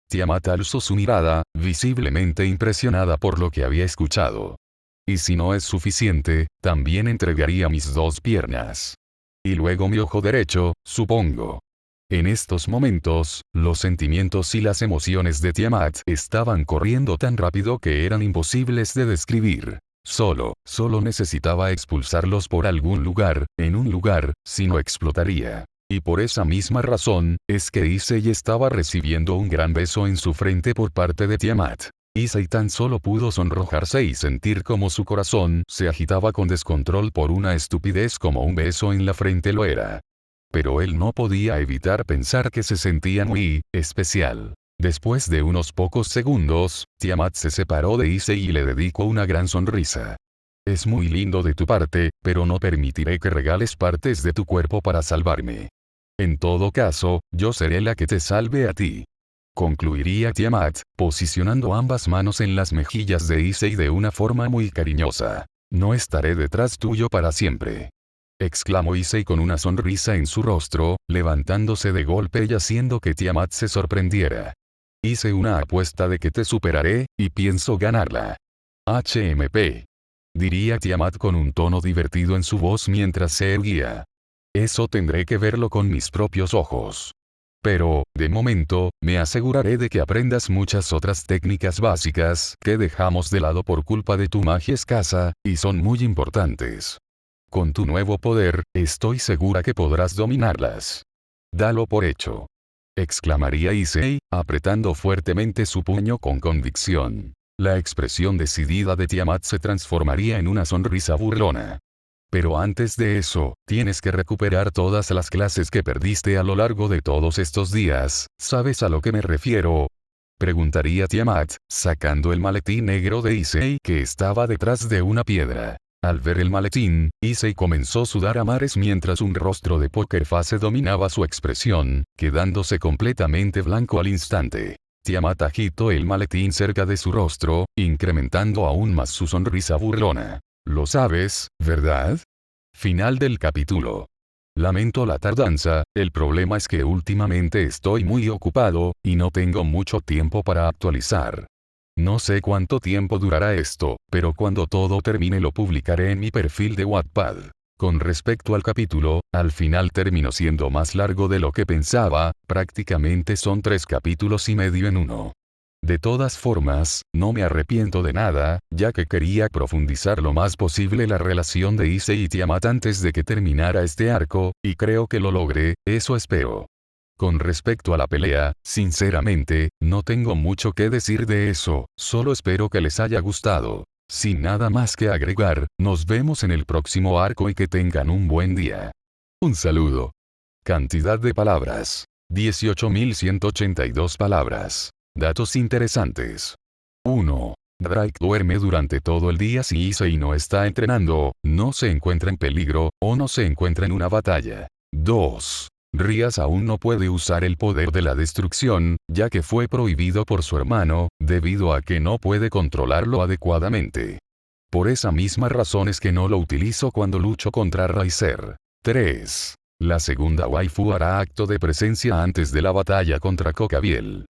Tiamat alzó su mirada, visiblemente impresionada por lo que había escuchado. Y si no es suficiente, también entregaría mis dos piernas. Y luego mi ojo derecho, supongo. En estos momentos, los sentimientos y las emociones de Tiamat estaban corriendo tan rápido que eran imposibles de describir. Solo necesitaba expulsarlos por algún lugar, en un lugar, si no explotaría. Y por esa misma razón, es que Issei estaba recibiendo un gran beso en su frente por parte de Tiamat. Issei tan solo pudo sonrojarse y sentir como su corazón se agitaba con descontrol por una estupidez como un beso en la frente lo era. Pero él no podía evitar pensar que se sentía muy especial. Después de unos pocos segundos, Tiamat se separó de Issei y le dedicó una gran sonrisa. Es muy lindo de tu parte, pero no permitiré que regales partes de tu cuerpo para salvarme. En todo caso, yo seré la que te salve a ti. Concluiría Tiamat, posicionando ambas manos en las mejillas de Issei de una forma muy cariñosa. No estaré detrás tuyo para siempre. Exclamó Issei con una sonrisa en su rostro, levantándose de golpe y haciendo que Tiamat se sorprendiera. Hice una apuesta de que te superaré, y pienso ganarla. HMP. Diría Tiamat con un tono divertido en su voz mientras se erguía. Eso tendré que verlo con mis propios ojos. Pero, de momento, me aseguraré de que aprendas muchas otras técnicas básicas que dejamos de lado por culpa de tu magia escasa, y son muy importantes. Con tu nuevo poder, estoy segura que podrás dominarlas. Dalo por hecho. Exclamaría Issei, apretando fuertemente su puño con convicción. La expresión decidida de Tiamat se transformaría en una sonrisa burlona. Pero antes de eso, tienes que recuperar todas las clases que perdiste a lo largo de todos estos días, ¿sabes a lo que me refiero? Preguntaría Tiamat, sacando el maletín negro de Issei que estaba detrás de una piedra. Al ver el maletín, Issei comenzó a sudar a mares mientras un rostro de póker face dominaba su expresión, quedándose completamente blanco al instante. Tiamat agitó el maletín cerca de su rostro, incrementando aún más su sonrisa burlona. Lo sabes, ¿verdad? Final del capítulo. Lamento la tardanza, el problema es que últimamente estoy muy ocupado, y no tengo mucho tiempo para actualizar. No sé cuánto tiempo durará esto, pero cuando todo termine lo publicaré en mi perfil de Wattpad. Con respecto al capítulo, al final terminó siendo más largo de lo que pensaba, prácticamente son 3 capítulos y medio en uno. De todas formas, no me arrepiento de nada, ya que quería profundizar lo más posible la relación de Issei y Tiamat antes de que terminara este arco, y creo que lo logré, eso espero. Con respecto a la pelea, sinceramente, no tengo mucho que decir de eso, solo espero que les haya gustado. Sin nada más que agregar, nos vemos en el próximo arco y que tengan un buen día. Un saludo. Cantidad de palabras. 18.182 palabras. Datos interesantes. 1. Drake duerme durante todo el día si Issei no está entrenando, no se encuentra en peligro, o no se encuentra en una batalla. 2. Rias aún no puede usar el poder de la destrucción, ya que fue prohibido por su hermano, debido a que no puede controlarlo adecuadamente. Por esa misma razón es que no lo utilizo cuando lucho contra Riser. 3. La segunda waifu hará acto de presencia antes de la batalla contra Kokabiel.